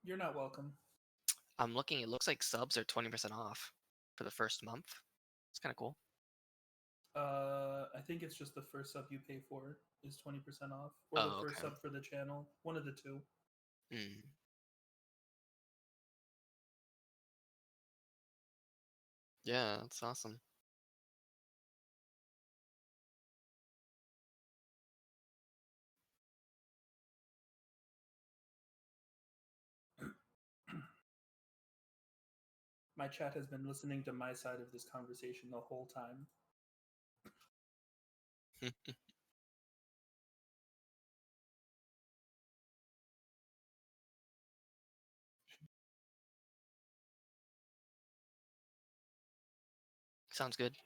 You're not welcome. I'm looking, it looks like subs are 20% off for the first month. It's kind of cool. I think it's just the first sub you pay for is 20% off, or the Oh, first okay. sub for the channel. One of the two. Mm. Yeah, that's awesome. My chat has been listening to my side of this conversation the whole time. Sounds good.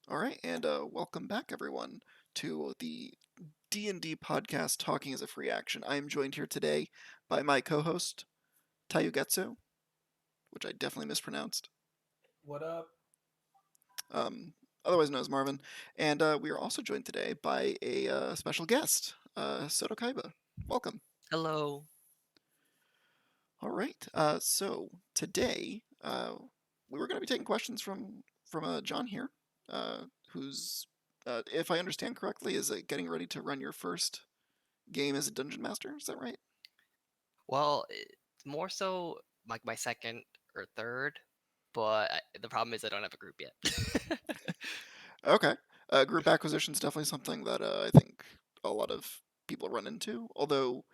All right, and welcome back, everyone, to the D&D podcast, Talking as a Free Action. I am joined here today by my co-host, Tayugetsu, which I definitely mispronounced, What up? otherwise known as Marvin, and we are also joined today by a special guest, Sotokaiba. Welcome. Hello. All right, so today we were going to be taking questions from John here, who's, if I understand correctly, is getting ready to run your first game as a dungeon master. Is that right? Well, more so like my second or third, but the problem is I don't have a group yet. Okay. Group acquisition is definitely something that I think a lot of people run into. Although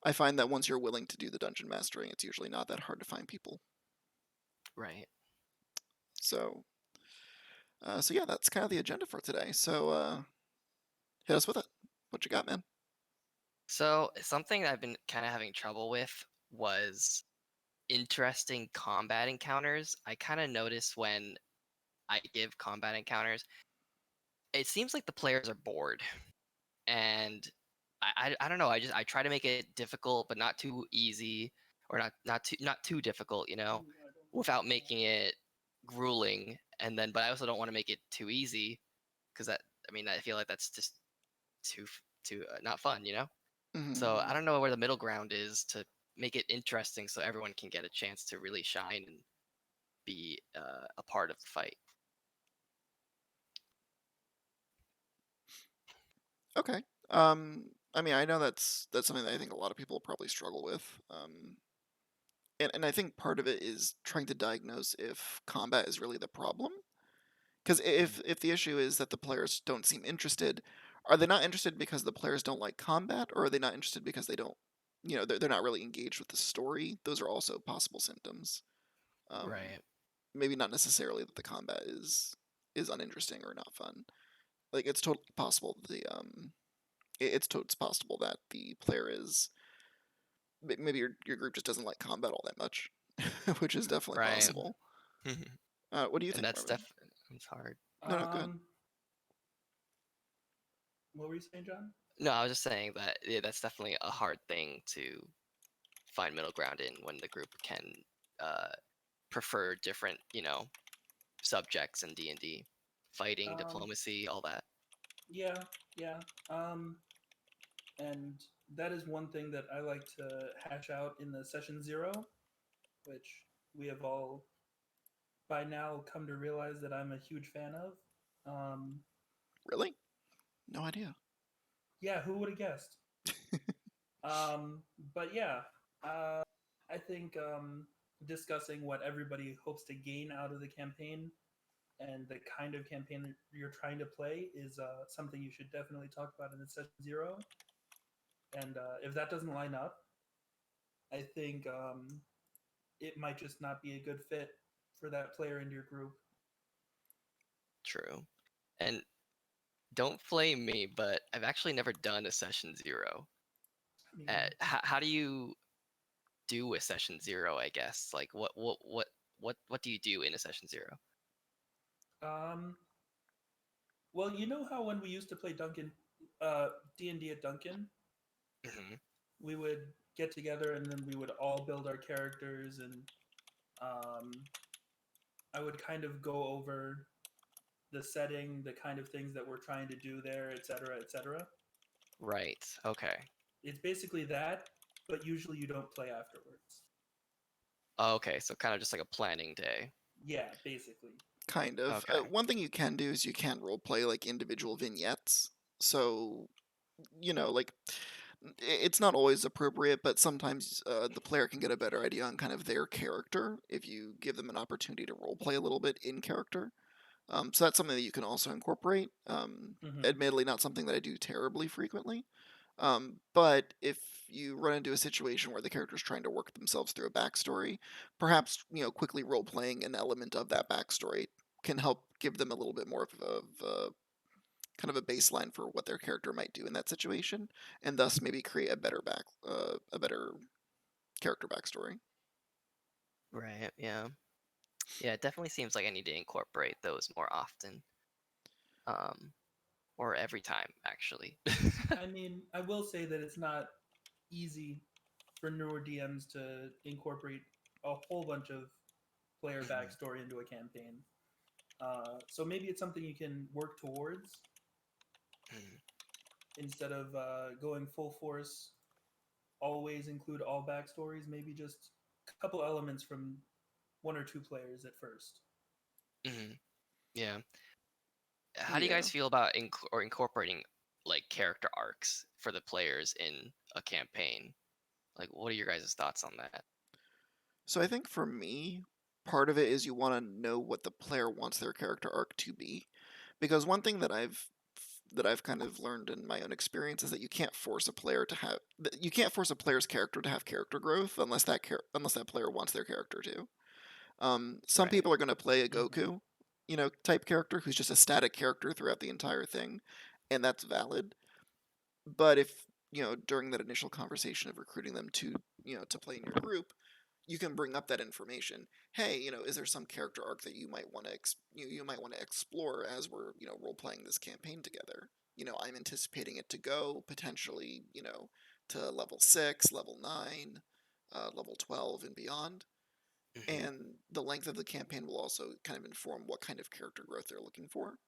I find that once you're willing to do the dungeon mastering, it's usually not that hard to find people. Right. So, so yeah, that's kind of the agenda for today. So, hit us with it. What you got, man? So something that I've been kind of having trouble with was interesting combat encounters. I kind of notice when I give combat encounters, it seems like the players are bored, and I don't know. I try to make it difficult, but not too easy, or not too difficult, without making it grueling. And then, but I also don't want to make it too easy, because I feel like that's just too not fun. Mm-hmm. So I don't know where the middle ground is to make it interesting, so everyone can get a chance to really shine and be a part of the fight. Okay. I mean, I know that's something that I think a lot of people probably struggle with. And I think part of it is trying to diagnose if combat is really the problem. Because if the issue is that the players don't seem interested, are they not interested because the players don't like combat, or are they not interested because they don't, they're not really engaged with the story? Those are also possible symptoms. Um, Right. Maybe not necessarily that the combat is uninteresting or not fun. Like it's totally possible it's possible that the player is maybe your group just doesn't like combat all that much, which is definitely Right. possible. And What do you think, that's Marvin? it's hard. No, no, go ahead. Um, what were you saying, John? No, I was just saying that that's definitely a hard thing to find middle ground in when the group can uh, prefer different, subjects in D&D, fighting, Um, diplomacy, all that. yeah, yeah. And that is one thing that I like to hash out in the session zero, which we have all by now come to realize that I'm a huge fan of. Um, Really? No idea. yeah, who would have guessed? Um, but yeah, uh, I think discussing what everybody hopes to gain out of the campaign and the kind of campaign you're trying to play is something you should definitely talk about in the session zero. And if that doesn't line up, I think it might just not be a good fit for that player in your group. True. And don't flame me, but I've actually never done a session zero. I mean, How do you do a session zero? I guess like what do you do in a session zero? um, well, you know how when we used to play Duncan, D&D at Duncan, Hmm. we would get together and then we would all build our characters and I would kind of go over the setting, the kind of things that we're trying to do there, etc., etc. Right. Okay. It's basically that, but usually you don't play afterwards. Okay. So kind of just like a planning day. Yeah, basically. Kind of. Okay. One thing you can do is you can role play like individual vignettes. So, like it's not always appropriate, but sometimes the player can get a better idea on kind of their character if you give them an opportunity to role play a little bit in character. So that's something that you can also incorporate. Hmm. Admittedly, not something that I do terribly frequently. But if you run into a situation where the character's trying to work themselves through a backstory, perhaps quickly role playing an element of that backstory can help give them a little bit more of kind of a baseline for what their character might do in that situation, and thus maybe create a better character backstory. Right. Yeah. Yeah. It definitely seems like I need to incorporate those more often. Um, or every time actually. I mean, I will say that it's not easy for newer DMs to incorporate a whole bunch of player backstory into a campaign. So maybe it's something you can work towards instead of going full force. Always include all backstories. Maybe just a couple elements from one or two players at first. Mhm. Yeah. How do you Yeah. guys feel about incorporating like character arcs for the players in a campaign? Like, what are your guys' thoughts on that? So I think for me, part of it is you want to know what the player wants their character arc to be, because one thing that I've kind of learned in my own experience is that you can't force a player's character to have character growth unless unless that player wants their character to. Some Right. people are going to play a Mm-hmm. Goku, type character who's just a static character throughout the entire thing, and that's valid. But if during that initial conversation of recruiting them to play in your group, you can bring up that information. Hey, is there some character arc that you might want to you might want to explore as we're role playing this campaign together? I'm anticipating it to go potentially to level 6, level 9, level 12, and beyond. Hmm. And the length of the campaign will also kind of inform what kind of character growth they're looking for.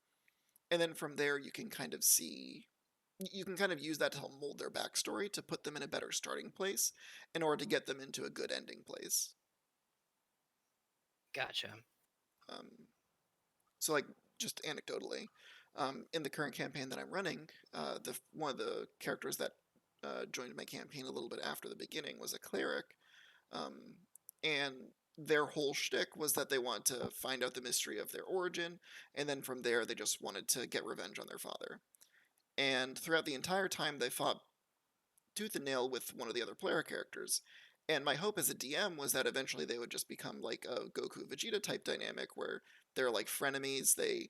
And then from there, you can kind of use that to help mold their backstory to put them in a better starting place in order to get them into a good ending place. Gotcha. Um, so, like, just anecdotally, in the current campaign that I'm running, the one of the characters that joined my campaign a little bit after the beginning was a cleric, um, and their whole shtick was that they wanted to find out the mystery of their origin, and then from there they just wanted to get revenge on their father. And throughout the entire time, they fought tooth and nail with one of the other player characters. And my hope as a DM was that eventually they would just become like a Goku Vegeta type dynamic where they're like frenemies. They,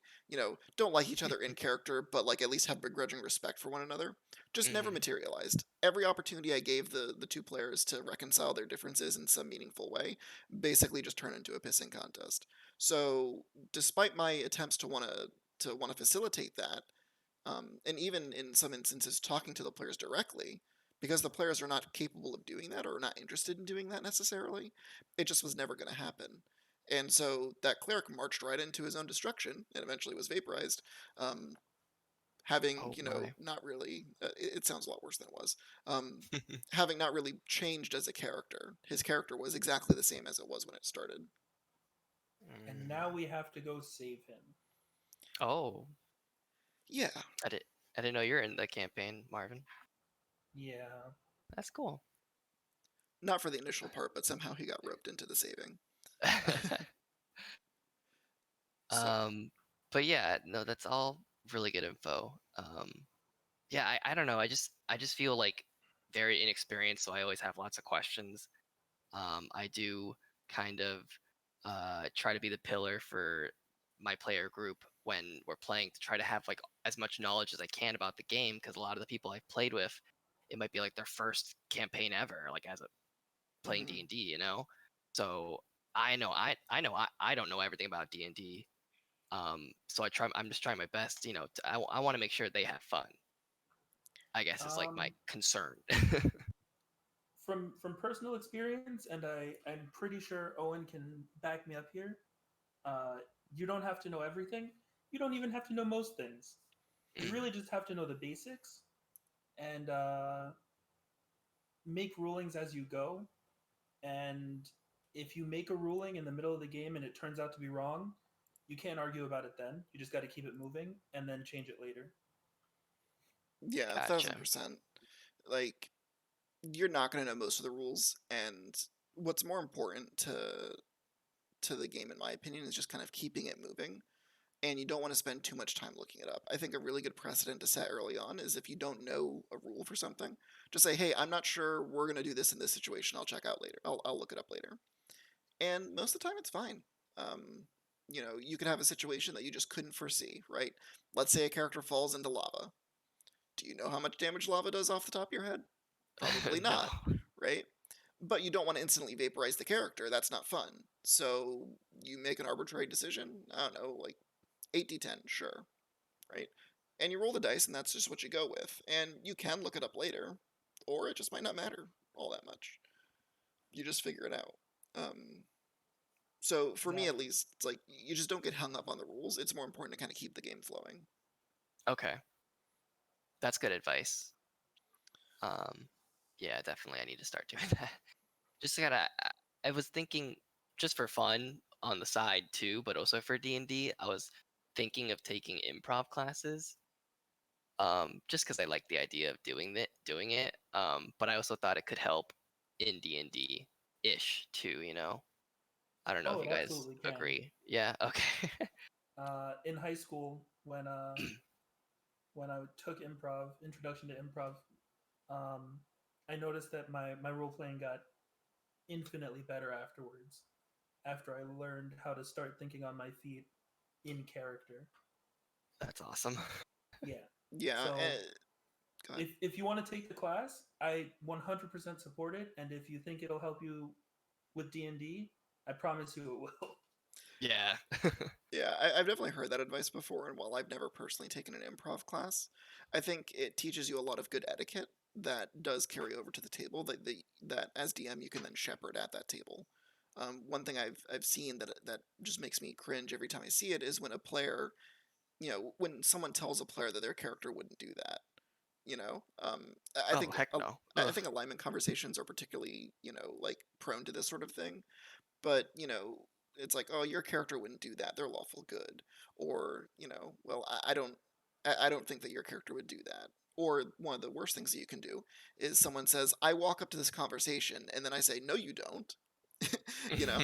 don't like each other in character, but like at least have begrudging respect for one another. Just never Hmm. materialized. Every opportunity I gave the two players to reconcile their differences in some meaningful way basically just turned into a pissing contest. So, despite my attempts to want to facilitate that, and even in some instances talking to the players directly, because the players are not capable of doing that or not interested in doing that necessarily, it just was never going to happen. And so that cleric marched right into his own destruction and eventually was vaporized, um, having, Oh my. not really, it sounds a lot worse than it was, having not really changed as a character. His character was exactly the same as it was when it started. And Mm. now we have to go save him. Oh, Yeah, I did. I didn't know you're in the campaign, Marvin. Yeah. That's cool. not for the initial part, but somehow he got roped into the saving. So, um, but yeah, no, that's all really good info. Yeah, I don't know. I just feel like very inexperienced, so I always have lots of questions. I do kind of try to be the pillar for my player group when we're playing to try to have like as much knowledge as I can about the game because a lot of the people I've played with, it might be like their first campaign ever, like as a playing mhm. D&D, you know. So I don't know everything about D&D. So I'm just trying my best, I want to make sure they have fun. I guess is like my Um, concern. from personal experience, and I'm pretty sure Owen can back me up here. Uh, you don't have to know everything. you don't even have to know most things. You really just have to know the basics and make rulings as you go. And if you make a ruling in the middle of the game and it turns out to be wrong, you can't argue about it then. You just got to keep it moving and then change it later. Yeah, Gotcha. 1000%. Like, you're not going to know most of the rules, and what's more important to the game, in my opinion, is just kind of keeping it moving. And you don't want to spend too much time looking it up. I think a really good precedent to set early on is if you don't know a rule for something, just say, "Hey, I'm not sure. We're going to do this in this situation. I'll check out later. I'll look it up later." And most of the time, it's fine. Um, you could have a situation that you just couldn't foresee, right? Let's say a character falls into lava. Do you know how much damage lava does off the top of your head? Probably No. not, right? But you don't want to instantly vaporize the character. That's not fun. So you make an arbitrary decision. I don't know, like 8d10, sure, right? And you roll the dice, and that's just what you go with. And you can look it up later, or it just might not matter all that much. You just figure it out. So for me, Yeah. at least, it's like you just don't get hung up on the rules. It's more important to kind of keep the game flowing. Okay. That's good advice. Yeah, definitely I need to start doing that. Just gotta I was thinking just for fun on the side too, but also for D&D, I was thinking of taking improv classes. Just because I like the idea of doing it. But I also thought it could help in D&D ish too, you know. I don't know Oh, if it you guys absolutely can. agree. Yeah, okay. In high school, when I took improv, introduction to improv, um, I noticed that my role playing got infinitely better afterwards. After I learned how to start thinking on my feet in character. That's awesome. Yeah. Yeah, So go ahead. if you want to take the class, I 100% support it. And if you think it'll help you with D&D, I promise you it will. Yeah. Yeah, I've definitely heard that advice before, and while I've never personally taken an improv class, I think it teaches you a lot of good etiquette that does carry over to the table that as DM you can then shepherd at that table. One thing I've seen that just makes me cringe every time I see it is when a player, when someone tells a player that their character wouldn't do that. I Oh, think heck no. I Ugh. think alignment conversations are particularly like prone to this sort of thing. But it's like, oh, your character wouldn't do that. They're lawful good, or well, I don't think that your character would do that. Or one of the worst things that you can do is someone says, I walk up to this conversation, and then I say, no, you don't. you know,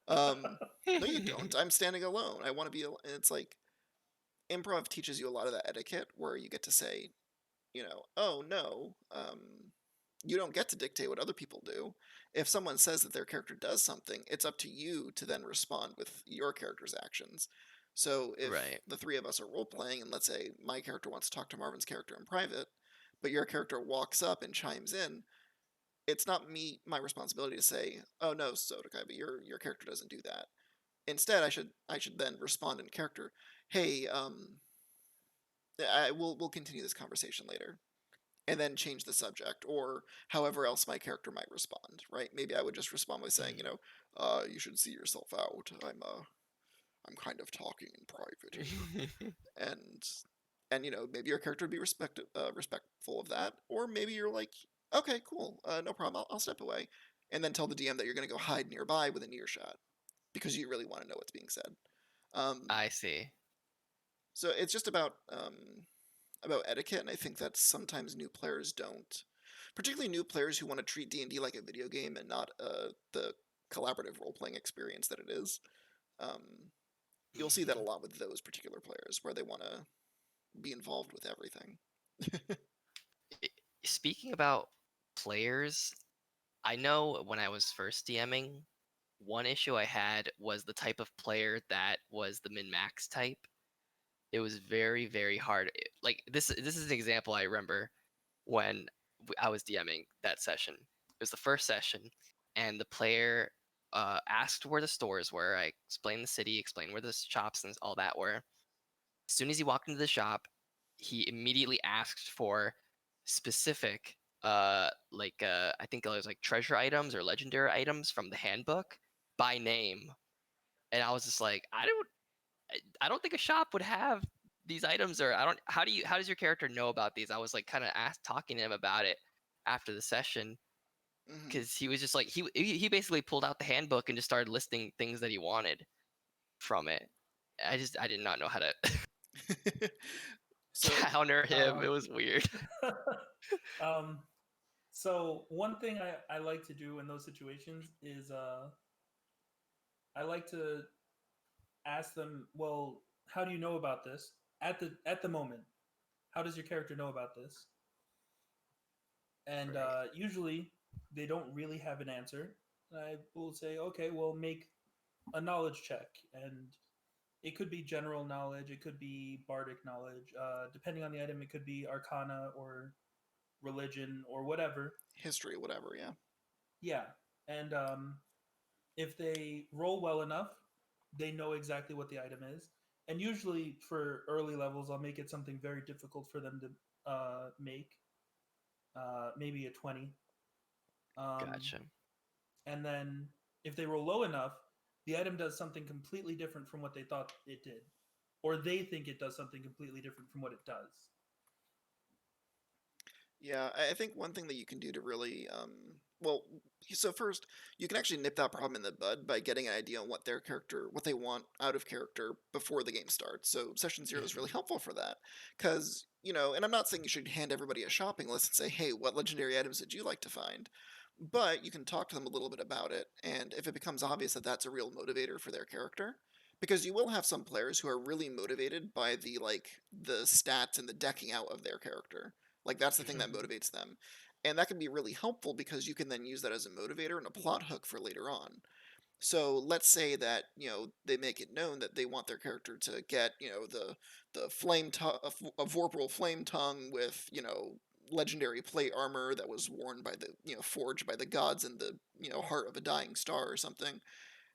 no, you don't. I'm standing alone. I want to be. And it's like improv teaches you a lot of that etiquette, where you get to say, oh no, you don't get to dictate what other people do. If someone says that their character does something, it's up to you to then respond with your character's actions. So if Right. the three of us are role playing, and let's say my character wants to talk to Marvin's character in private, but your character walks up and chimes in, it's not my responsibility to say, "Oh no, Sotokaiba, your character doesn't do that." Instead, I should then respond in character, "Hey, we'll continue this conversation later." And then change the subject, or however else my character might respond, right? Maybe I would just respond by saying, you should see yourself out. I'm kind of talking in private here, and maybe your character would be respectful of that, or maybe you're like, okay, cool, no problem, I'll step away, and then tell the DM that you're going to go hide nearby within earshot because you really want to know what's being said. I see. So it's just about etiquette, and I think that sometimes new players don't, particularly new players who want to treat D&D like a video game and not the collaborative role-playing experience that it is. You'll see that a lot with those particular players, where they want to be involved with everything. I- Speaking about players, I know when I was first DMing, one issue I had was the type of player that was the min-max type. It was very, very hard. Like this is an example I remember when I was DMing that session. It was the first session, and the player asked where the stores were. I explained the city, explained where the shops and all that were. As soon as he walked into the shop, he immediately asked for specific, I think it was like treasure items or legendary items from the handbook by name, and I was just like, I don't think a shop would have these items, or I don't. How does your character know about these? I was like kind of talking to him about it after the session Mhm. because he was just like he basically pulled out the handbook and just started listing things that he wanted from it. I did not know how to So counter him. It was weird. um, so one thing I like to do in those situations is I like to ask them, well, how do you know about this at the moment? How does your character know about this? And Right. usually they don't really have an answer. I will say, okay, well, make a knowledge check, and it could be general knowledge, it could be bardic knowledge. Depending on the item, it could be arcana or religion or whatever. history, whatever. Yeah. Yeah, and if they roll well enough, they know exactly what the item is. And usually for early levels, I'll make it something very difficult for them to make, maybe a 20. Um, Gotcha. and then if they roll low enough, the item does something completely different from what they thought it did, or they think it does something completely different from what it does. Yeah, I think one thing that you can do to really, well, so first, you can actually nip that problem in the bud by getting an idea on what their character, what they want out of character before the game starts. So session 0 is really Hmm. helpful for that, because, and I'm not saying you should hand everybody a shopping list and say, hey, what legendary items would you like to find? But you can talk to them a little bit about it, and if it becomes obvious that that's a real motivator for their character, because you will have some players who are really motivated by the stats and the decking out of their character, like that's the thing that Hmm. Mm-hmm. motivates them. And that can be really helpful because you can then use that as a motivator and a plot hook for later on. So let's say that, they make it known that they want their character to get, the a vorpal flame tongue with, legendary plate armor that was worn by the, forged by the gods in the, heart of a dying star or something.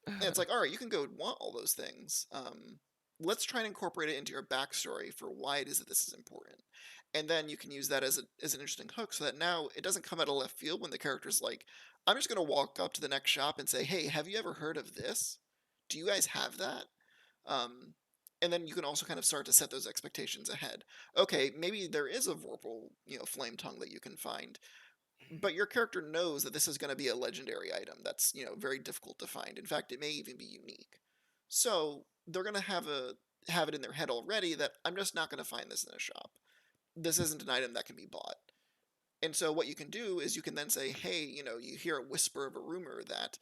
And it's like, all right, you can go want all those things. Let's try and incorporate it into your backstory for why it is that this is important. And then you can use that as an interesting hook so that now it doesn't come out of left field when the character's like, I'm just going to walk up to the next shop and say, hey, have you ever heard of this? Do you guys have that? Um, and then you can also kind of start to set those expectations ahead. Okay, maybe there is a Vorpal, flame tongue that you can find, but your character knows that this is going to be a legendary item that's very difficult to find. In fact, it may even be unique. So they're going to have it in their head already that I'm just not going to find this in a shop. This isn't an item that can be bought. And so what you can do is you can then say, hey, you hear a whisper of a rumor that,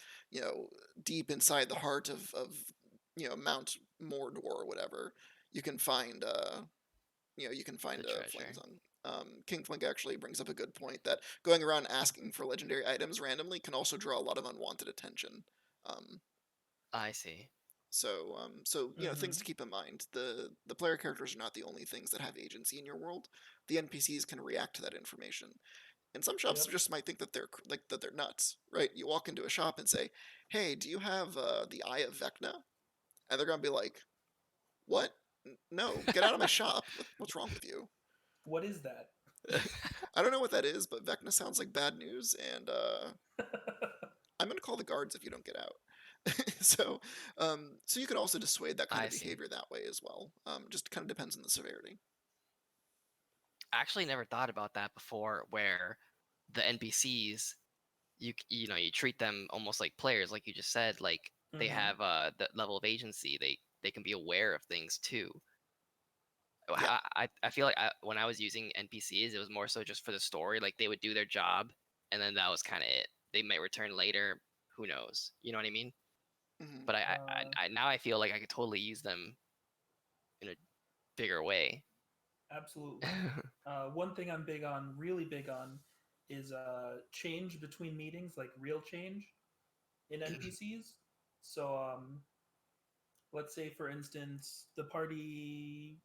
deep inside the heart of Mount Mordor or whatever, you can find The a flame treasure. tongue. King Flink actually brings up a good point that going around asking for legendary items randomly can also draw a lot of unwanted attention. Um, I see. so things Mm-hmm. to keep in mind. The player characters are not the only things that have agency in your world. The NPCs can react to that information, and some shops Yep. just might think that they're nuts, right? You walk into a shop and say, "Hey, do you have the Eye of Vecna?" And they're gonna be like, "What? No, get out of my shop. What's wrong with you?" What is that? I don't know what that is, but Vecna sounds like bad news, and I'm gonna call the guards if you don't get out. So you could also dissuade that kind I of see. behavior that way as well. Just kind of depends on the severity. I actually never thought about that before, where the NPCs, you treat them almost like players, like you just said, like they Mm-hmm. have the level of agency. They can be aware of things too. Yeah. I feel like when I was using NPCs, it was more so just for the story. Like they would do their job, and then that was kind of it. They might return later. Who knows? You know what I mean? Hmm. But Uh, now I feel like I could totally use them in a bigger way. Absolutely. One thing I'm big on, really big on, is change between meetings, like real change in NPCs. So, let's say, for instance, the party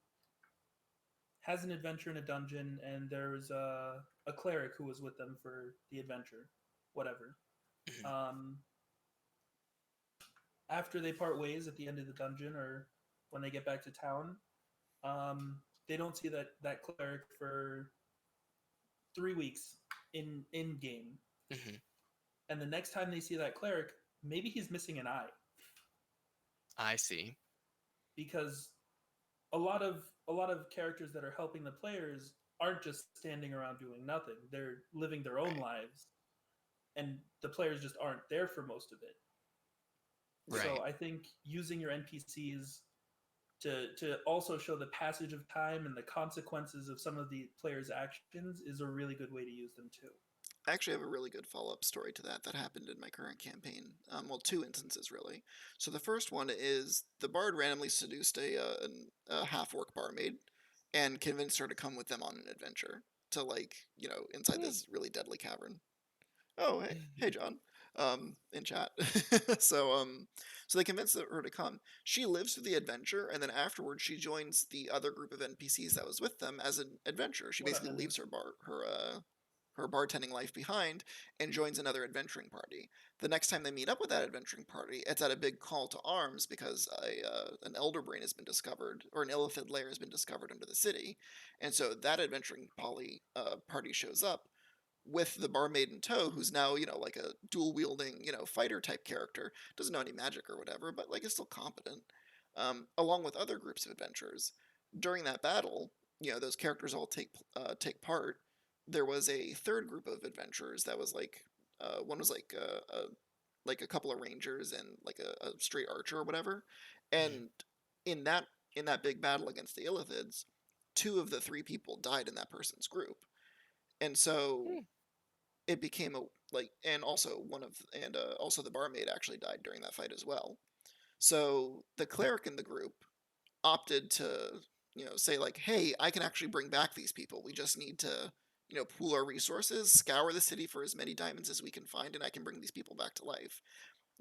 has an adventure in a dungeon, and there's a cleric who was with them for the adventure, whatever. Um, After they part ways at the end of the dungeon, or when they get back to town, they don't see that cleric for 3 weeks in game, Mhm. and the next time they see that cleric, maybe he's missing an eye. I see. because a lot of characters that are helping the players aren't just standing around doing nothing. They're living their own Right. lives, and the players just aren't there for most of it. Yeah. So Right. I think using your NPCs to also show the passage of time and the consequences of some of the players' actions is a really good way to use them too. I actually have a really good follow-up story to that happened in my current campaign. Well, two instances really. So the first one is the bard randomly seduced a half-orc barmaid and convinced her to come with them on an adventure to inside Hmm. this really deadly cavern. Oh, hey, John, in chat. so, so they convinced her to come. She lives through the adventure, and then afterwards she joins the other group of NPCs that was with them as an adventurer. She What up, basically Henry? leaves her bartending life behind and joins another adventuring party. The next time they meet up with that adventuring party, it's at a big call to arms because an elder brain has been discovered, or an illithid lair has been discovered under the city, and so that adventuring party shows up with the barmaid in tow, who's now, like a dual wielding, fighter type character. Doesn't know any magic or whatever, but is still competent. Along with other groups of adventurers. During that battle, those characters all take part. There was a third group of adventurers that was one was like a couple of rangers and like a straight archer or whatever. Mhm. And in that big battle against the illithids, two of the three people died in that person's group. And so Hmm. it became and also the barmaid actually died during that fight as well. So the cleric in the group opted to say hey, I can actually bring back these people. We just need to pool our resources, scour the city for as many diamonds as we can find, and I can bring these people back to life.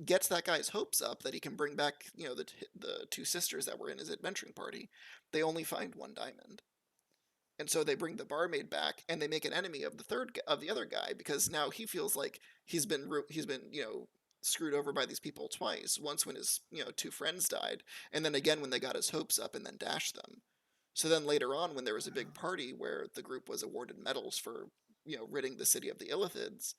Gets that guy's hopes up that he can bring back the two sisters that were in his adventuring party. They only find one diamond, and so they bring the barmaid back and they make an enemy of the other guy, because now he feels like he's been screwed over by these people twice. Once when his two friends died, and then again when they got his hopes up and then dashed them. So then later on, when there was a big party where the group was awarded medals for ridding the city of the illithids,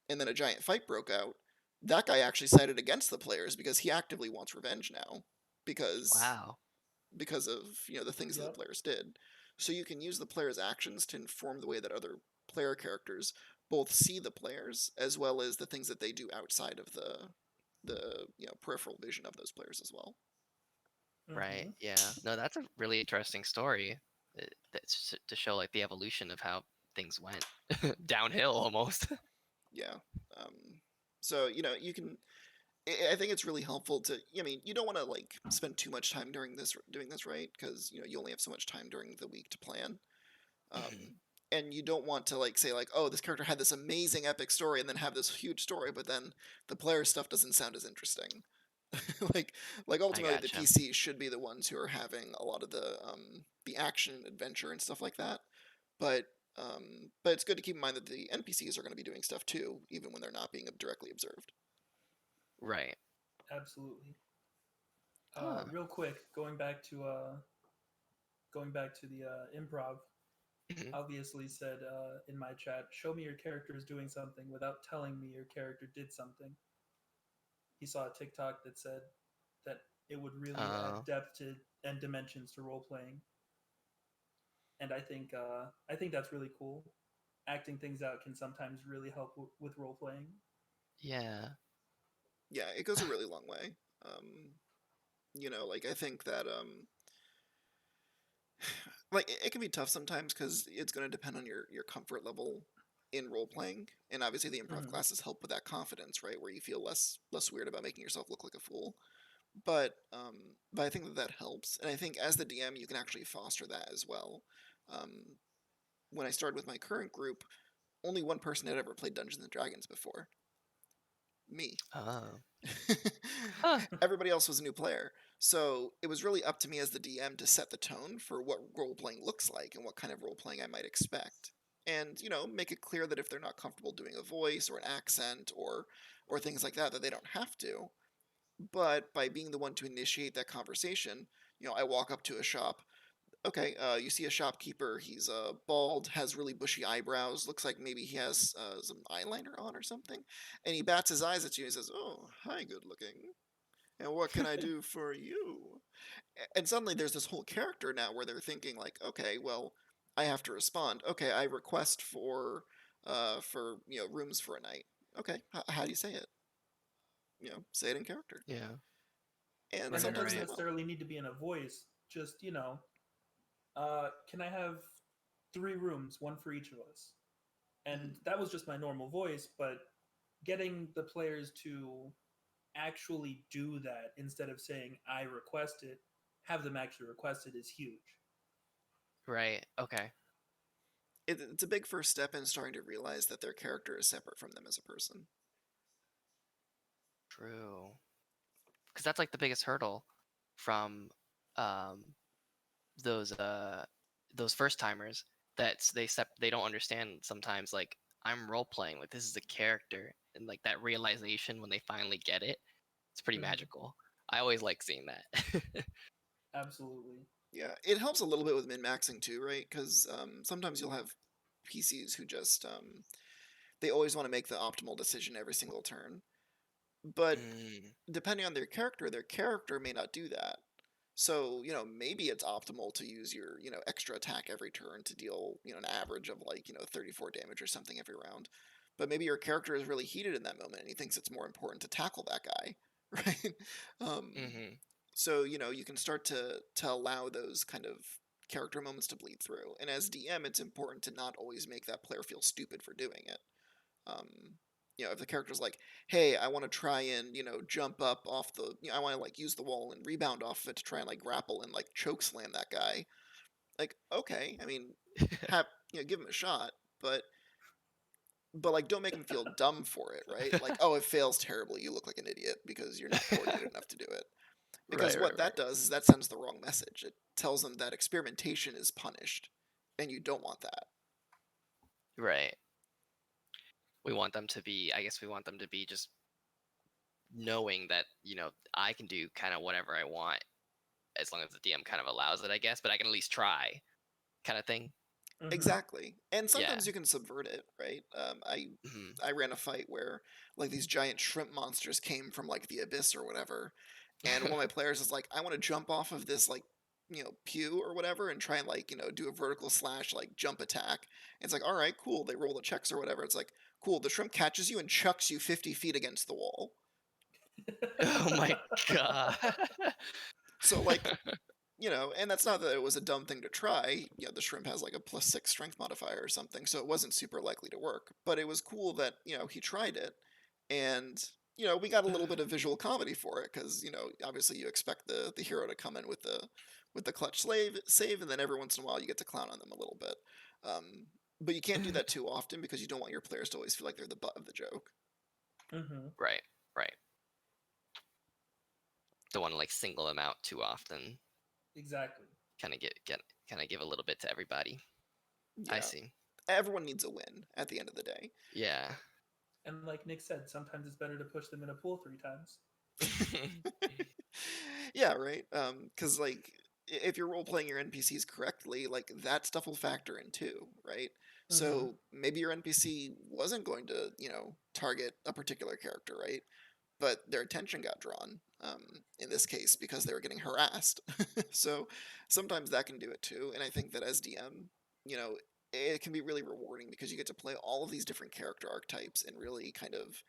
and then a giant fight broke out, that guy actually sided against the players because he actively wants revenge now, because Wow. of the things that the Yep. players did. So you can use the players' actions to inform the way that other player characters both see the players, as well as the things that they do outside of the peripheral vision of those players as well. Right. Mm-hmm. Yeah. No, that's a really interesting story. That's to show like the evolution of how things went downhill almost. Yeah. Um, so you can. I think it's really helpful to. I mean, you don't want to spend too much time doing this, right? Because you only have so much time during the week to plan. Mhm. And you don't want to say oh, this character had this amazing epic story and then have this huge story, but then the player stuff doesn't sound as interesting. like I ultimately the gotcha. PCs should be the ones who are having a lot of the action, adventure, and stuff like that. But but it's good to keep in mind that the NPCs are going to be doing stuff too, even when they're not being directly observed. Right. Absolutely. Huh. Real quick, going back to the improv. Mhm. Obviously said in my chat, show me your character is doing something without telling me your character did something. He saw a TikTok that said that it would really add Uh, depth to and dimensions to role playing, and I think that's really cool. Acting things out can sometimes really help with role playing. yeah. Yeah, it goes a really long way. I think that it can be tough sometimes because it's going to depend on your comfort level in role playing, and obviously the improv Mm-hmm. classes help with that confidence, right, where you feel less weird about making yourself look like a fool. But I think that helps, and I think as the DM you can actually foster that as well. um, when I started with my current group, only one person had ever played Dungeons and Dragons before, me. Oh. Huh. Everybody else was a new player. So it was really up to me as the DM to set the tone for what role playing looks like and what kind of role playing I might expect. And, make it clear that if they're not comfortable doing a voice or an accent or things like that, that they don't have to. But by being the one to initiate that conversation, I walk up to a shop. Okay, you see a shopkeeper. He's bald, has really bushy eyebrows. Looks like maybe he has some eyeliner on or something. And he bats his eyes at you and says, "Oh, hi, good looking." And what can I do for you? And suddenly there's this whole character now where they're thinking like, okay, well, I have to respond. Okay, I request for rooms for a night. Okay, how do you say it? Say it in character. Yeah. And And that Right. sometimes doesn't they Right. will. necessarily need to be in a voice. Just, can I have 3 rooms, one for each of us? And that was just my normal voice, but getting the players to actually do that instead of saying I request it, have them actually request it is huge. Right. Okay. It's a big first step in starting to realize that their character is separate from them as a person. True. Because that's like the biggest hurdle from um those first timers that they don't understand sometimes, like I'm role playing, like this is a character, and like that realization when they finally get it, it's pretty Mhm. magical. I always like seeing that. Absolutely. Yeah, it helps a little bit with min-maxing too, right? Because sometimes you'll have PCs who just they always want to make the optimal decision every single turn. But Mm, depending on their character may not do that. So, maybe it's optimal to use your, extra attack every turn to deal, an average of like, 34 damage or something every round. But maybe your character is really heated in that moment and he thinks it's more important to tackle that guy, right? mm-hmm. So, you can start to allow those kind of character moments to bleed through. And as DM, it's important to not always make that player feel stupid for doing it. Um, if the character's like, hey, I want to try and, jump up off the, I want to like use the wall and rebound off of it to try and like grapple and like choke slam that guy. Like, okay, I mean, have, give him a shot, but like don't make him feel dumb for it, right? Like, oh, it fails terribly. You look like an idiot because you're not coordinated enough to do it. Because Right, right, what that right, does is that sends the wrong message. It tells them that experimentation is punished, and you don't want that. right. We want them to be, I guess we want them to be just knowing that, I can do kind of whatever I want as long as the DM kind of allows it, I guess, but I can at least try, kind of thing. Mhm. Exactly. And Yeah. sometimes you can subvert it, right? Hmm. I ran a fight where like these giant shrimp monsters came from like the abyss or whatever, and one of my players is like, I want to jump off of this like pew or whatever and try and like do a vertical slash like jump attack. And it's like, all right, cool. They roll the checks or whatever. It's like, cool. The shrimp catches you and chucks you 50 feet against the wall. Oh my god. So like and that's not that it was a dumb thing to try. The shrimp has like a +6 strength modifier or something, so it wasn't super likely to work. But it was cool that, he tried it. And, we got a little bit of visual comedy for it, because, obviously you expect the hero to come in with the clutch save, and then every once in a while you get to clown on them a little bit. But you can't do that too often because you don't want your players to always feel like they're the butt of the joke. Mhm. Right, right. Don't want to like single them out too often. Exactly. Kind of kind of give a little bit to everybody. I Yeah. see. Everyone needs a win at the end of the day. Yeah. And like Nick said, sometimes it's better to push them in a pool 3 times. Yeah, right. Because like if you're role playing your NPCs correctly, like that stuff will factor in too, right? Mhm. So maybe your NPC wasn't going to, target a particular character, right? But their attention got drawn. In this case, because they were getting harassed. So sometimes that can do it too. And I think that as DM, it can be really rewarding because you get to play all of these different character archetypes and really kind of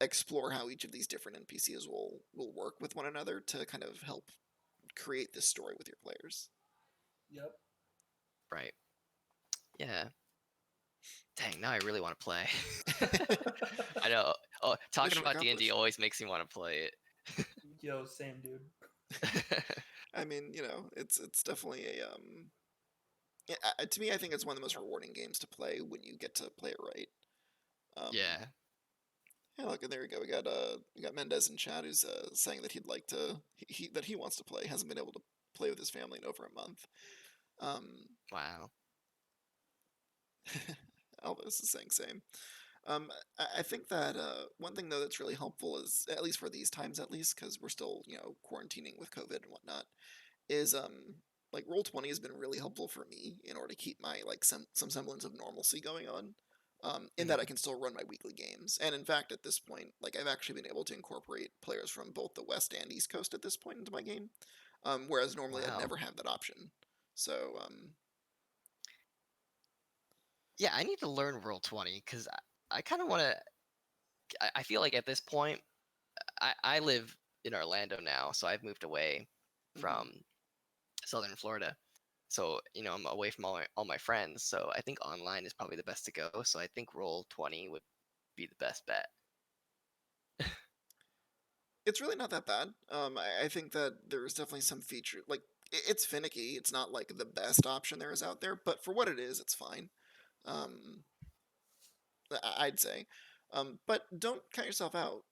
explore how each of these different NPCs will work with one another to kind of help create this story with your players. Yep. Right. Yeah. Dang, now I really want to play. I know. Oh, talking Mission about D&D accomplished. always makes me want to play Yo, same dude. it. I mean, it's definitely a yeah, to me, I think it's one of the most rewarding games to play when you get to play it right. Um, Yeah. yeah, look, and there we go. We got Mendez in chat who's saying that he'd like to that he wants to play. Hasn't been able to play with his family in over a month. Um, Wow. Elvis is saying same. I think that one thing though that's really helpful is, at least for these times, at least because we're still quarantining with COVID and whatnot, is like Roll20 has been really helpful for me in order to keep my like some semblance of normalcy going on. in that I can still run my weekly games. And in fact, at this point, like I've actually been able to incorporate players from both the West and East Coast at this point into my game, whereas normally I'd Wow. never have that option. So Yeah, I need to learn Roll20 because I kind of want to. I feel like at this point, I live in Orlando now, so I've moved away mhm. from Southern Florida. So I'm away from all my friends. So I think online is probably the best to go. So I think Roll20 would be the best bet. It's really not that bad. I think that there's definitely some feature like it's finicky. It's not like the best option there is out there, but for what it is, it's fine. Um, I'd say. But don't count yourself out.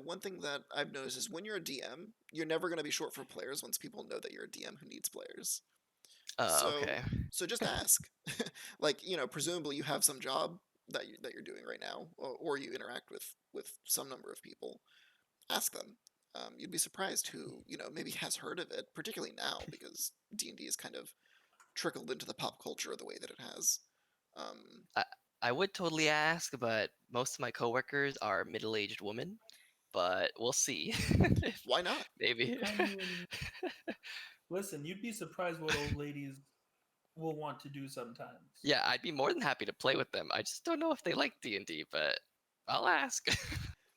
One thing that I've noticed is when you're a DM, you're never going to be short for players once people know that you're a DM who needs players. So, Okay. so just ask. Like, presumably you have some job that you're doing right now, or you interact with some number of people. Ask them. You'd be surprised who maybe has heard of it, particularly now because D&D has kind of trickled into the pop culture the way that it has. Um, I I would totally ask, but most of my coworkers are middle-aged women. But we'll see. If why not? maybe. I mean, listen, you'd be surprised what old ladies will want to do sometimes. Yeah, I'd be more than happy to play with them. I just don't know if they like D&D, but I'll ask.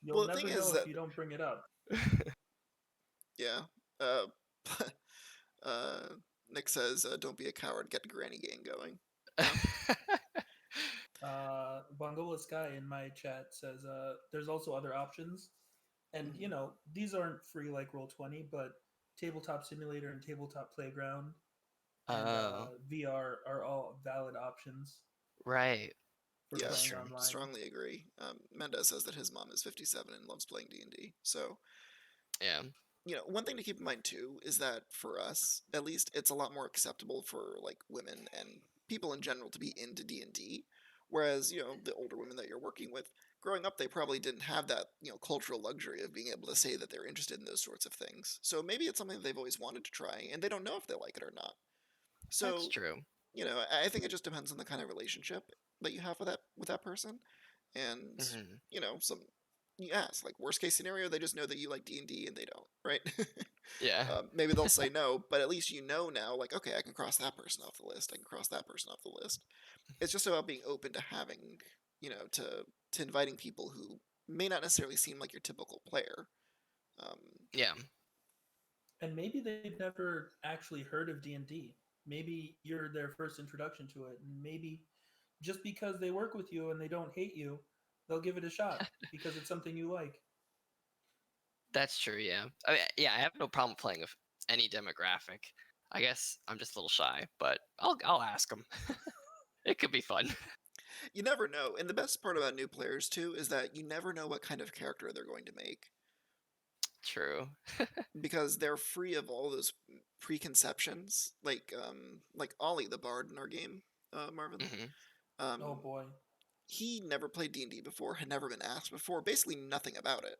You'll Well, the thing never is know that if you don't bring it up. yeah. Uh, uh, Nick says, "Don't be a coward. Get the granny gang going." Bongola Sky in my chat says there's also other options. And, these aren't free like Roll20, but Tabletop Simulator and Tabletop Playground and Oh, VR are all valid options right. for Yeah, That's playing true. online. strongly agree. Mendez says that his mom is 57 and loves playing D&D. So, Yeah. one thing to keep in mind too is that for us, at least, it's a lot more acceptable for like women and people in general to be into D&D, whereas the older women that you're working with, growing up, they probably didn't have that cultural luxury of being able to say that they're interested in those sorts of things. So maybe it's something that they've always wanted to try, and they don't know if they like it or not. That's So true. I think it just depends on the kind of relationship that you have with that person, and Hmm. some you ask like worst case scenario they just know that you like D&D and they don't, right? Yeah. Maybe they'll say no, but at least now like okay, I can cross that person off the list. I can cross that person off the list. It's just about being open to having to inviting people who may not necessarily seem like your typical player. Um, Yeah. And maybe they've never actually heard of D&D. Maybe you're their first introduction to it. And maybe just because they work with you and they don't hate you, they'll give it a shot because it's something you like. That's true, yeah. I mean, yeah, I have no problem playing with any demographic. I guess I'm just a little shy, but I'll ask them. It could be fun. you never know, and the best part about new players too is that you never know what kind of character they're going to make, True. because they're free of all those preconceptions. Like Ollie, the bard in our game, Marvin. Hmm. Oh Um, boy. he never played D&D before, had never been asked before, basically nothing about it.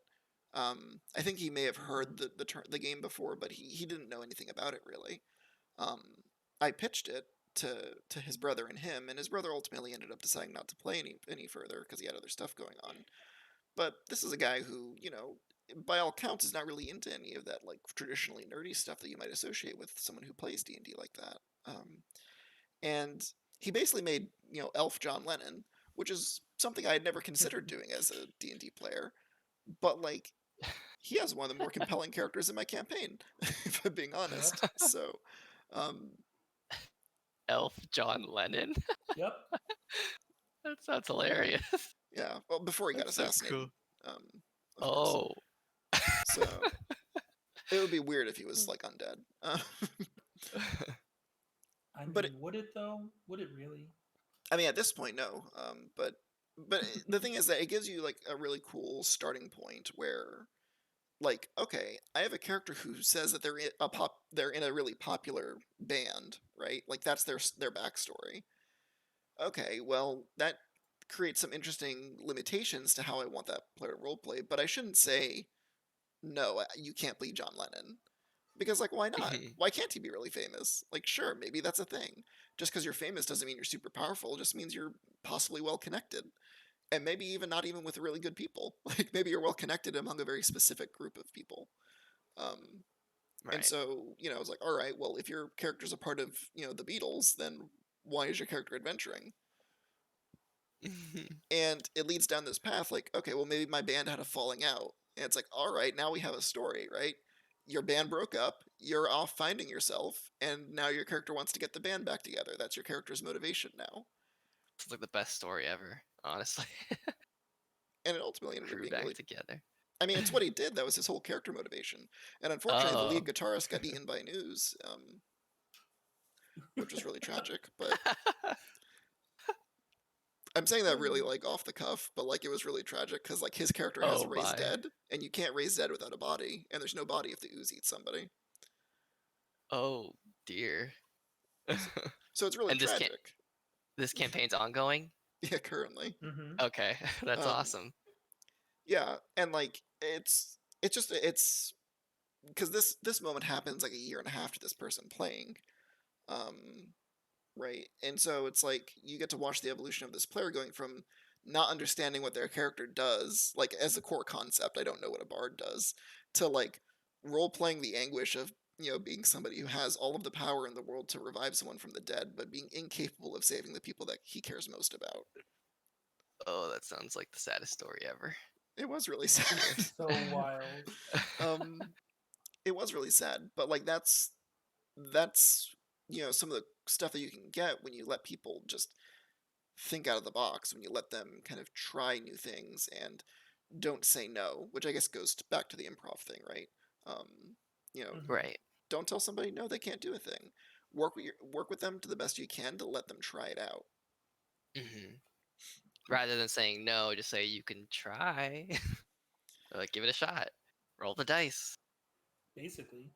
I think he may have heard the game before, but he didn't know anything about it really. Um, I pitched it to his brother and him, and his brother ultimately ended up deciding not to play any further because he had other stuff going on. But this is a guy who, by all counts, is not really into any of that like traditionally nerdy stuff that you might associate with someone who plays D&D like that. And he basically made Elf John Lennon, which is something I had never considered doing as a D&D player. But like, he has one of the more compelling characters in my campaign, if I'm being Yep. honest. So, um, Elf John Lennon. Yep. That sounds hilarious. yeah. Well, before he got That's so assassinated, cool. um, of course. Oh. So it would be weird if he was like undead. I But mean, would it though? Would it really? I mean, at this point, no. But the thing is that it gives you like a really cool starting point where, like, okay, I have a character who says that they're in a really popular band, right? Like that's their backstory. Okay, well that creates some interesting limitations to how I want that player to roleplay. But I shouldn't say no, you can't be John Lennon. Because, like, why not? Mhm. Why can't he be really famous? Like, sure, maybe that's a thing. Just because you're famous doesn't mean you're super powerful. It just means you're possibly well connected. and maybe even not even with really good people. Like maybe you're well connected among a very specific group of people. Um, and Right. so, I was like, all right, well, if your character's a part of, the Beatles, then why is your character adventuring? And it leads down this path like, okay, well, maybe my band had a falling out. And it's like, all right, now we have a story, right? Your band broke up, you're off finding yourself, and now your character wants to get the band back together. That's your character's motivation now. It's like the best story ever, honestly. And it ultimately ended up Crew being back really. together. I mean, it's what he did. That was his whole character motivation. And unfortunately, the lead Oh. guitarist got eaten by news, which was really tragic. But I'm saying that really like off the cuff, but like it was really tragic because like his character has Oh raised my. dead, and you can't raise dead without a body, and there's no body if the ooze eats somebody. Oh dear. So it's really And tragic. this campaign's ongoing? Yeah, currently. Mm-hmm. Okay, that's Um, awesome. yeah, and like it's because this moment happens like a year and a half to this person playing. Um, right? And so it's like you get to watch the evolution of this player going from not understanding what their character does, like as a core concept, I don't know what a bard does, to like role playing the anguish of being somebody who has all of the power in the world to revive someone from the dead, but being incapable of saving the people that he cares most about. Oh, that sounds like the saddest story ever. It was really sad. It's so wild. um, it was really sad, but like that's some of the stuff that you can get when you let people just think out of the box, when you let them kind of try new things and don't say no, which I guess goes back to the improv thing, right? Um, Mm-hmm. Right. don't tell somebody no they can't do a thing. Work with them to the best you can to let them try it out. hmm Rather than saying no, just say you can try. Like, give it a shot. Roll the dice. Basically.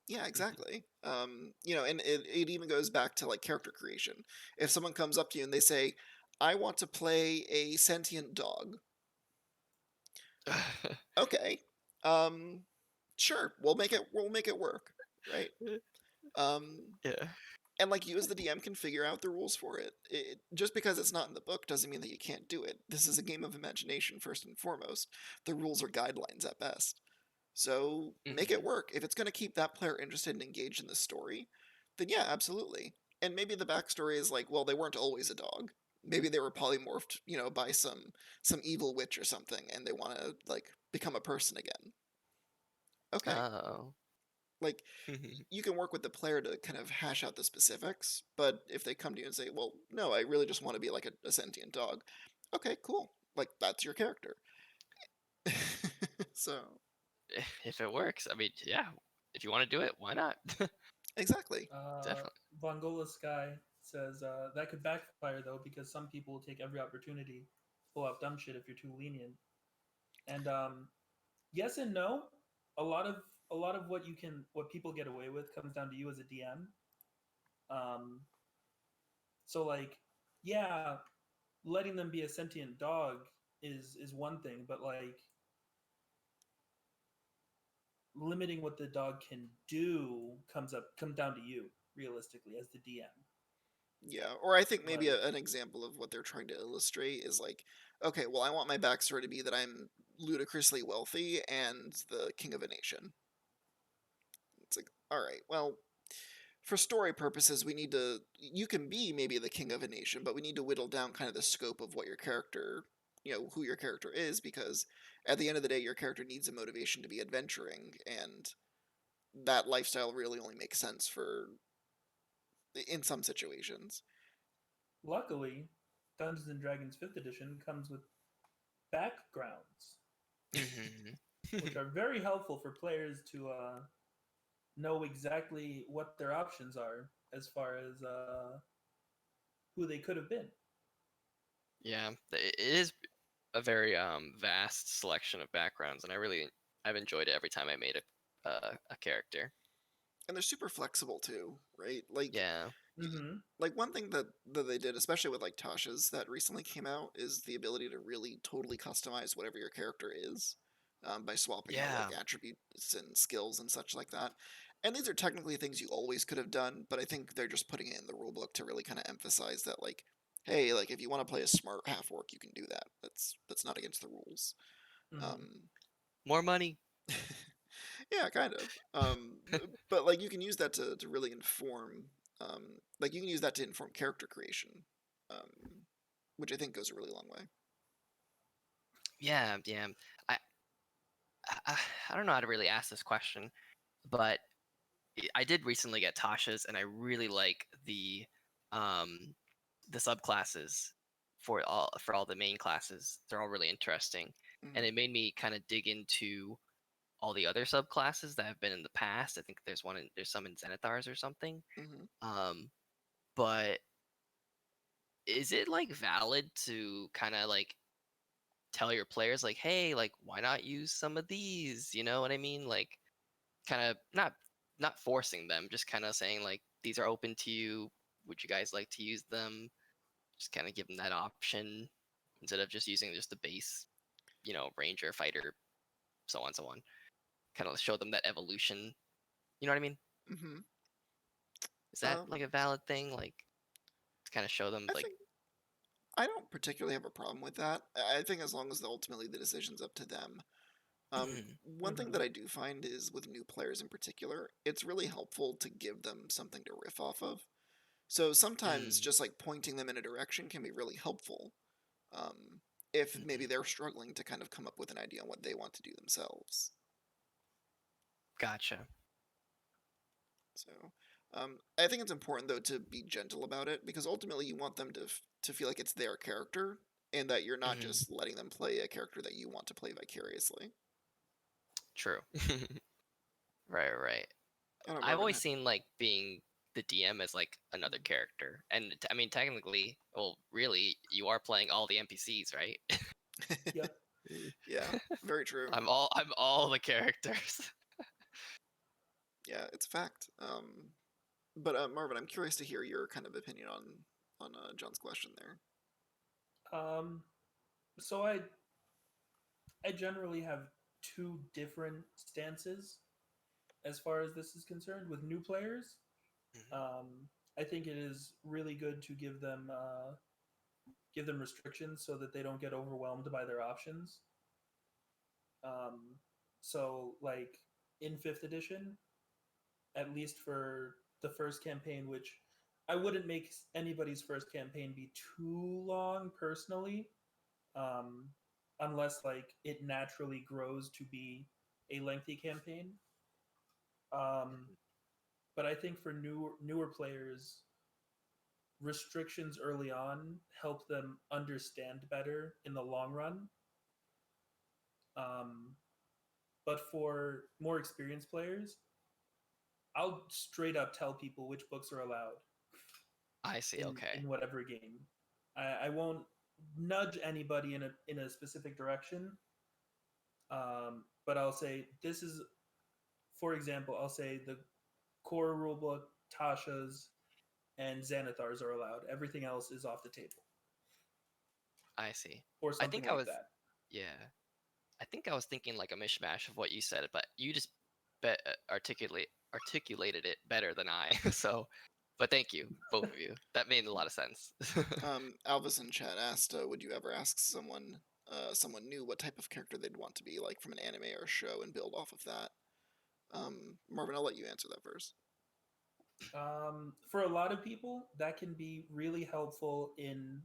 Yeah, exactly. And it even goes back to like character creation. If someone comes up to you and they say, I want to play a sentient dog. Okay. Um, sure, we'll make it work, right? Um, Yeah. and like you as the DM can figure out the rules for it. Just because it's not in the book doesn't mean that you can't do it. This is a game of imagination first and foremost. The rules are guidelines at best. So make it hmm work. If it's going to keep that player interested and engaged in the story, then yeah, absolutely. And maybe the backstory is like, well, they weren't always a dog. Maybe they were polymorphed, by some evil witch or something, and they want to like become a person again. Okay, Oh. like you can work with the player to kind of hash out the specifics, but if they come to you and say, well, no, I really just want to be like a sentient dog, okay, cool, like that's your character. So If it works, I mean, yeah. If you want to do it, why not? exactly. Definitely. Vongola Sky says that could backfire though because some people will take every opportunity to pull out dumb shit if you're too lenient. And yes and no. A lot of what people get away with comes down to you as a DM. Um, so like, yeah, letting them be a sentient dog is one thing, but like limiting what the dog can do comes down to you realistically as the DM. Yeah, or I think maybe Like an example of what they're trying to illustrate is like, okay, well, I want my backstory to be that I'm ludicrously wealthy and the king of a nation. It's like, all right, well, for story purposes, you can be maybe the king of a nation, but we need to whittle down kind of the scope of what your character, who your character is, because at the end of the day, your character needs a motivation to be adventuring, and that lifestyle really only makes sense in some situations. luckily, Dungeons and Dragons 5th edition comes with backgrounds, which are very helpful for players to know exactly what their options are as far as who they could have been. Yeah, it is a very vast selection of backgrounds, and I've enjoyed it every time I made a character. And they're super flexible too, right? Like Yeah. Mm-hmm. like one thing that they did, especially with like Tasha's that recently came out, is the ability to really totally customize whatever your character is, by swapping out like Yeah. attributes and skills and such like that. And these are technically things you always could have done, but I think they're just putting it in the rulebook to really kind of emphasize that like, hey, like if you want to play a smart half orc, you can do that. That's not against the rules. Mhm. More money. Yeah, kind of. But like you can use that to really inform. Like you can use that to inform character creation, which I think goes a really long way. Yeah, yeah. I, I I don't know how to really ask this question, but I did recently get Tasha's, and I really like um the subclasses for all the main classes. They're all really interesting, and Hmm. it made me kind of dig into all the other subclasses that have been in the past. I think there's some in Zenithars or something. Hmm. Um, but is it like valid to kind of like tell your players like, hey, like why not use some of these? You know what I mean? Like kind of not forcing them, just kind of saying like these are open to you. Would you guys like to use them? Just kind of give them that option instead of just using just the base, ranger, fighter, so on, so on. Kind of show them that evolution. You know what I mean? Hmm. Is that Um, like a valid thing? Like to kind of show them I like, think I don't particularly have a problem with that. I think as long as ultimately the decision's up to them. One thing that Mhm. I do find is with new players in particular, it's really helpful to give them something to riff off of. So sometimes mm, just like pointing them in a direction can be really helpful. If maybe mhm, they're struggling to kind of come up with an idea on what they want to do themselves. gotcha. So I think it's important though to be gentle about it because ultimately you want them to feel like it's their character and that you're not Hmm. just letting them play a character that you want to play vicariously. True. Right, right. I don't know, I've Marvin. always seen like being the DM as like another character, and I mean technically, well, really, you are playing all the NPCs, right? Yep. Yeah, very true. I'm all the characters. Yeah, it's a fact. But Marvin, I'm curious to hear your kind of opinion on John's question there. Um, so I generally have two different stances as far as this is concerned with new players. Mhm. Um, I think it is really good to give them restrictions so that they don't get overwhelmed by their options. So like in fifth edition, at least for the first campaign, which I wouldn't make anybody's first campaign be too long personally, um, unless like it naturally grows to be a lengthy campaign. Um, but I think for newer players, restrictions early on help them understand better in the long run. Um, but for more experienced players, I'll straight up tell people which books are allowed I see. Okay. in whatever game. I won't nudge anybody in a specific direction. But I'll say this is, for example, I'll say the core rulebook, Tasha's, and Xanathars are allowed. Everything else is off the table, I see. or I something think I like was, that. yeah. I think I was thinking like a mishmash of what you said, but you just articulated it better than I. So, but thank you, both of you. That made a lot of sense. Alvis in chat asked, would you ever ask someone new what type of character they'd want to be like from an anime or a show and build off of that? Marvin, I'll let you answer that first. For a lot of people, that can be really helpful in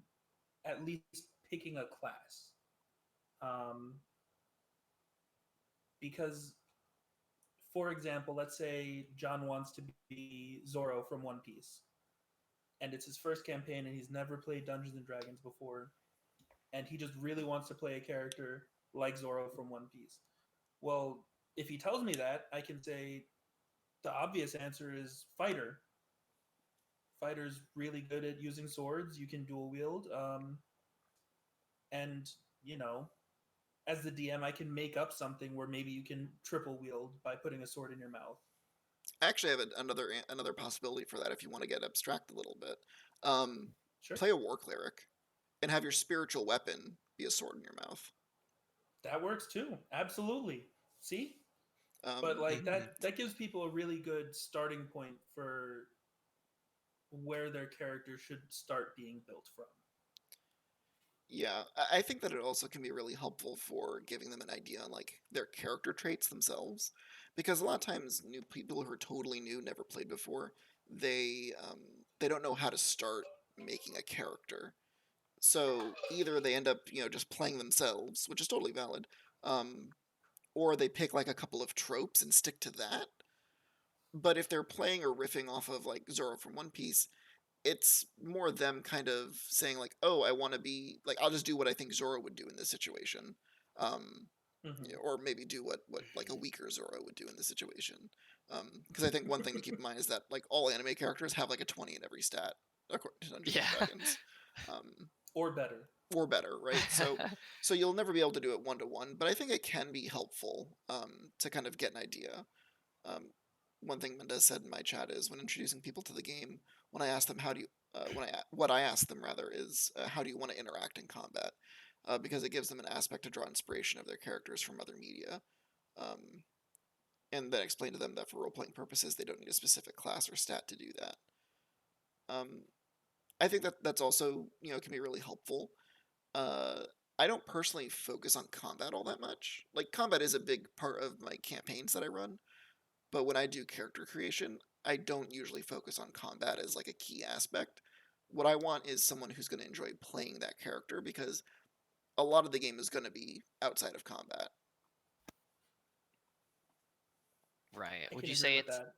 at least picking a class. Um, because, for example, let's say John wants to be Zoro from One Piece, and it's his first campaign, and he's never played Dungeons and Dragons before, and he just really wants to play a character like Zoro from One Piece. Well, if he tells me that, I can say the obvious answer is fighter. Fighter's really good at using swords. You can dual wield, and you know, as the DM, I can make up something where maybe you can triple wield by putting a sword in your mouth. I actually have another possibility for that if you want to get abstract a little bit. Um, Sure, Play a war cleric and have your spiritual weapon be a sword in your mouth. that works too. Absolutely. See, but Um, like Mhm. that gives people a really good starting point for where their character should start being built from. Yeah, I think that it also can be really helpful for giving them an idea on like their character traits themselves, because a lot of times new people who are totally new, never played before, they don't know how to start making a character. So either they end up just playing themselves, which is totally valid, um, or they pick like a couple of tropes and stick to that. But if they're playing or riffing off of like Zoro from One Piece, it's more them kind of saying like, "Oh, I want to be like I'll just do what I think Zoro would do in this situation." Um, Hmm. or maybe do what like a Mhm. weaker Zoro would do in this situation. Because I think one thing to keep in mind is that like all anime characters have like a 20 in every stat according to Dungeons and Yeah. Dragons. Um, Or better. or better, right? So you'll never be able to do it one to one, but I think it can be helpful to kind of get an idea. Um, one thing Mendez said in my chat is when introducing people to the game, when I ask them how do you, what I ask them rather is how do you want to interact in combat, because it gives them an aspect to draw inspiration of their characters from other media, um, and then explain to them that for role playing purposes they don't need a specific class or stat to do that. Um, I think that that's also can be really helpful. Uh, I don't personally focus on combat all that much. Like combat is a big part of my campaigns that I run, but when I do character creation, I don't usually focus on combat as like a key aspect. What I want is someone who's going to enjoy playing that character because a lot of the game is going to be outside of combat. Right. I Would can you agree say with it's that.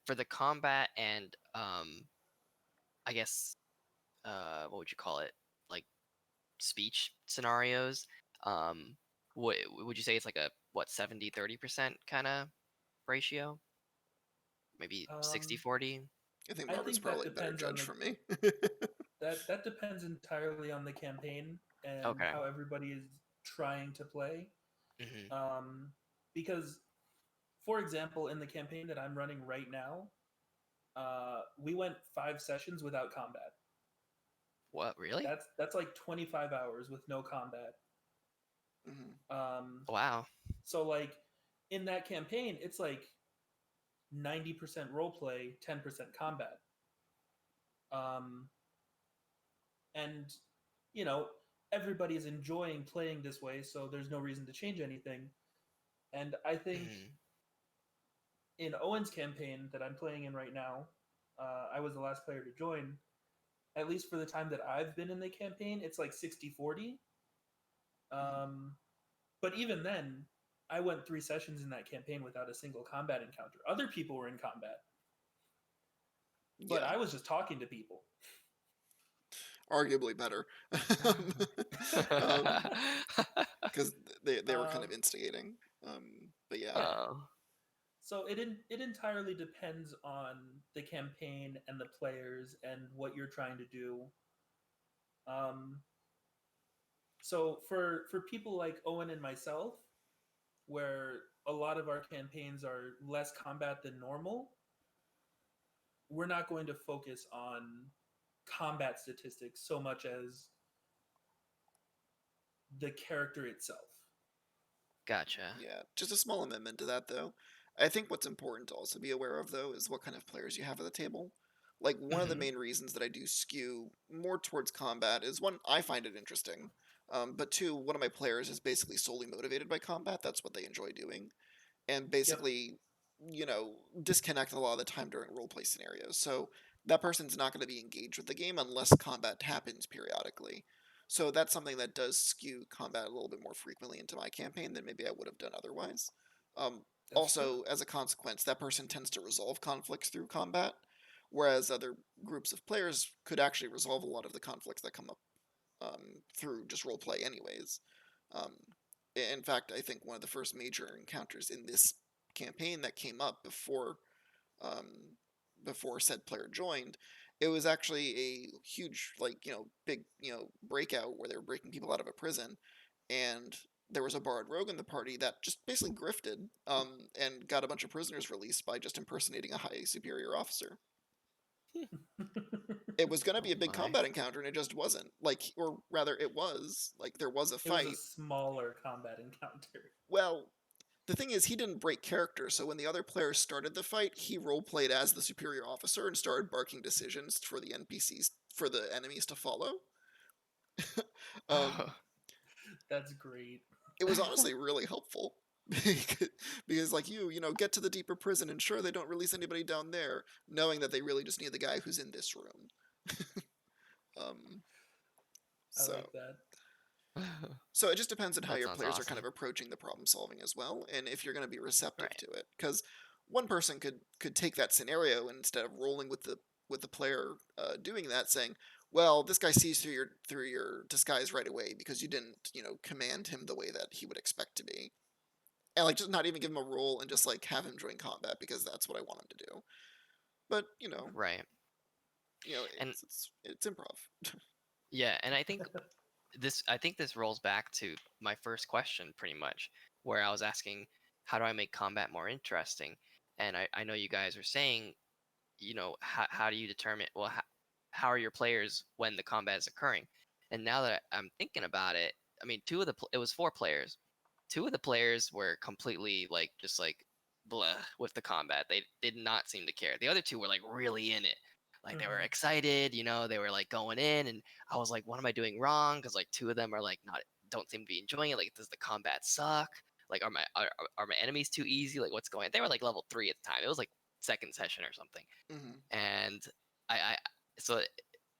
for the combat and I guess what would you call it? Like speech scenarios? Um would you say it's like a what 70-30% kind of ratio? Maybe Um, 60-40? I think I Marvin's think that probably a better depends on judge the for me. that depends entirely on the campaign and Okay. how everybody is trying to play. Mhm. Um, because, for example, in the campaign that I'm running right now, we went 5 sessions without combat. What, really? That's like 25 hours with no combat. Hmm. Um, Wow. so like in that campaign, it's like 90% roleplay, 10% combat. Um, and you know everybody is enjoying playing this way, so there's no reason to change anything. And I think Mhm. in Owen's campaign that I'm playing in right now, I was the last player to join. At least for the time that I've been in the campaign, it's like 60-40. Hmm. But even then, I went 3 sessions in that campaign without a single combat encounter. Other people were in combat, but Yeah, I was just talking to people. arguably better. um, because they were kind um, of instigating. But yeah, yeah. Oh. So it entirely depends on the campaign and the players and what you're trying to do. Um, so for people like Owen and myself, where a lot of our campaigns are less combat than normal, we're not going to focus on combat statistics so much as the character itself. Gotcha. yeah. Just a small amendment to that though. I think what's important to also be aware of though is what kind of players you have at the table. Like one of the Mhm. main reasons that I do skew more towards combat is one, I find it interesting. But two, one of my players is basically solely motivated by combat. That's what they enjoy doing. And Yep, basically, disconnect a lot of the time during roleplay scenarios. So that person's not going to be engaged with the game unless combat happens periodically. So that's something that does skew combat a little bit more frequently into my campaign than maybe I would have done otherwise. Um, that's true. Also, as a consequence, that person tends to resolve conflicts through combat, whereas other groups of players could actually resolve a lot of the conflicts that come up through just role play, anyways. Um, in fact, I think one of the first major encounters in this campaign that came up um, before said player joined, it was actually a huge, like big, breakout where they were breaking people out of a prison, and there was a borrowed rogue in the party that just basically grifted and got a bunch of prisoners released by just impersonating a high superior officer. It was going to Oh be a big my. combat encounter and it just wasn't, like, or rather it was like there was a It was a fight. smaller combat encounter. Well, the thing is he didn't break character, so when the other players started the fight he role played as the superior officer and started barking decisions for the npcs, for the enemies to follow. um, That's great. it was honestly really helpful. Because like you know, get to the deeper prison and sure they don't release anybody down there, knowing that they really just need the guy who's in this room. um, I so like that. so it just depends on how That your sounds players are kind of awesome. approaching the problem solving as well, and if you're going to be receptive Right. to it. Because one person could take that scenario and instead of rolling with the player doing that, saying, "Well, this guy sees through your disguise right away because you didn't, you know, command him the way that he would expect to be." And like just not even give him a role and just like have him join combat because that's what I want him to do. But Right. you know, And it's improv. yeah, and I think this rolls back to my first question pretty much, where I was asking how do I make combat more interesting? And I know you guys are saying, how do you determine, well, how are your players when the combat is occurring? And now that I'm thinking about it, I mean, it was 4 players. 2 of the players were completely like just like blah with the combat. They did not seem to care. The other 2 were like really in it. Like they were Hmm. excited, they were like going in, and I was like, what am I doing wrong? Because like 2 of them are like not don't seem to be enjoying it. Like, does the combat suck? Like, are my enemies too easy? Like, what's going on? They were like level 3 at the time. It was like second session or something. Hmm. And I so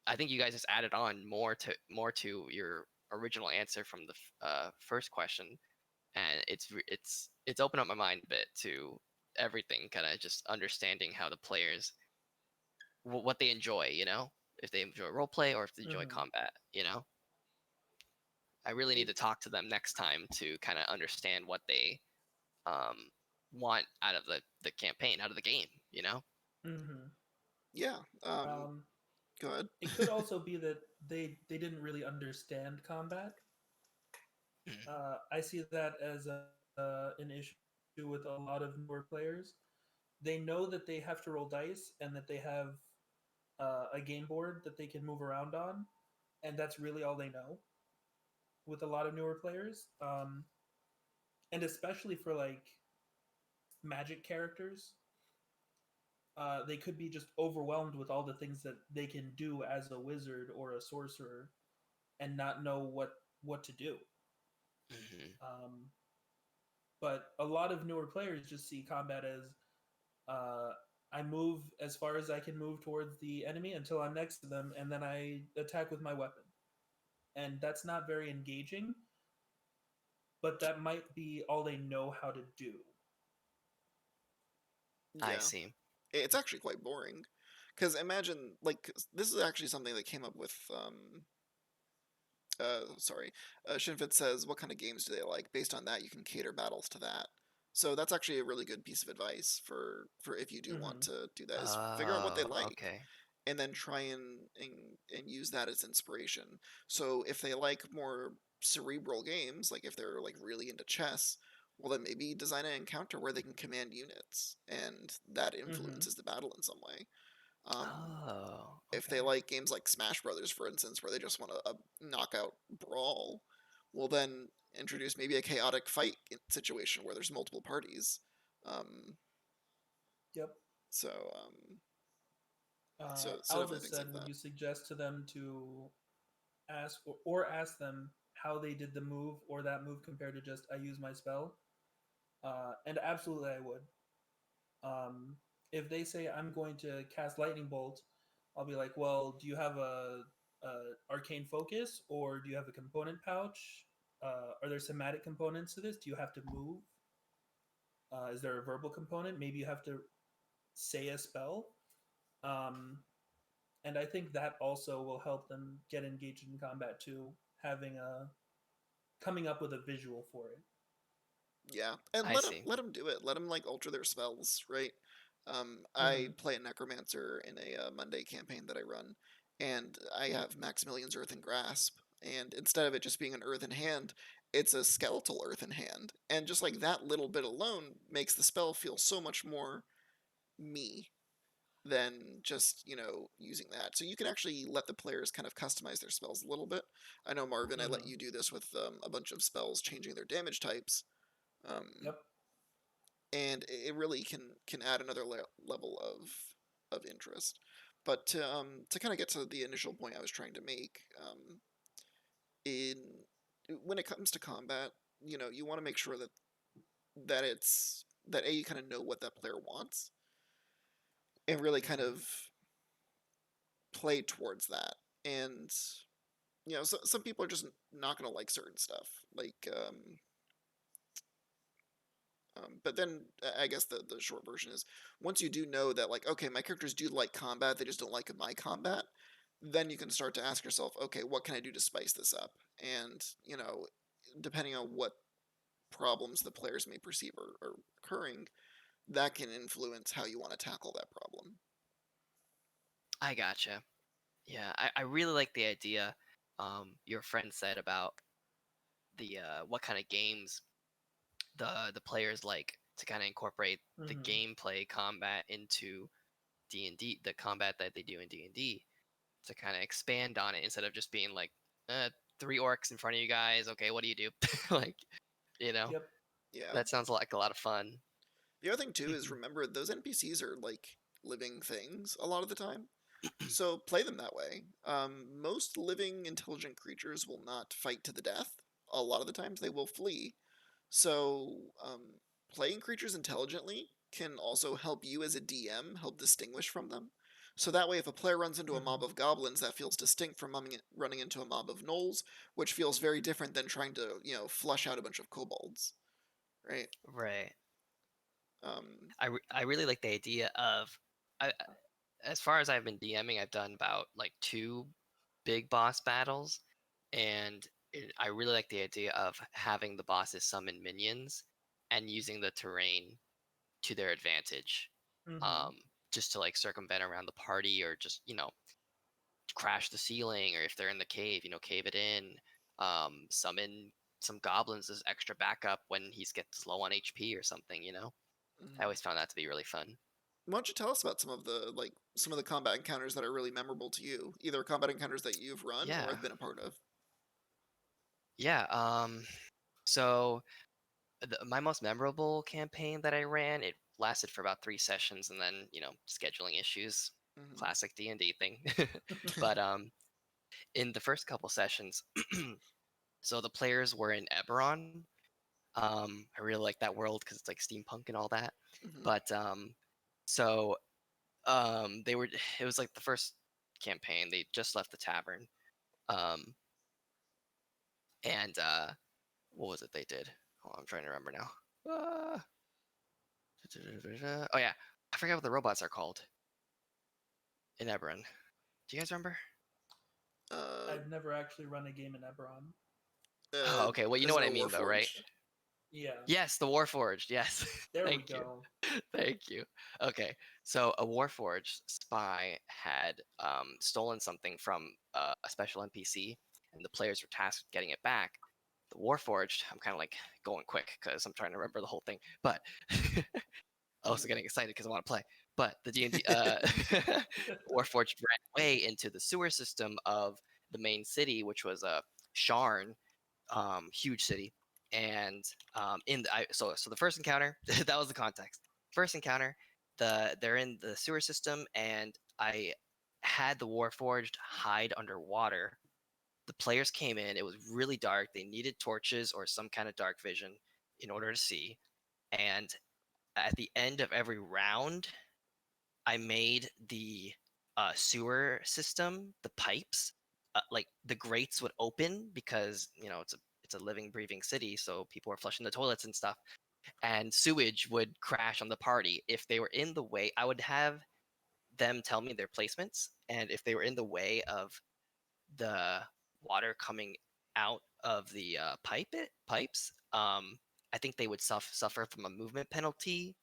I think you guys just added on more to your original answer from the first question, and it's opened up my mind a bit to everything, kind of just understanding how the players what they enjoy, if they enjoy role play or if they enjoy Hmm. combat. I really need It. to talk to them next time to kind of understand what they um want out of the campaign, out of the game. Hmm. Yeah. Um, Go ahead. it could also be that they didn't really understand combat. Mhm. I see that as an issue with a lot of newer players. They know that they have to roll dice and that they have a game board that they can move around on, and that's really all they know with a lot of newer players. And especially for like magic characters, they could be just overwhelmed with all the things that they can do as a wizard or a sorcerer and not know what to do. Mhm. Um, but a lot of newer players just see combat as uh, I move as far as I can move towards the enemy until I'm next to them, and then I attack with my weapon. And that's not very engaging, but that might be all they know how to do. I Yeah. see. It's actually quite boring. Because imagine, like, this is actually something that came up with, sorry, Shinfit says, what kind of games do they like? Based on that, you can cater battles to that. So that's actually a really good piece of advice for if you do want Hmm. to do that, is figure out what they Oh, like okay. and then try and use that as inspiration. So if they like more cerebral games, like if they're like really into chess, well then maybe design an encounter where they can command units and that Hmm. influences the battle in some way. Um, Oh, if they okay. like games like Smash Brothers, for instance, where they just want a knockout brawl, well then introduce maybe a chaotic fight situation where there's multiple parties. Um, Yep. so so definitely Albus things said, like would that. you suggest to them to or ask them how they did the move or that move compared to just I use my spell? And absolutely, I would. Um, if they say I'm going to cast lightning bolt, I'll be like, well, do you have a arcane focus or do you have a component pouch? Are there somatic components to this? Do you have to move? Is there a verbal component? Maybe you have to say a spell. Um, and I think that also will help them get engaged in combat too, having a coming up with a visual for it. Yeah, and I see. let them do it. Let them like alter their spells, right? I Mm-hmm. play a necromancer in a Monday campaign that I run, and I have Maximilian's Earthen Grasp, and instead of it just being an earthen hand, it's a skeletal earthen hand, and just like that little bit alone makes the spell feel so much more me than just using that. So you can actually let the players kind of customize their spells a little bit. I know Marvin, I let Mm-hmm. you do this with a bunch of spells changing their damage types. Um, Yep. and it really can add another level of interest. But to kind of get to the initial point I was trying to make, in when it comes to combat, you want to make sure that you kind of know what that player wants and really kind Mhm. of play towards that. And some people are just not going to like certain stuff, like but then I guess the short version is once you do know that, like, okay, my characters do like combat, they just don't like my combat, then you can start to ask yourself, okay, what can I do to spice this up? And, depending on what problems the players may perceive are occurring, that can influence how you want to tackle that problem. I gotcha. Yeah, I really like the idea your friend said about the what kind of games the players like to kind of incorporate the Mhm. gameplay combat into D&D, the combat that they do in D&D, to kind of expand on it instead of just being like, three orcs in front of you guys. Okay, what do you do? Like, you know, Yep. Yeah. that sounds like a lot of fun. The other thing too is remember those NPCs are like living things a lot of the time. So play them that way. Most living intelligent creatures will not fight to the death. A lot of the times they will flee. So playing creatures intelligently can also help you as a DM help distinguish from them. So that way, if a player runs into a mob Mhm. of goblins, that feels distinct from running into a mob of gnolls, which feels very different than trying to, flush out a bunch of kobolds, right? Right. Um, I really like the idea of, as far as I've been DMing, I've done about like two big boss battles, and I really like the idea of having the bosses summon minions and using the terrain to their advantage, Mhm. um, just to like circumvent around the party, or just crash the ceiling, or if they're in the cave, cave it in, summon some goblins as extra backup when he gets low on HP or something. I mhm. always found that to be really fun. Why don't you tell us about some of the combat encounters that are really memorable to you, either combat encounters that you've run or Yeah, have been a part of? yeah. So my most memorable campaign that I ran, it lasted for about 3 sessions, and then scheduling issues, Hmm. classic D&D thing. But in the first couple sessions, so the players were in Eberron. I really like that world because it's like steampunk and all that. Hmm. But so they were. It was like the first campaign. They just left the tavern. Um, and what was it they did? Oh, I'm trying to remember now. Uh, oh yeah, I forget what the robots are called in Eberron. Do you guys remember? Uh, I've never actually run a game in Eberron. Oh, okay. Well, you know isn't what it I a mean, though, right? Warforged? Yeah. Yes, the Warforged. Yes. There we Thank you. go. Thank you. Okay, so a Warforged spy had stolen something from a special NPC, and the players were tasked with getting it back. The Warforged, I'm kind of like going quick because I'm trying to remember the whole thing, but also getting excited because I want to play. But the D&D Warforged ran away into the sewer system of the main city, which was Sharn, huge city. And so the first encounter, that was the context. First encounter, they're in the sewer system, and I had the Warforged hide underwater. The players came in. It was really dark. They needed torches or some kind of dark vision in order to see. And at the end of every round, I made the sewer system, the pipes, like the grates would open because it's a living, breathing city, so people were flushing the toilets and stuff, and sewage would crash on the party. If they were in the way, I would have them tell me their placements, and if they were in the way of the water coming out of the pipes, I think they would suffer from a movement penalty,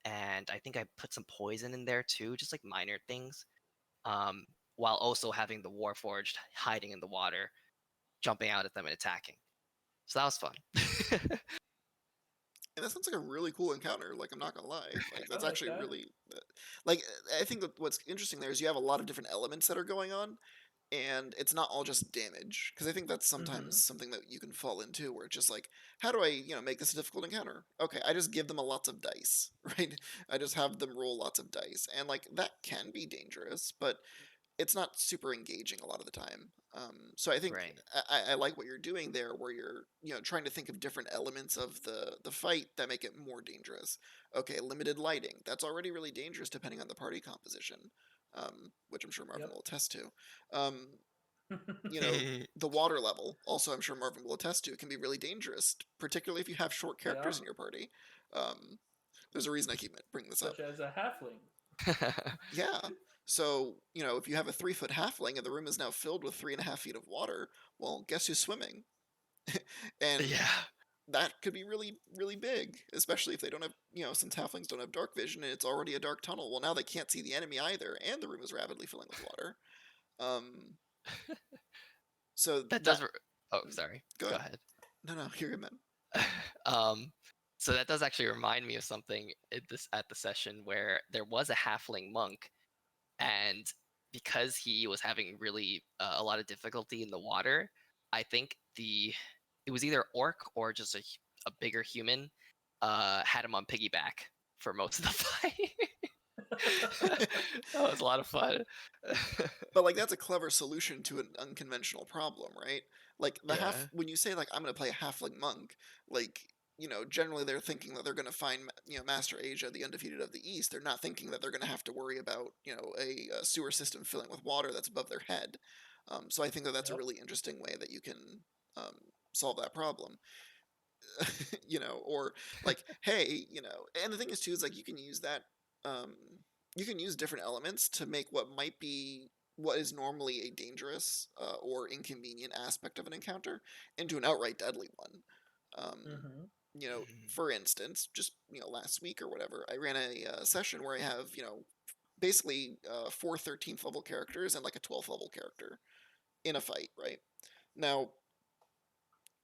and I think I put some poison in there too, just like minor things. While also having the Warforged hiding in the water, jumping out at them and attacking. So that was fun. And that sounds like a really cool encounter. Like, I'm not gonna lie. Like, I that's like actually that. really, like, I think that what's interesting there is you have a lot of different elements that are going on, and it's not all just damage. Because I think that's sometimes Mhm. something that you can fall into, where it's just like, how do I, make this a difficult encounter? Okay, I just give them a lots of dice, right? I just have them roll lots of dice, and like that can be dangerous, but it's not super engaging a lot of the time. So I think Right. I like what you're doing there, where you're trying to think of different elements of the fight that make it more dangerous. Okay, limited lighting. That's already really dangerous depending on the party composition, which I'm sure Marvin Yep. will attest to. The water level, also I'm sure Marvin will attest to, can be really dangerous, particularly if you have short Yeah. characters in your party. There's a reason I keep bringing this up. Such as a halfling. Yeah. So, if you have a 3-foot halfling and the room is now filled with 3.5 feet of water, well, guess who's swimming? And Yeah. that could be really, really big, especially if they don't have, since halflings don't have dark vision and it's already a dark tunnel. Well, now they can't see the enemy either, and the room is rapidly filling with water. So That that. does. Oh, sorry. Go Go ahead. ahead. No, you're good, man. So that does actually remind me of something at the session where there was a halfling monk, and because he was having really a lot of difficulty in the water, I think it was either orc or just a bigger human had him on piggyback for most of the fight. That was a lot of fun. But like that's a clever solution to an unconventional problem, right? Like Yeah. when you say like I'm going to play a halfling monk, like generally they're thinking that they're going to find Master Asia, the undefeated of the East. They're not thinking that they're going to have to worry about a sewer system filling with water that's above their head. So I think that that's a Yep. really interesting way that you can um, solve that problem. Or like, hey, and the thing is too is like you can use that, um, you can use different elements to make what is normally a dangerous or inconvenient aspect of an encounter into an outright deadly one. Um, Mm-hmm. for instance, just last week or whatever, I ran a session where I have basically 4 13th level characters and like a 12th level character in a fight, right? Now,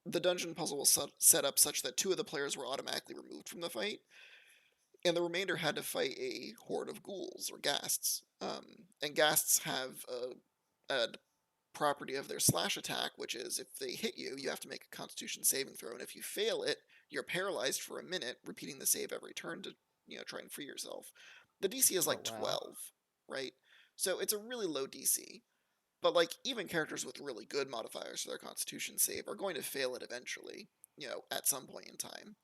the dungeon puzzle was set up such that 2 of the players were automatically removed from the fight, and the remainder had to fight a horde of ghouls or ghasts. And ghasts have a property of their slash attack, which is if they hit you, you have to make a Constitution saving throw, and if you fail it, you're paralyzed for a minute, repeating the save every turn to try and free yourself. The DC is Oh like wow. 12, right? So it's a really low DC. But like even characters with really good modifiers for their Constitution save are going to fail it eventually, at some point in time.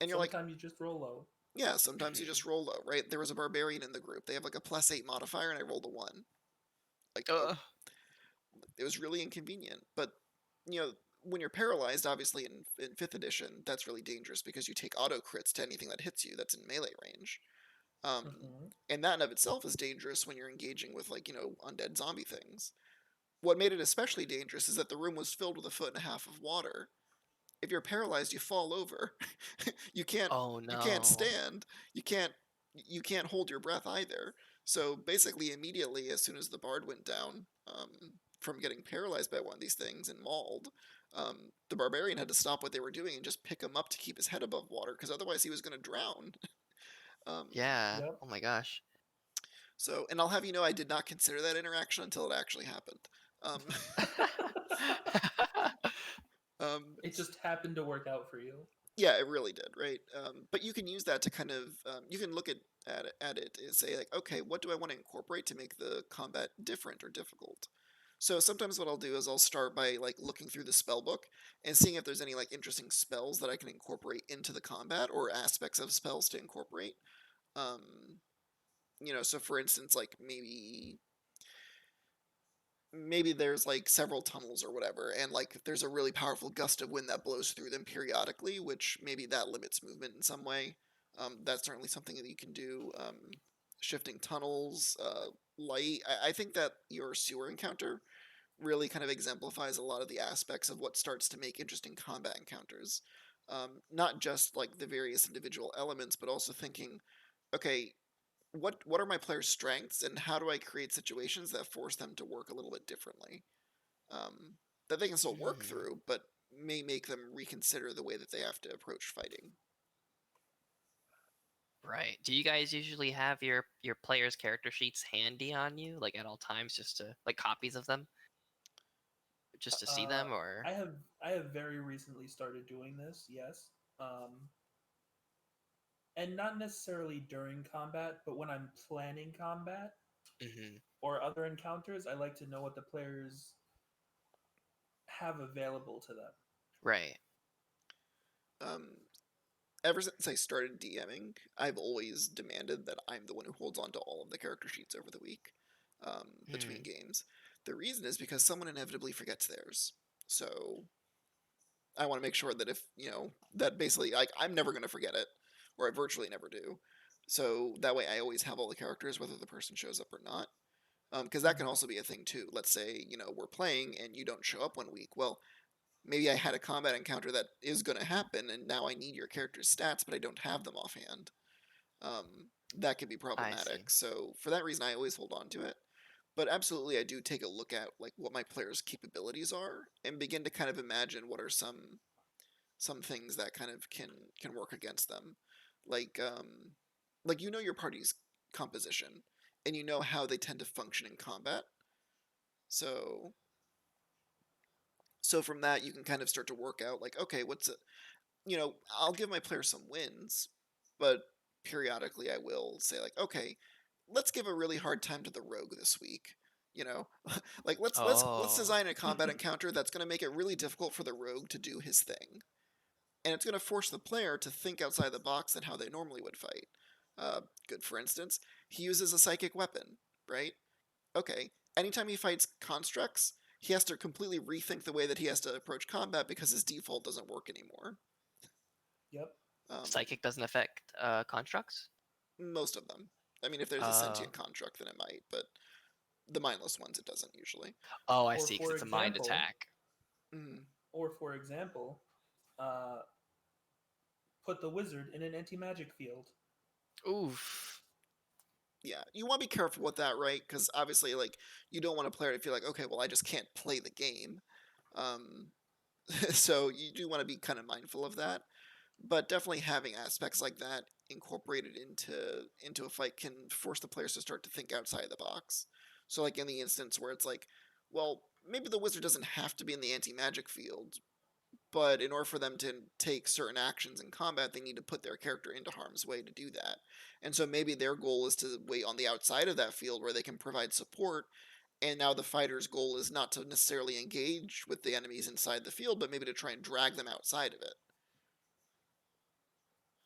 And you're like, Sometimes you just roll low. yeah, sometimes you just roll low, right? There was a barbarian in the group. They have like a +8 modifier, and I rolled a 1. Like, oh, Uh, it was really inconvenient. But when you're paralyzed, obviously in 5th edition, that's really dangerous because you take auto crits to anything that hits you that's in melee range. Um, Mm-hmm. and that in of itself is dangerous when you're engaging with like undead zombie things. What made it especially dangerous is that the room was filled with 1.5 feet of water. If you're paralyzed, you fall over. you can't oh you can't no. stand. You can't hold your breath either. So basically, immediately as soon as the bard went down from getting paralyzed by one of these things and mauled, the barbarian had to stop what they were doing and just pick him up to keep his head above water because otherwise he was going to drown. um, Yeah. Yep. Oh my gosh. so, and I'll have you know, I did not consider that interaction until it actually happened. Um, um, It just happened to work out for you. Yeah, it really did, right? But you can use that to kind of you can look at it and say like, okay, what do I want to incorporate to make the combat different or difficult? So sometimes what I'll do is I'll start by like looking through the spell book and seeing if there's any like interesting spells that I can incorporate into the combat or aspects of spells to incorporate. Um, so for instance, like maybe there's like several tunnels or whatever, and like there's a really powerful gust of wind that blows through them periodically, which maybe that limits movement in some way. That's certainly something that you can do. Shifting tunnels, light. I think that your sewer encounter really kind of exemplifies a lot of the aspects of what starts to make interesting combat encounters. Not just like the various individual elements, but also thinking, okay, what are my players' strengths, and how do I create situations that force them to work a little bit differently, that they can still work Hmm. through, but may make them reconsider the way that they have to approach fighting. Right. Do you guys usually have your players' character sheets handy on you, like at all times, just to like copies of them, just to see Uh, them, or? I have very recently started doing this. Yes. And not necessarily during combat, but when I'm planning combat, or other encounters, I like to know what the players have available to them. Right. Ever since I started DMing, I've always demanded that I'm the one who holds on to all of the character sheets over the week between games. The reason is because someone inevitably forgets theirs. So I want to make sure that if, that basically, like, I'm never going to forget it, or I virtually never do. So that way I always have all the characters, whether the person shows up or not. Because that can also be a thing too. Let's say, we're playing and you don't show up one week. Well, maybe I had a combat encounter that is going to happen, and now I need your character's stats, but I don't have them offhand. That could be I see. problematic. So for that reason, I always hold on to it. But absolutely, I do take a look at like what my players' capabilities are, and begin to kind of imagine what are some things that kind of can work against them, like your party's composition, and you know how they tend to function in combat. So from that, you can kind of start to work out like, okay, I'll give my players some wins, but periodically I will say like, okay, let's give a really hard time to the rogue this week. You know, like let's Oh. design a combat encounter that's going to make it really difficult for the rogue to do his thing, and it's going to force the player to think outside the box than how they normally would fight. Good for instance, he uses a psychic weapon, right? Okay, anytime he fights constructs, he has to completely rethink the way that he has to approach combat because his default doesn't work anymore. Yep. Psychic doesn't affect constructs? Most of them. I mean, if there's a sentient construct, then it might, but the mindless ones, it doesn't usually. Oh, I Or see, because for it's a mind example, attack. or for example, uh, put the wizard in an anti-magic field. Oof. Yeah, you want to be careful with that, right? Because obviously, like, you don't want a player to feel like, okay, well, I just can't play the game. Um, so you do want to be kind of mindful of that. But definitely having aspects like that incorporated into a fight can force the players to start to think outside the box. So, like in the instance where it's like, well, maybe the wizard doesn't have to be in the anti-magic field, but in order for them to take certain actions in combat, they need to put their character into harm's way to do that. And so maybe their goal is to wait on the outside of that field where they can provide support. And now the fighter's goal is not to necessarily engage with the enemies inside the field, but maybe to try and drag them outside of it.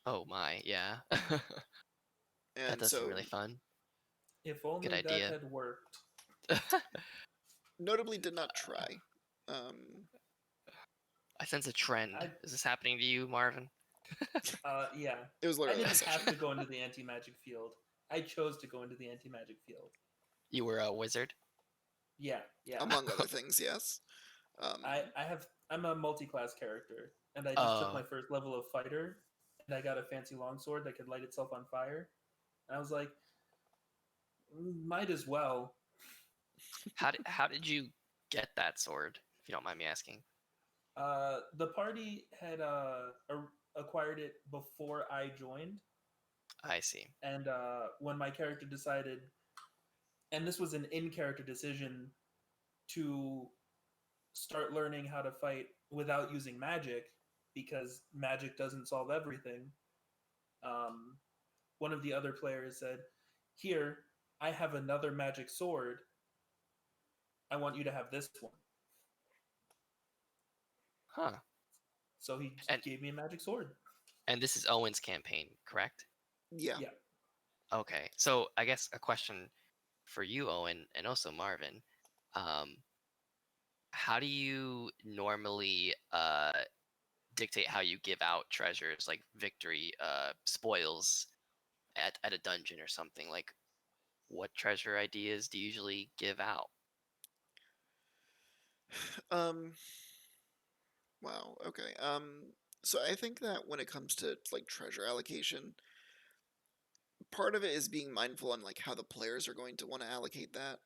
Oh my, yeah. That And does seem so, really fun. If Good only that idea. had worked. notably did not try. Um, I sense a trend. I Is this happening to you, Marvin? yeah. it was I literally didn't that have session. to go into the anti-magic field. I chose to go into the anti-magic field. You were a wizard? Yeah, yeah. Among other things, yes. I'm a multi-class character, and I just took my Oh. first level of fighter, and I got a fancy longsword that could light itself on fire. And I was like, might as well. How did you get that sword, if you don't mind me asking? The party had acquired it before I joined, I see. and when my character decided, and this was an in-character decision to start learning how to fight without using magic because magic doesn't solve everything. Um, one of the other players said, "Here, I have another magic sword. I want you to have this one." Huh. So he And gave me a magic sword. and this is Owen's campaign, correct? Yeah. Yeah. Okay. So I guess a question for you, Owen, and also Marvin. Um, how do you normally dictate how you give out treasures like victory spoils at a dungeon or something? Like, what treasure ideas do you usually give out? Um. Wow. Okay. So I think that when it comes to like treasure allocation, part of it is being mindful on like how the players are going to want to allocate that,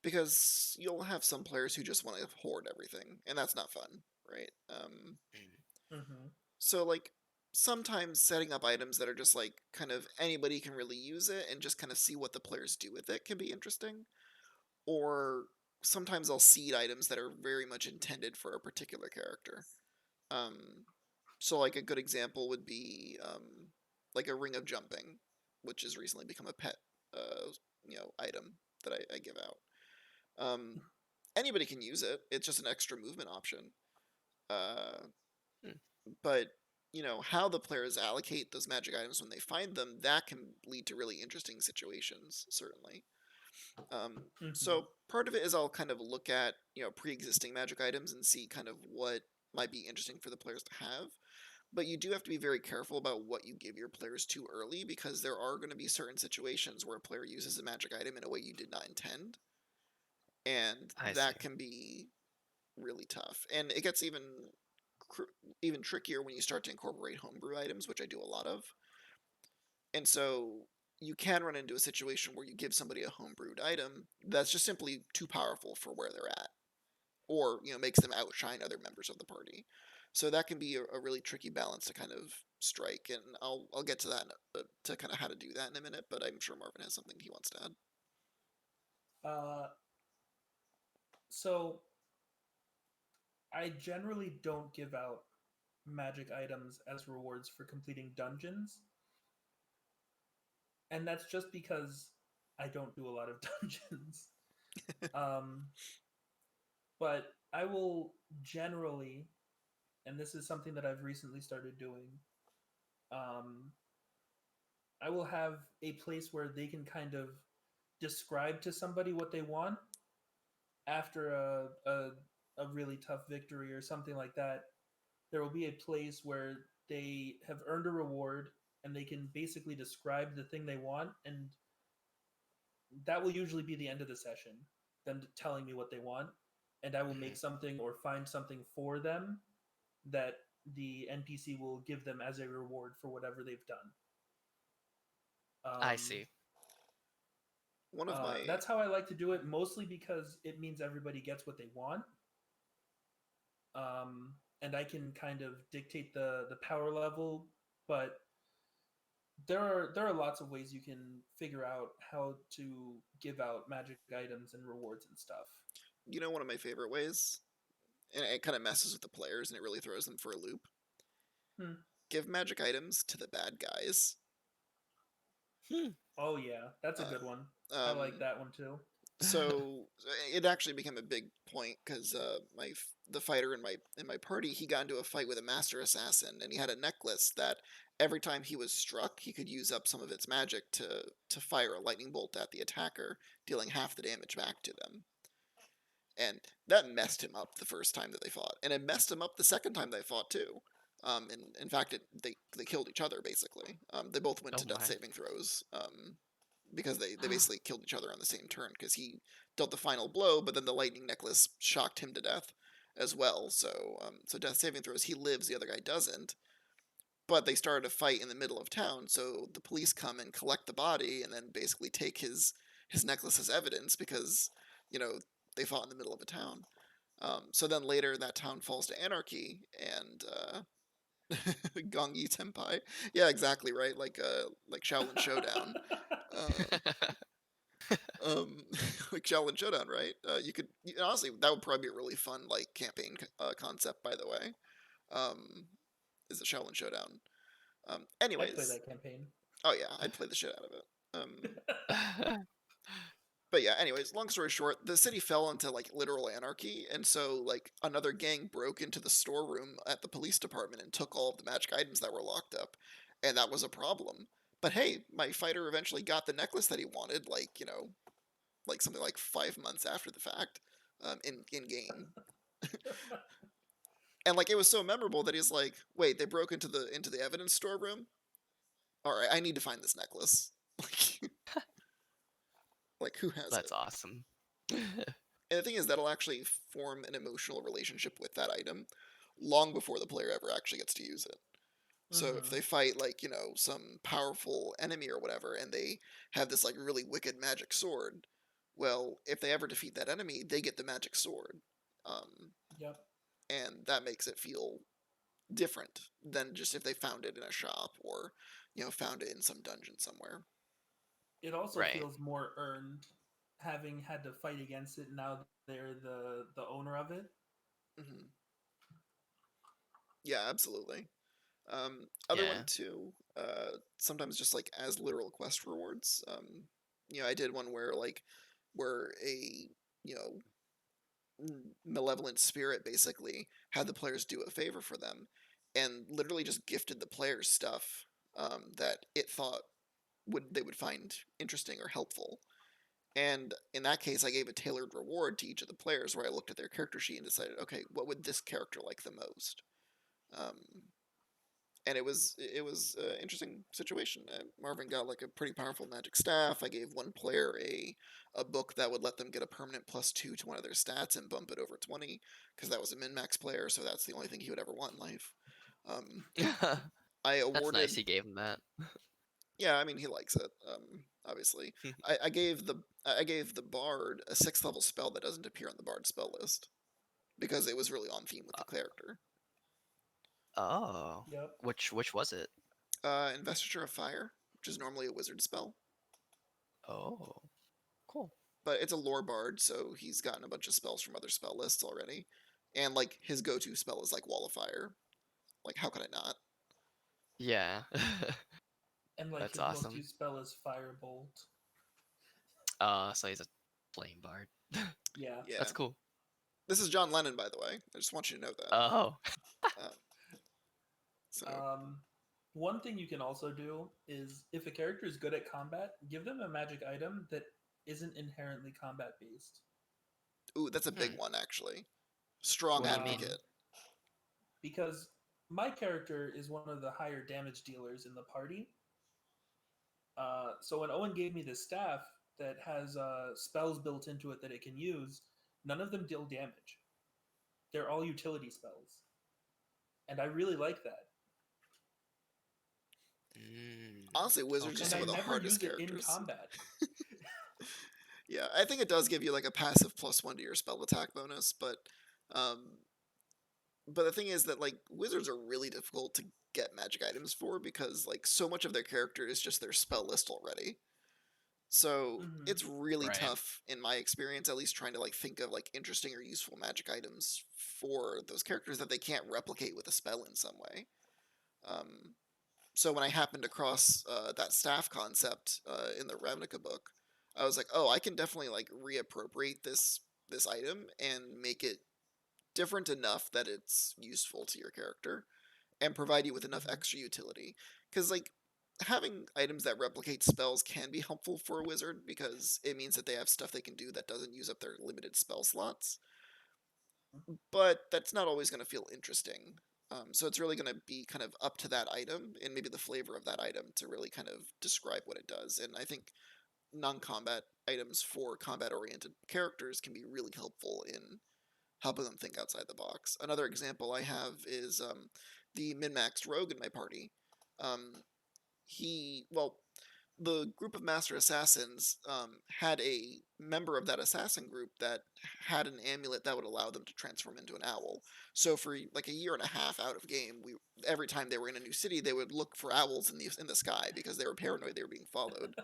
because you'll have some players who just want to hoard everything, and that's not fun, right? Mm-hmm. So like sometimes setting up items that are just like kind of anybody can really use it and just kind of see what the players do with it can be interesting. Or sometimes I'll seed items that are very much intended for a particular character. Um, so like a good example would be like a ring of jumping, which has recently become a pet item. that I give out. Anybody can use it. It's just an extra movement option. Hmm. But how the players allocate those magic items when they find them, that can lead to really interesting situations, certainly. So part of it is I'll kind of look at pre-existing magic items and see kind of what might be interesting for the players to have. But you do have to be very careful about what you give your players too early, because there are going to be certain situations where a player uses a magic item in a way you did not intend, and I see. that can be really tough. And it gets even trickier when you start to incorporate homebrew items, which I do a lot of. And so you can run into a situation where you give somebody a homebrewed item that's just simply too powerful for where they're at, or makes them outshine other members of the party. So that can be a really tricky balance to kind of strike, and I'll get to that to kind of how to do that in a minute. But I'm sure Marvin has something he wants to add. So I generally don't give out magic items as rewards for completing dungeons. And that's just because I don't do a lot of dungeons. um, but I will generally, and this is something that I've recently started doing, um, I will have a place where they can kind of describe to somebody what they want after a really tough victory or something like that. There will be a place where they have earned a reward and they can basically describe the thing they want, and that will usually be the end of the session, them telling me what they want, and I will make something or find something for them that the NPC will give them as a reward for whatever they've done. I see. One of my That's how I like to do it, mostly because it means everybody gets what they want. And I can kind of dictate the power level, but there are lots of ways you can figure out how to give out magic items and rewards and stuff. one of my favorite ways, and it kind of messes with the players and it really throws them for a loop. Give magic items to the bad guys. Oh yeah, that's a good one. I like that one too. So it actually became a big point because the fighter in my party, he got into a fight with a master assassin, and he had a necklace that every time he was struck, he could use up some of its magic to fire a lightning bolt at the attacker, dealing half the damage back to them. And that messed him up the first time that they fought, and it messed him up the second time they fought too. In fact, they killed each other basically. They both went Oh to death my. saving throws. Because they basically killed each other on the same turn, because he dealt the final blow, but then the lightning necklace shocked him to death as well. So death saving throws, he lives, the other guy doesn't. But they started a fight in the middle of town, so the police come and collect the body, and then basically take his necklace as evidence, because you know they fought in the middle of a town. So then later that town falls to anarchy, and Gongi Tenpai. Yeah, exactly right. Like Shaolin Showdown. Um, like Shaolin Showdown, right? Honestly, that would probably be a really fun campaign concept. By the way, is the Shaolin Showdown. I'd play Anyways, that campaign. oh yeah, I'd play the shit out of it. But yeah, anyways, long story short, the city fell into literal anarchy, and so another gang broke into the storeroom at the police department and took all of the magic items that were locked up, and that was a problem. But hey, my fighter eventually got the necklace that he wanted, something like 5 months after the fact, in game. And it was so memorable that he's like, wait, they broke into the evidence storeroom. All right, I need to find this necklace. Who has it? That's awesome. And the thing is, that'll actually form an emotional relationship with that item long before the player ever actually gets to use it. So if they fight some powerful enemy or whatever, and they have this really wicked magic sword, well, if they ever defeat that enemy, they get the magic sword. Yep. And that makes it feel different than just if they found it in a shop, or found it in some dungeon somewhere. It also Right. feels more earned, having had to fight against it. Now they're the owner of it. Mm-hmm. Yeah, absolutely. Other one Yeah. too. Sometimes just as literal quest rewards. I did one where where a malevolent spirit basically had the players do a favor for them, and literally just gifted the players stuff that it thought they would find interesting or helpful. And in that case, I gave a tailored reward to each of the players, where I looked at their character sheet and decided, okay, what would this character like the most? Um, and it was an interesting situation. Marvin got like a pretty powerful magic staff. I gave one player a book that would let them get a permanent +2 to one of their stats and bump it over 20, because that was a min max player, so that's the only thing he would ever want in life. Um, I That's awarded. nice. He gave him that. Yeah, I mean he likes it. Obviously, I gave the bard a 6th level spell that doesn't appear on the bard spell list, because it was really on theme with the character. Oh. Yep. Which was it? Investiture of Fire, which is normally a wizard spell, Oh. Cool. but it's a lore bard, so he's gotten a bunch of spells from other spell lists already, and like his go-to spell is like Wall of Fire. Like, how could I not? Yeah. And like That's his most awesome. used spell is Firebolt. So he's a flame bard. Yeah. Yeah, That's cool. this is John Lennon, by the way. I just want you to know that. Oh. So One thing you can also do is, if a character is good at combat, give them a magic item that isn't inherently combat based. ooh, that's a big one actually. Strong What do you mean? advocate. Because my character is one of the higher damage dealers in the party. So when Owen gave me this staff that has spells built into it that it can use, none of them deal damage. They're all utility spells. And I really like that. Honestly, wizards are And some I of the never hardest use it in characters. combat. Yeah, I think it does give you like a passive +1 to your spell attack bonus, um, but the thing is that like wizards are really difficult to get magic items for, because like so much of their character is just their spell list already. So Mhm. it's really Right. tough in my experience, at least, trying to like think of like interesting or useful magic items for those characters that they can't replicate with a spell in some way. So when I happened across that staff concept in the Ravnica book, I was like, oh, I can definitely like reappropriate this item and make it different enough that it's useful to your character and provide you with enough Mhm. extra utility. Because like having items that replicate spells can be helpful for a wizard, because it means that they have stuff they can do that doesn't use up their limited spell slots. But that's not always going to feel interesting. So it's really going to be kind of up to that item and maybe the flavor of that item to really kind of describe what it does. And I think non-combat items for combat-oriented characters can be really helpful in helping them think outside the box. Another example I have is the min-maxed rogue in my party. Well, the group of master assassins had a member of that assassin group that had an amulet that would allow them to transform into an owl. So for like a year and a half out of game, every time they were in a new city, they would look for owls in the sky, because they were paranoid they were being followed.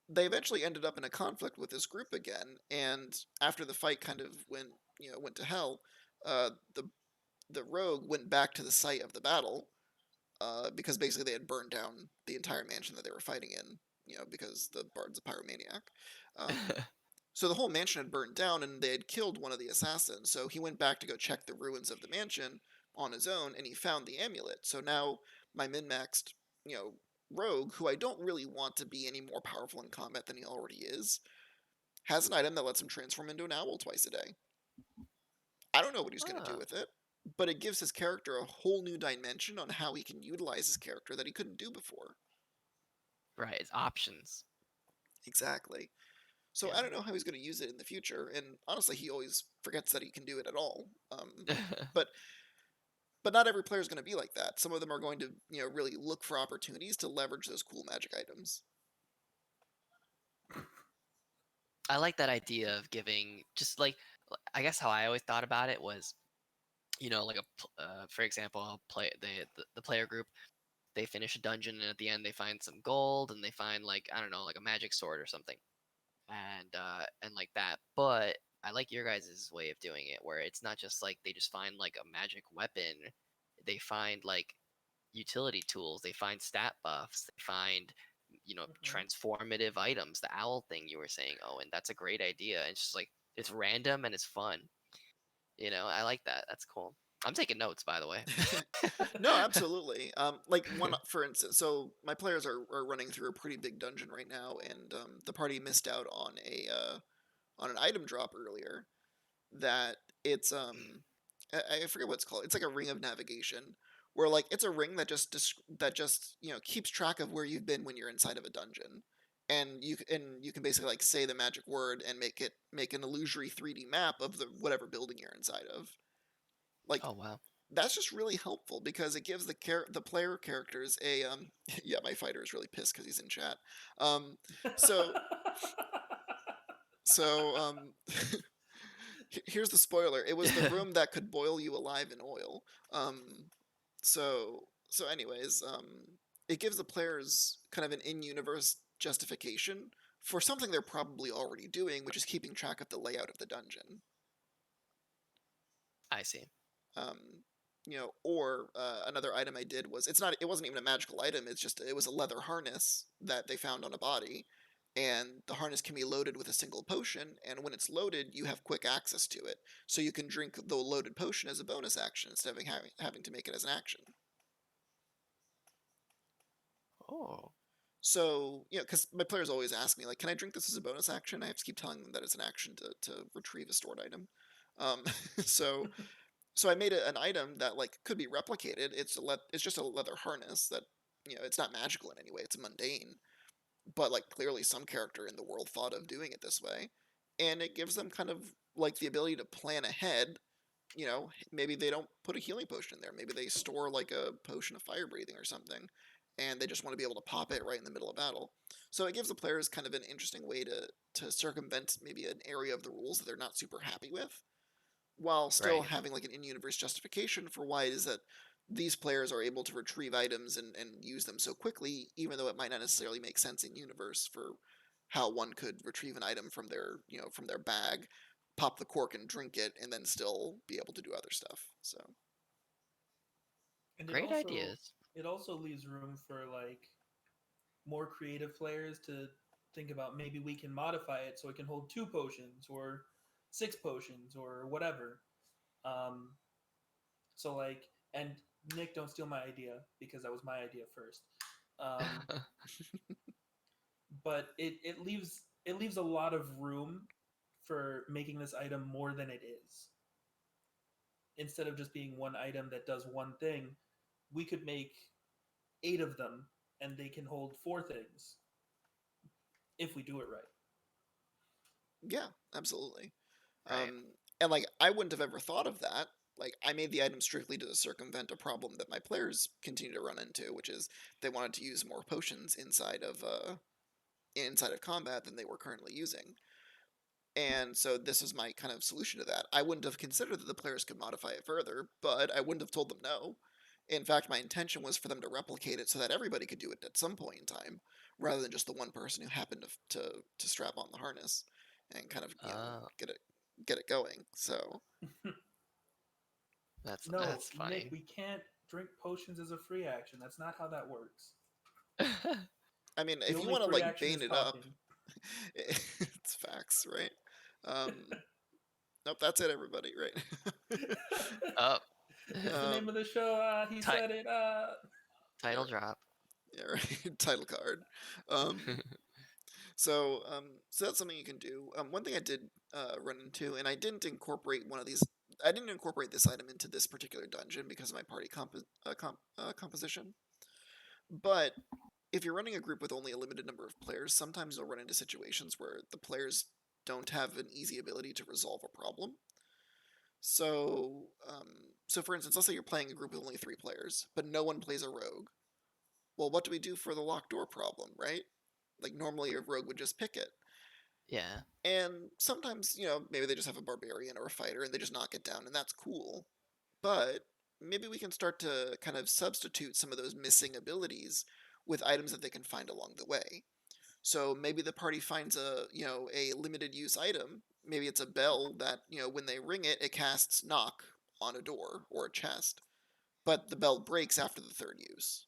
They eventually ended up in a conflict with this group again, and after the fight kind of went to hell, the rogue went back to the site of the battle, because basically they had burned down the entire mansion that they were fighting in, because the bard's a pyromaniac. So the whole mansion had burned down, and they had killed one of the assassins. So he went back to go check the ruins of the mansion on his own, and he found the amulet. So now my min-maxed, rogue, who I don't really want to be any more powerful in combat than he already is, has an item that lets him transform into an owl twice a day. I don't know what he's going to do with it, but it gives his character a whole new dimension on how he can utilize his character that he couldn't do before. Right. It's options. Exactly. So Yeah. I don't know how he's going to use it in the future, and honestly, he always forgets that he can do it at all. But not every player is going to be like that. Some of them are going to, really look for opportunities to leverage those cool magic items. I like that idea of giving, just like, I guess how I always thought about it was, like for example, I'll play the player group. They finish a dungeon, and at the end they find some gold, and they find, like, I don't know, like a magic sword or something, and like that. But I like your guys' way of doing it, where it's not just like they just find like a magic weapon. They find like utility tools. They find stat buffs. They find transformative items. The owl thing you were saying, Owen, that's a great idea. It's just like it's random and it's fun. I like that. That's cool. I'm taking notes, by the way. No, absolutely. Like one, for instance, so my players are running through a pretty big dungeon right now, and the party missed out on an item drop earlier. That it's I forget what it's called. It's like a ring of navigation, where like it's a ring that just keeps track of where you've been when you're inside of a dungeon, and you can basically like say the magic word and make an illusory 3D map of the whatever building you're inside of. Like Oh wow. that's just really helpful because it gives the player characters a yeah, my fighter is really pissed because he's in chat. So so here's the spoiler. It was the room that could boil you alive in oil. Um, so anyways, it gives the players kind of an in-universe justification for something they're probably already doing, which is keeping track of the layout of the dungeon. I see. Or another item I did was it wasn't even a magical item. It was a leather harness that they found on a body, and the harness can be loaded with a single potion. And when it's loaded, you have quick access to it, so you can drink the loaded potion as a bonus action instead of having to make it as an action. Oh. So because my players always ask me like, "Can I drink this as a bonus action?" I have to keep telling them that it's an action to retrieve a stored item. So. So I made an item that like could be replicated. It's just a leather harness that it's not magical in any way. It's mundane, but like clearly some character in the world thought of doing it this way, and it gives them kind of like the ability to plan ahead. Maybe they don't put a healing potion in there. Maybe they store like a potion of fire breathing or something, and they just want to be able to pop it right in the middle of battle. So it gives the players kind of an interesting way to circumvent maybe an area of the rules that they're not super happy with, while still Right. having like an in-universe justification for why it is that these players are able to retrieve items and use them so quickly, even though it might not necessarily make sense in universe for how one could retrieve an item from their bag, pop the cork and drink it, and then still be able to do other stuff. So And Great ideas. it also leaves room for like more creative players to think about maybe we can modify it so it can hold 2 potions or 6 potions or whatever. Um, so like, and Nick, don't steal my idea because that was my idea first. But it leaves a lot of room for making this item more than it is. Instead of just being one item that does one thing, we could make 8 of them and they can hold 4 things if we do it right. yeah, absolutely. Right. And like I wouldn't have ever thought of that. Like I made the item strictly to circumvent a problem that my players continue to run into, which is they wanted to use more potions inside of combat than they were currently using. And so this is my kind of solution to that. I wouldn't have considered that the players could modify it further, but I wouldn't have told them no. In fact, my intention was for them to replicate it so that everybody could do it at some point in time, rather than just the one person who happened to strap on the harness and kind of get it going. So No, that's Nick, funny. we can't drink potions as a free action. That's not how that works. I mean, The if you only want to free like action bane is it up, talking. it's facts, right? Nope, that's it, everybody, right? Oh. It's the name of the show. He said it. Title yeah, drop. yeah, right. Title card. So that's something you can do. One thing I did run into, and I didn't incorporate one of these. I didn't incorporate this item into this particular dungeon because of my party composition. But if you're running a group with only a limited number of players, sometimes you'll run into situations where the players don't have an easy ability to resolve a problem. So, so for instance, let's say you're playing a group with only 3 players, but no one plays a rogue. Well, what do we do for the locked door problem, right? Like normally a rogue would just pick it. Yeah. And sometimes, maybe they just have a barbarian or a fighter and they just knock it down, and that's cool. But maybe we can start to kind of substitute some of those missing abilities with items that they can find along the way. So maybe the party finds a limited use item. Maybe it's a bell that, when they ring it, it casts knock on a door or a chest. But the bell breaks after the 3rd use.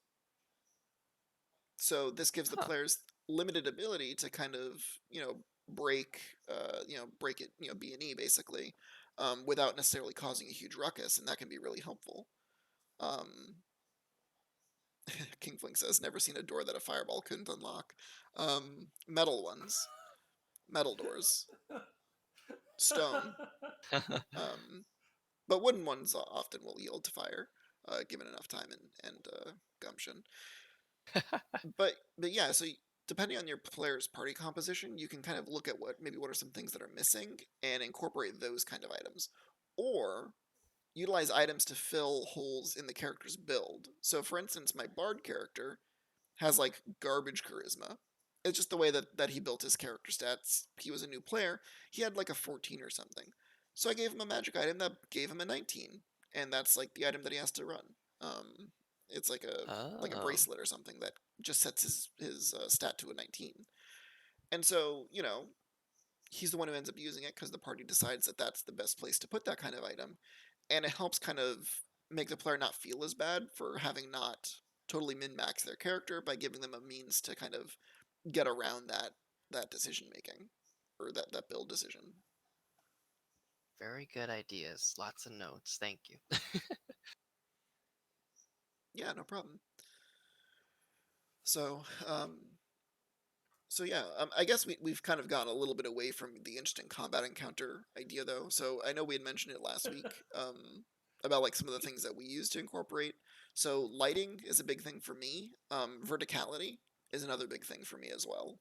So this gives the Huh. players limited ability to kind of, break, break it, B&E basically, without necessarily causing a huge ruckus, and that can be really helpful. Um, Kingfling says, never seen a door that a fireball couldn't unlock. Metal ones, metal doors, stone, um, but wooden ones often will yield to fire, given enough time and gumption. But yeah, so depending on your player's party composition, you can kind of look at what are some things that are missing and incorporate those kind of items, or utilize items to fill holes in the character's build. So, for instance, my bard character has like garbage charisma. It's just the way that he built his character stats. He was a new player. He had like a 14 or something. So I gave him a magic item that gave him a 19, and that's like the item that he has to run. Um, it's like a Oh, bracelet or something that just sets his stat to a 19. And so he's the one who ends up using it because the party decides that that's the best place to put that kind of item, and it helps kind of make the player not feel as bad for having not totally min-max their character by giving them a means to kind of get around that decision making or that build decision. very good ideas. Lots of notes. Thank you. Yeah, no problem. So so yeah, I guess we've kind of gone a little bit away from the interesting combat encounter idea, though. So I know we had mentioned it last week, about like some of the things that we use to incorporate. So lighting is a big thing for me. Verticality is another big thing for me as well.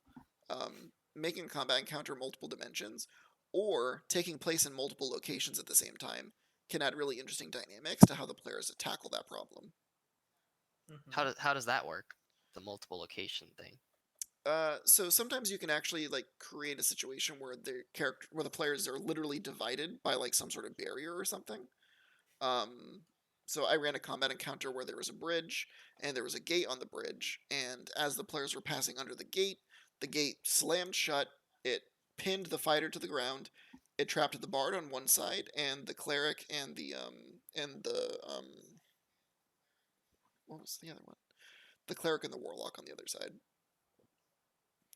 Making a combat encounter multiple dimensions or taking place in multiple locations at the same time can add really interesting dynamics to how the players tackle that problem. Mhm. How does that work? The multiple location thing. So sometimes you can actually like create a situation where the players are literally divided by like some sort of barrier or something. Um, so I ran a combat encounter where there was a bridge and there was a gate on the bridge, and as the players were passing under the gate slammed shut. It pinned the fighter to the ground. It trapped the bard on one side, and the cleric and the what was the other one? The cleric and the warlock on the other side.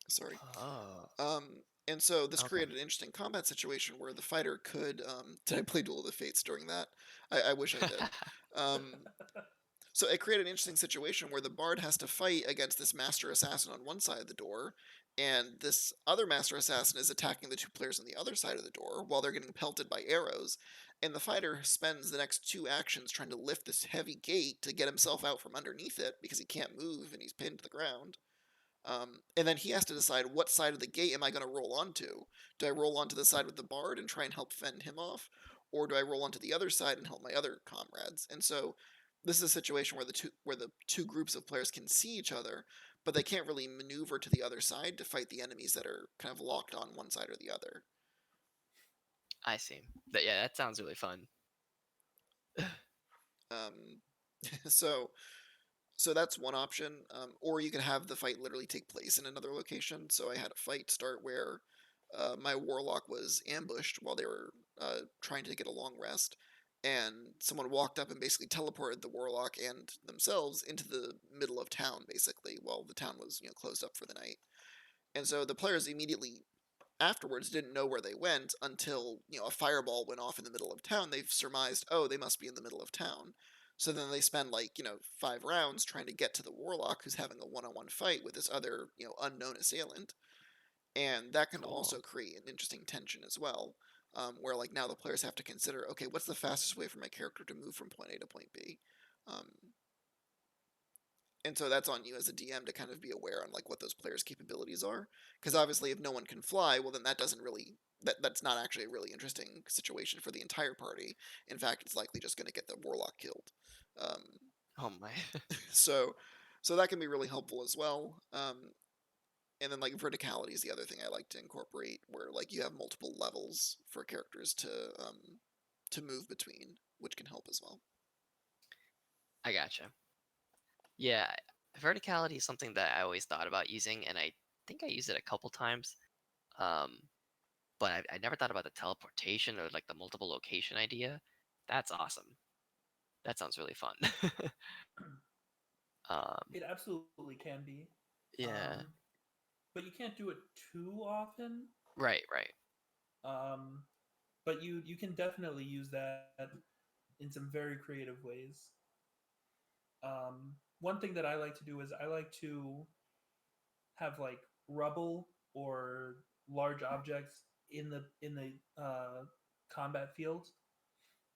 Sorry. Oh, Um, and so this okay. created an interesting combat situation where the fighter could. Did I play Duel of the Fates during that? I wish I did. Um, so it created an interesting situation where the bard has to fight against this master assassin on one side of the door, and this other master assassin is attacking the two players on the other side of the door while they're getting pelted by arrows. And the fighter spends the next two actions trying to lift this heavy gate to get himself out from underneath it because he can't move and he's pinned to the ground. And then he has to decide what side of the gate am I going to roll onto? Do I roll onto the side with the bard and try and help fend him off, or do I roll onto the other side and help my other comrades? And so this is a situation where the two groups of players can see each other, but they can't really maneuver to the other side to fight the enemies that are kind of locked on one side or the other. I see. Yeah, that sounds really fun. Um, so so that's one option. Or you can have the fight literally take place in another location. So I had a fight start where my warlock was ambushed while they were trying to get a long rest, and someone walked up and basically teleported the warlock and themselves into the middle of town, basically, while the town was closed up for the night. And so the players immediately afterwards didn't know where they went until a fireball went off in the middle of town. They've surmised, oh, they must be in the middle of town. So then they spend like 5 rounds trying to get to the warlock who's having a one-on-one fight with this other unknown assailant, and that can Cool. also create an interesting tension as well, where like now the players have to consider, okay, what's the fastest way for my character to move from point A to point B. Um, and so that's on you as a DM to kind of be aware on like what those players' capabilities are, because obviously if no one can fly, well then that doesn't really that's not actually a really interesting situation for the entire party. In fact, it's likely just going to get the warlock killed. Um, Oh my. so so that can be really helpful as well. And then like verticality is the other thing I like to incorporate, where like you have multiple levels for characters to move between, which can help as well. I gotcha. Yeah, verticality is something that I always thought about using, and I think I used it a couple times. Um, but I never thought about the teleportation or like the multiple location idea. That's awesome. That sounds really fun. um, It absolutely can be. Yeah. But you can't do it too often. Right. Um, but you can definitely use that in some very creative ways. One thing that I like to do is I like to have like rubble or large objects in the combat field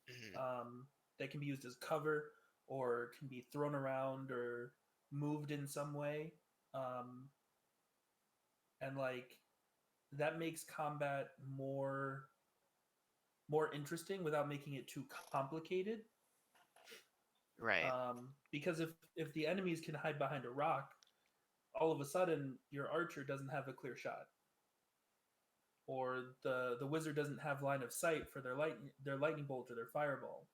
Mhm. that can be used as cover or can be thrown around or moved in some way, um, and like that makes combat more interesting without making it too complicated. Right. Because if the enemies can hide behind a rock, all of a sudden your archer doesn't have a clear shot, or the wizard doesn't have line of sight for their lightning bolt or their fireball.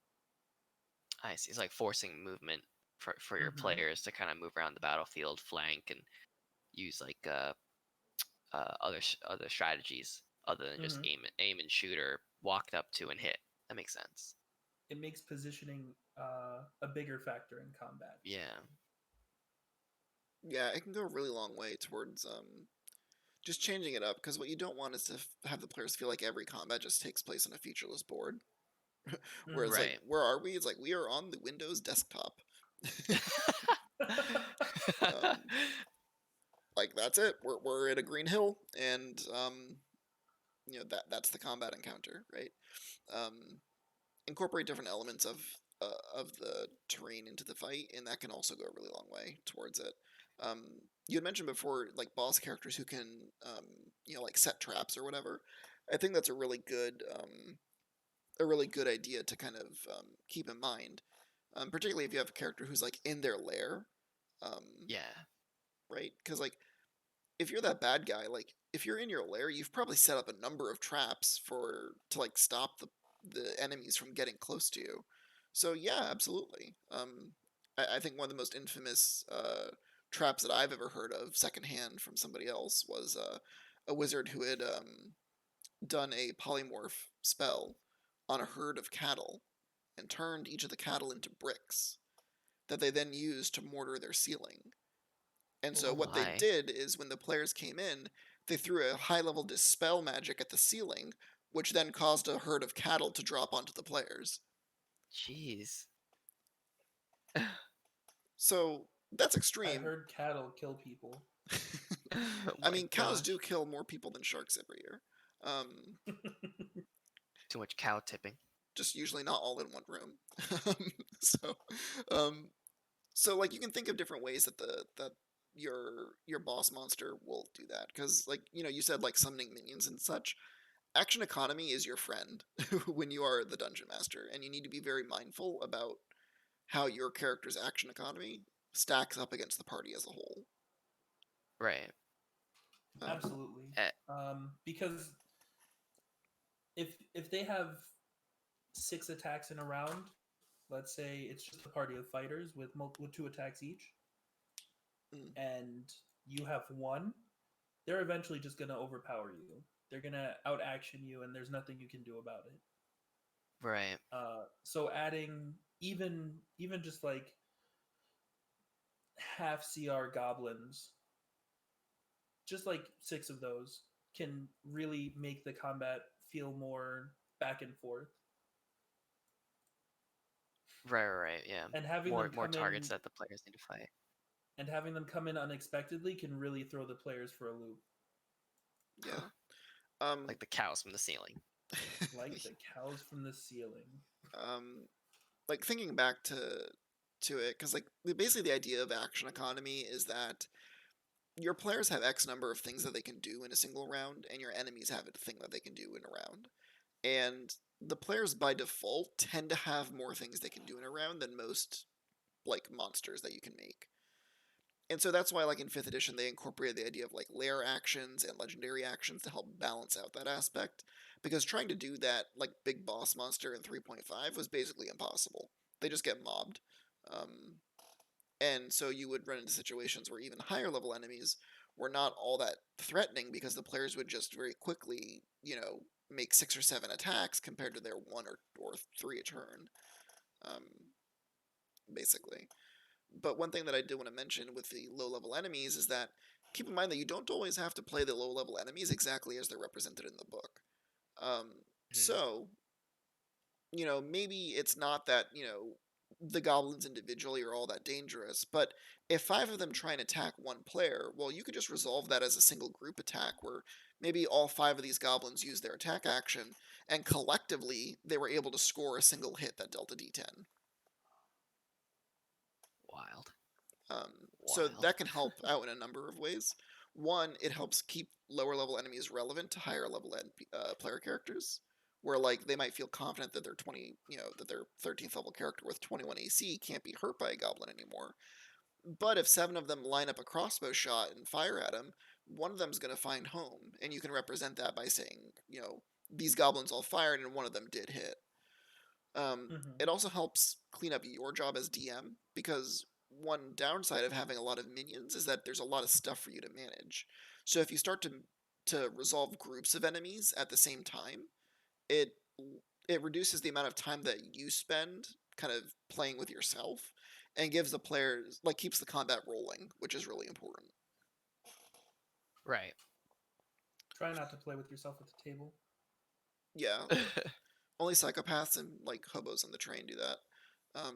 I see. It's like forcing movement for your Mm-hmm. players to kind of move around the battlefield, flank, and use like other strategies other than just Mm-hmm. aim and shoot or walk up to and hit. That makes sense. It makes positioning a bigger factor in combat. Yeah. Yeah, it can go a really long way towards just changing it up, because what you don't want is to have the players feel like every combat just takes place on a featureless board. Where it's Mm-hmm. like, Right. where are we? It's like, we are on the Windows desktop. um, like, that's it. We're at a green hill, and that's the combat encounter, right? Um, Incorporate different elements of the terrain into the fight, and that can also go a really long way towards it. Um, you had mentioned before, like, boss characters who can, like, set traps or whatever. I think that's a really good idea to kind of keep in mind, particularly if you have a character who's like in their lair, um, Yeah. right? Because like, if you're that bad guy, like, if you're in your lair, you've probably set up a number of traps to like stop the enemies from getting close to you. So yeah, absolutely. I think one of the most infamous traps that I've ever heard of secondhand from somebody else was a wizard who had done a polymorph spell on a herd of cattle and turned each of the cattle into bricks that they then used to mortar their ceiling. And so Oh Oh, what they my. did is, when the players came in, they threw a high level dispel magic at the ceiling, which then caused a herd of cattle to drop onto the players. Jeez. So that's I extreme. heard cattle kill people. Oh I my mean, cows do gosh. kill more people than sharks every year. Um, Too much cow tipping. just usually not all in one room. so, um, so like, you can think of different ways that your boss monster will do that, because like, you said, like, summoning minions and such. Action economy is your friend when you are the dungeon master, and you need to be very mindful about how your character's action economy stacks up against the party as a whole. Right. Absolutely. Eh, Because if they have 6 attacks in a round, let's say it's just a party of fighters with 2 attacks each, Mm. and you have one, they're eventually just gonna overpower you. They're gonna out action you, and there's nothing you can do about it. right. So adding even just like half CR goblins, just like 6 of those, can really make the combat feel more back and forth. Right. Yeah. And having More them more come targets in that the players need to fight. unexpectedly can really throw the players for a loop. Yeah. Um, Like the cows from the ceiling. Like the cows from the ceiling. um, like, thinking back to it, because like, basically the idea of action economy is that your players have X number of things that they can do in a single round, and your enemies have a thing that they can do in a round. And the players by default tend to have more things they can do in a round than most, like, monsters that you can make. And so that's why, like, in 5th edition, they incorporated the idea of like lair actions and legendary actions to help balance out that aspect. Because trying to do that, like, big boss monster in 3.5 was basically impossible. They just get mobbed. Um, and so you would run into situations where even higher level enemies were not all that threatening, because the players would just very quickly, make 6 or 7 attacks compared to their 1 or 3 a turn, um, basically. But one thing that I did want to mention with the low level enemies is that keep in mind that you don't always have to play the low-level enemies exactly as they're represented in the book. Hmm. So, maybe it's not that, the goblins individually are all that dangerous, but if 5 of them try and attack one player, well, you could just resolve that as a single group attack where maybe all 5 of these goblins use their attack action, and collectively they were able to score a single hit that dealt a d10. Wild. So Wild. that can help out in a number of ways. One, it helps keep lower level enemies relevant to higher level player characters, where like they might feel confident that their 20, that their 13th level character with 21 AC can't be hurt by a goblin anymore. But if 7 of them line up a crossbow shot and fire at him, one of them's going to find home, and you can represent that by saying, these goblins all fired and one of them did hit. Mm-hmm. It also helps clean up your job as DM, because one downside of having a lot of minions is that there's a lot of stuff for you to manage. So if you start to resolve groups of enemies at the same time, it it reduces the amount of time that you spend kind of playing with yourself, and gives the players, like, keeps the combat rolling, which is really important. Right. Try not to play with yourself at the table. Yeah, only psychopaths and like hobos on the train do that. Um,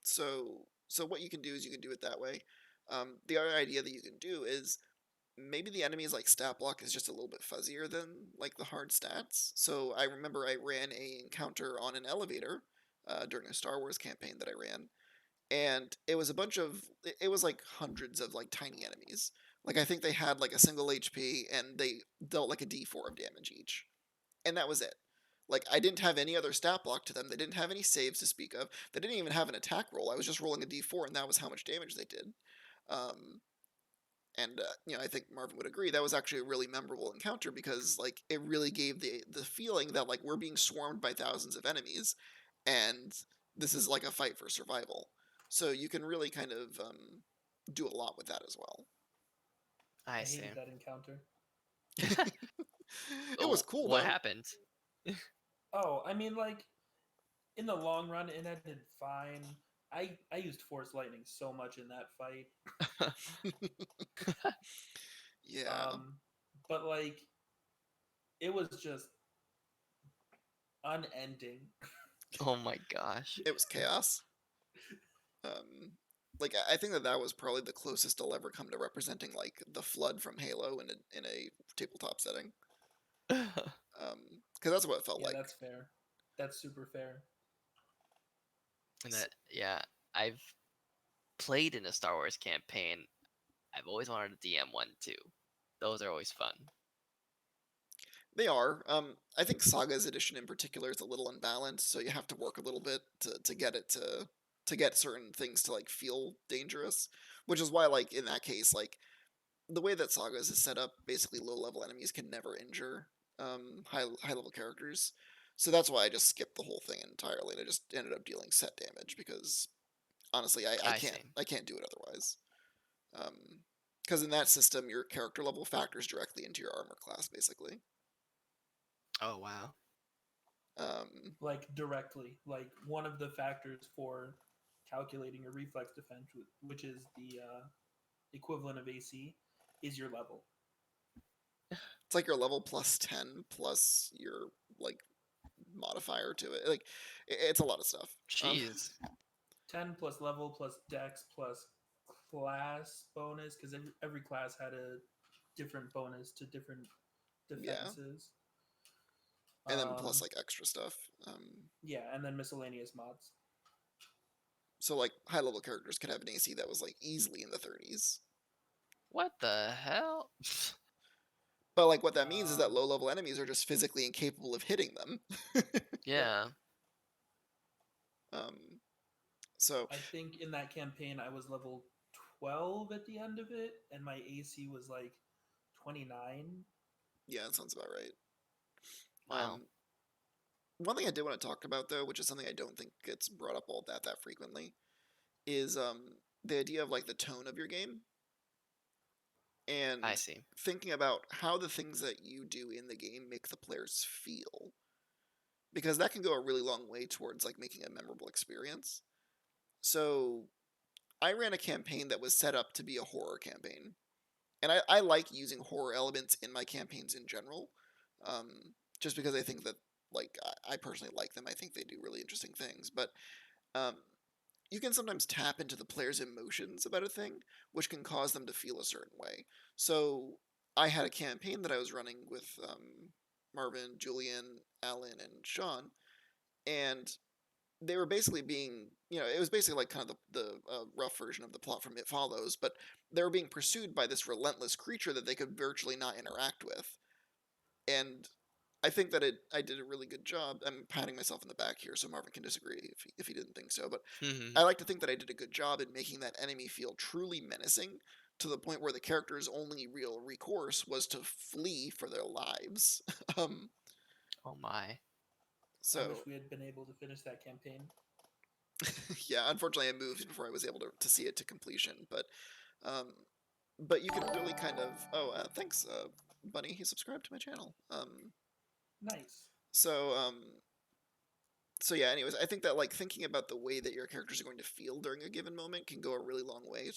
so what you can do is you can do it that way. The other idea that you can do is maybe the enemy's like stat block is just a little bit fuzzier than like the hard stats. So I remember I ran a encounter on an elevator during a Star Wars campaign that I ran, and it was like hundreds of like tiny enemies. Like I think they had like a single HP and they dealt like a D4 of damage each, and that was it. Like I didn't have any other stat block to them. They didn't have any saves to speak of. They didn't even have an attack roll. I was just rolling a D4, and that was how much damage they did. Um, and I think Marvin would agree that was actually a really memorable encounter, because like it really gave the feeling that like we're being swarmed by thousands of enemies, and this is like a fight for survival. So you can really kind of do a lot with that as well. I I see. hated that encounter. It was cool What though. happened? Oh, I mean, like in the long run, it ended fine. I used Force Lightning so much in that fight. Yeah, But like it was just unending. Oh my gosh. it was chaos. Um, like I think that was probably the closest I'll ever come to representing like the flood from Halo in a tabletop setting. Because that's what it felt Yeah, like. that's fair. That's super fair. And that, yeah, I've played in a Star Wars campaign. I've always wanted a DM one too. Those are always fun. They are. I think Saga's edition in particular is a little unbalanced, so you have to work a little bit to get it to get certain things to like feel dangerous. Which is why, like in that case, like the way that Sagas is set up, basically low level enemies can never injure high level characters. So that's why I just skipped the whole thing entirely, and I just ended up dealing set damage, because honestly, I I can't see. I can't do it otherwise. Because in that system, your character level factors directly into your armor class, basically. Oh wow. Like directly. Like one of the factors for calculating your reflex defense, which is the equivalent of AC, is your level. It's like your level plus 10 plus your like modifier to it. Like it's a lot of stuff. Jeez. 10 plus level plus dex plus class bonus, because every class had a different bonus to different Yeah, defenses. and then plus Um, like extra stuff. yeah, and then miscellaneous mods. So like high level characters could have an AC that was like easily in the 30s. What the hell? But like what that means is that Um, low level enemies are just physically incapable of hitting them. yep. Yeah. um, so I think in that campaign I was level 12 at the end of it, and my AC was like 29. yeah, that sounds about right. Wow. One thing I did want to talk about though, which is something I don't think gets brought up all that frequently, is the idea of like the tone of your game, I and see. thinking about how the things that you do in the game make the players feel, because that can go a really long way towards like making a memorable experience. So I ran a campaign that was set up to be a horror campaign. And I like using horror elements in my campaigns in general, um, just because I think that, like, I personally like them. I think they do really interesting things. But um, you can sometimes tap into the player's emotions about a thing, which can cause them to feel a certain way. So I had a campaign that I was running with Marvin, Julian, Alan, and Sean, and they were basically being, it was basically like kind of the rough version of the plot from It Follows, but they were being pursued by this relentless creature that they could virtually not interact with. And I think that I did a really good job. I'm patting myself in the back here, so Marvin can disagree if he didn't think so. But I like to think that I did a good job in making that enemy feel truly menacing to the point where the character's only real recourse was to flee for their lives. um, Oh my. I wish so we had been able to finish that campaign. yeah, unfortunately, I moved before I was able to see it to completion. Um, but you can really kind of. Oh, thanks, Bunny. He subscribed to my channel. Nice. So so yeah. Anyways, I think that like thinking about the way that your characters are going to feel during a given moment can go a really long way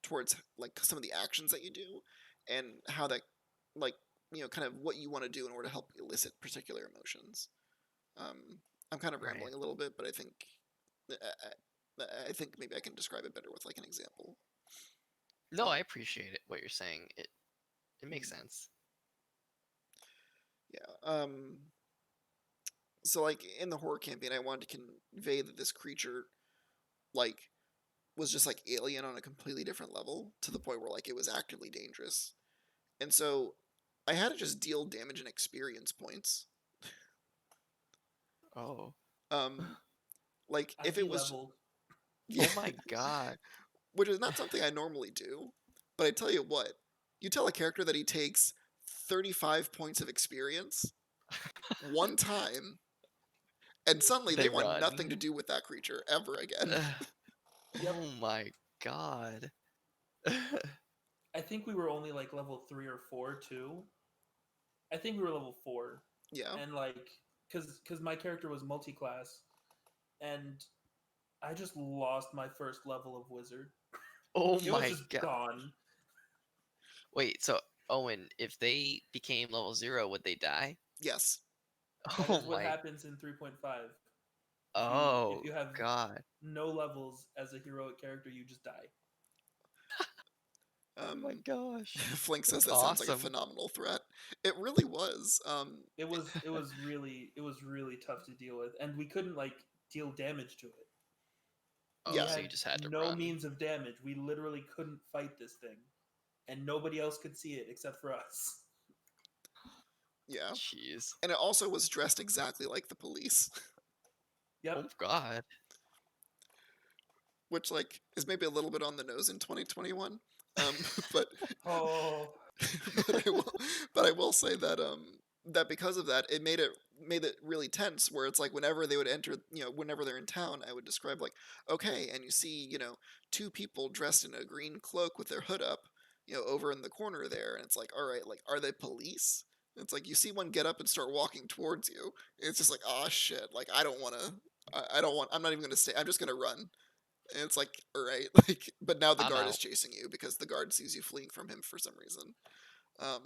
towards like some of the actions that you do, and how that like kind of what you want to do in order to help elicit particular emotions. Um, I'm kind of Right. rambling a little bit, but I think maybe I can describe it better with like an example. No, Um, I appreciate it. What you're saying. It makes mm, sense. yeah. So like in the horror campaign, I wanted to convey that this creature like was just like alien on a completely different level to the point where like it was actively dangerous. And so I had to just deal damage and experience points. Oh. Um, like I if it was, de-leveled. yeah, Oh my god. which is not something I normally do. But I tell you what, you tell a character that he takes 35 points of experience one time, and suddenly they They want nothing to run. do with that creature ever again. Yep. Oh my god. I think we were only like level 3 or 4 too. I think we were level 4. Yeah. And like cuz my character was multi-class and I just lost my first level of wizard. Oh It was my just god. gone. Wait, so Owen, if they became level 0, would they die? Yes. That Oh is what my. happens in 3.5. If Oh you have god. no levels as a heroic character, you just die. Oh my Um, gosh. Flink says That's that sounds like a awesome. phenomenal threat. It really was. It was really tough to deal with, and we couldn't like deal damage to it. We Oh, Yeah. so had you just had to no run. means of damage. We literally couldn't fight this thing, and nobody else could see it except for us. Yeah. Jeez. And it also was dressed exactly like the police, Yep. Oh god. which like is maybe a little bit on the nose in 2021. But Oh, but I will say that that because of that, it made it really tense. Where it's like whenever they would enter, whenever they're in town, I would describe like, okay, and you see, two people dressed in a green cloak with their hood up, over in the corner there, and it's like, all right, like, are they police? It's like you see one get up and start walking towards you. It's just like, oh shit, like I don't want to. I don't want. I'm not even gonna stay. I'm just gonna run. And it's like, all right, like, but now the I'm guard is out. chasing you because the guard sees you fleeing from him for some reason. Um,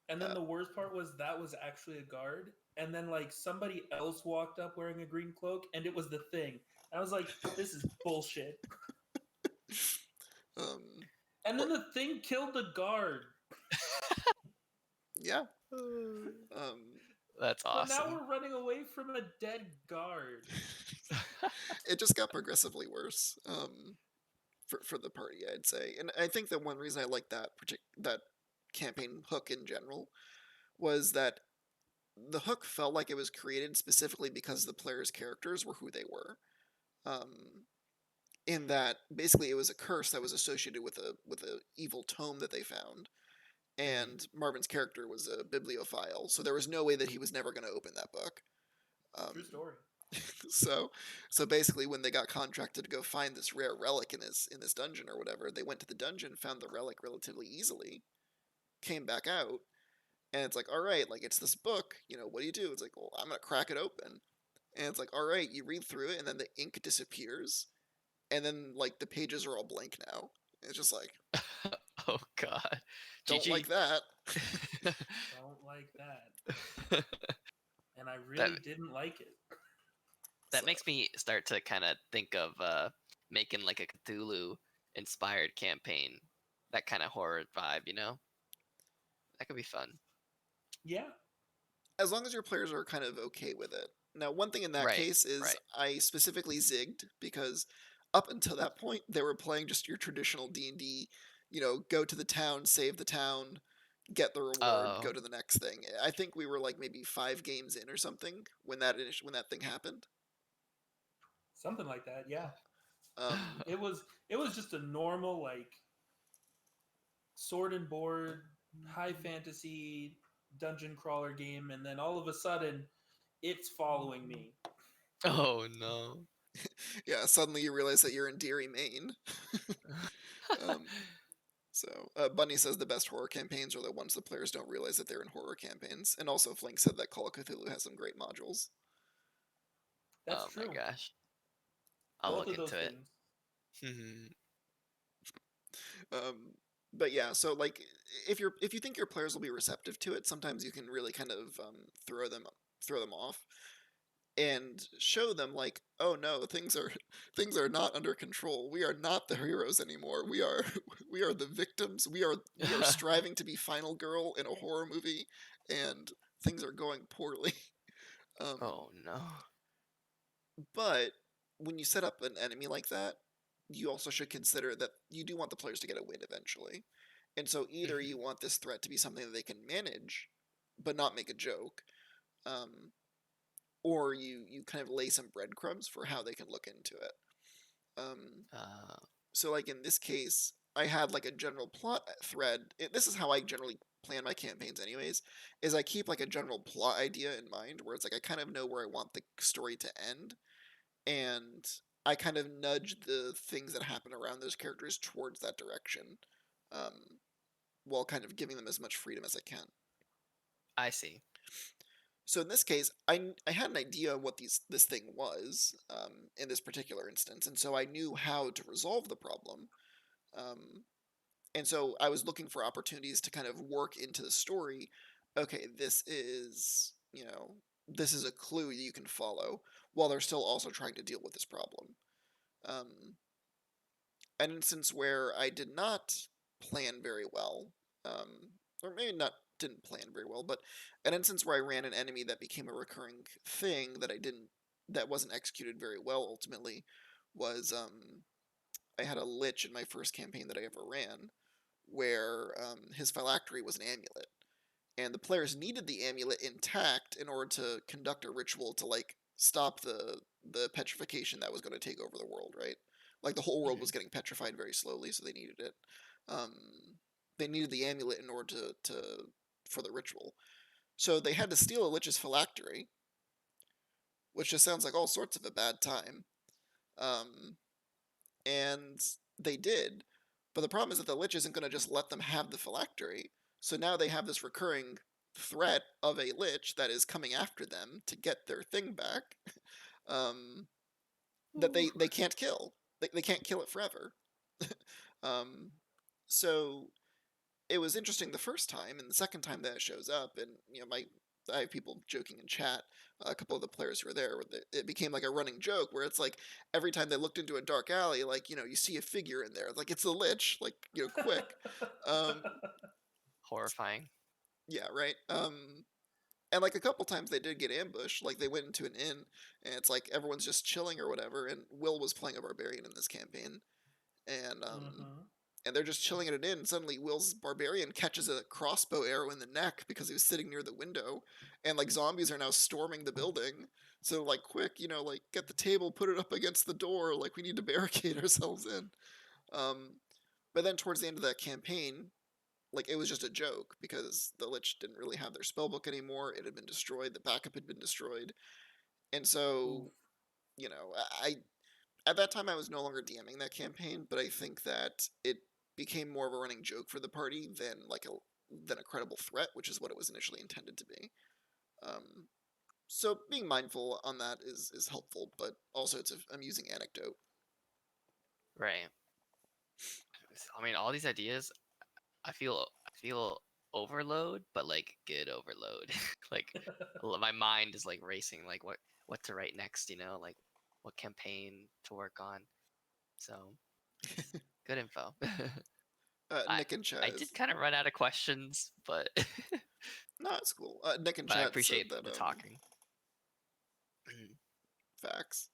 and then uh, the worst part was that was actually a guard, and then like somebody else walked up wearing a green cloak, and it was the thing. And I was like, this is bullshit. um, And or, then the thing killed the guard. yeah. Um, That's So now awesome. we're running away from a dead guard. it just got progressively worse. For the party, I'd say, and I think that one reason I like that campaign hook in general was that the hook felt like it was created specifically because the players' characters were who they were. Um, in that basically it was a curse that was associated with a evil tome that they found, and Marvin's character was a bibliophile, so there was no way that he was never going to open that book. True Um, story. so so basically when they got contracted to go find this rare relic in this dungeon or whatever, they went to the dungeon, found the relic relatively easily, came back out, and it's like, all right, like it's this book, what do you do? It's like, well, I'm gonna crack it open. And it's like, all right, you read through it, and then the ink disappears, and then like the pages are all blank now. It's just like, Oh god. don't like GG. that. Don't like that. And I that really didn't like it. that So, makes me start to kind of think of making like a Cthulhu inspired campaign. That kind of horror vibe, you know? That could be fun. Yeah. as long as your players are kind of okay with it. Now, one thing in that Right. case is Right. I specifically zigged because up until that point they were playing just your traditional D&D, go to the town, save the town, get the reward, go Oh. to the next thing. I think we were like maybe 5 games in or something when that thing happened. Something like that, yeah. Um, It was just a normal like sword and board high fantasy dungeon crawler game, and then all of a sudden it's following me. Oh no. yeah, suddenly you realize that you're in Deary, Maine. um, Bunny says the best horror campaigns are the ones the players don't realize that they're in horror campaigns. And also, Flink said that Call of Cthulhu has some great modules. That's Oh my true. gosh. I'll Both look of those into it. things. But yeah, so like if you think your players will be receptive to it, sometimes you can really kind of throw them off and show them like, oh no, things are not under control. We are not the heroes anymore. We are we are the victims. We are striving to be final girl in a horror movie, and things are going poorly. Oh no. But when you set up an enemy like that, you also should consider that you do want the players to get a win eventually. And so either you want this threat to be something that they can manage, but not make a joke, or you kind of lay some breadcrumbs for how they can look into it. Uh, So like in this case, I had like a general plot thread. This is how I generally plan my campaigns anyways, is I keep like a general plot idea in mind where it's like I kind of know where I want the story to end, and I kind of nudge the things that happen around those characters towards that direction, um, while kind of giving them as much freedom as I can. I see. So in this case, I had an idea what this thing was, in this particular instance, and so I knew how to resolve the problem. Um, and so I was looking for opportunities to kind of work into the story. Okay, this is a clue you can follow while they're still also trying to deal with this problem. An instance where I did not plan very well, or maybe not didn't plan very well, but an instance where I ran an enemy that became a recurring thing that wasn't executed very well ultimately was I had a lich in my first campaign that I ever ran where his phylactery was an amulet, and the players needed the amulet intact in order to conduct a ritual to like stop the petrification that was going to take over the world, right? Like the whole world was getting petrified very slowly, so they needed it. Um, they needed the amulet in order to for the ritual. So they had to steal a lich's phylactery, which just sounds like all sorts of a bad time. Um, and they did. But the problem is that the lich isn't going to just let them have the phylactery. So now they have this recurring threat of a lich that is coming after them to get their thing back, that they can't kill. They can't kill it forever. um, so it was interesting the first time, and the second time that it shows up, and I have people joking in chat. A couple of the players who were there, it became like a running joke where it's like every time they looked into a dark alley, like you see a figure in there, like it's the lich, like quick. Um, Horrifying. yeah, right. And like a couple times they did get ambushed. Like they went into an inn, and it's like everyone's just chilling or whatever. And Will was playing a barbarian in this campaign, and Mm-hmm. and they're just chilling at an inn. And suddenly, Will's barbarian catches a crossbow arrow in the neck because he was sitting near the window, and like zombies are now storming the building. So like, quick, like get the table, put it up against the door. Like we need to barricade ourselves in. Um, but then towards the end of that campaign, like it was just a joke because the Lich didn't really have their spellbook anymore. It had been destroyed. The backup had been destroyed, and Oof. so I at that time I was no longer DMing that campaign, but I think that it became more of a running joke for the party than a credible threat, which is what it was initially intended to be. Um, so being mindful on that is helpful, but also it's an amusing anecdote. Right. I mean, all these ideas, I feel overload, but like good overload. Like my mind is like racing, like what to write next, like what campaign to work on. So it's good info. I Nick and I Chad did kind of run out of questions, but no, it's cool. Nick and but I Chad said appreciate that the talking. facts.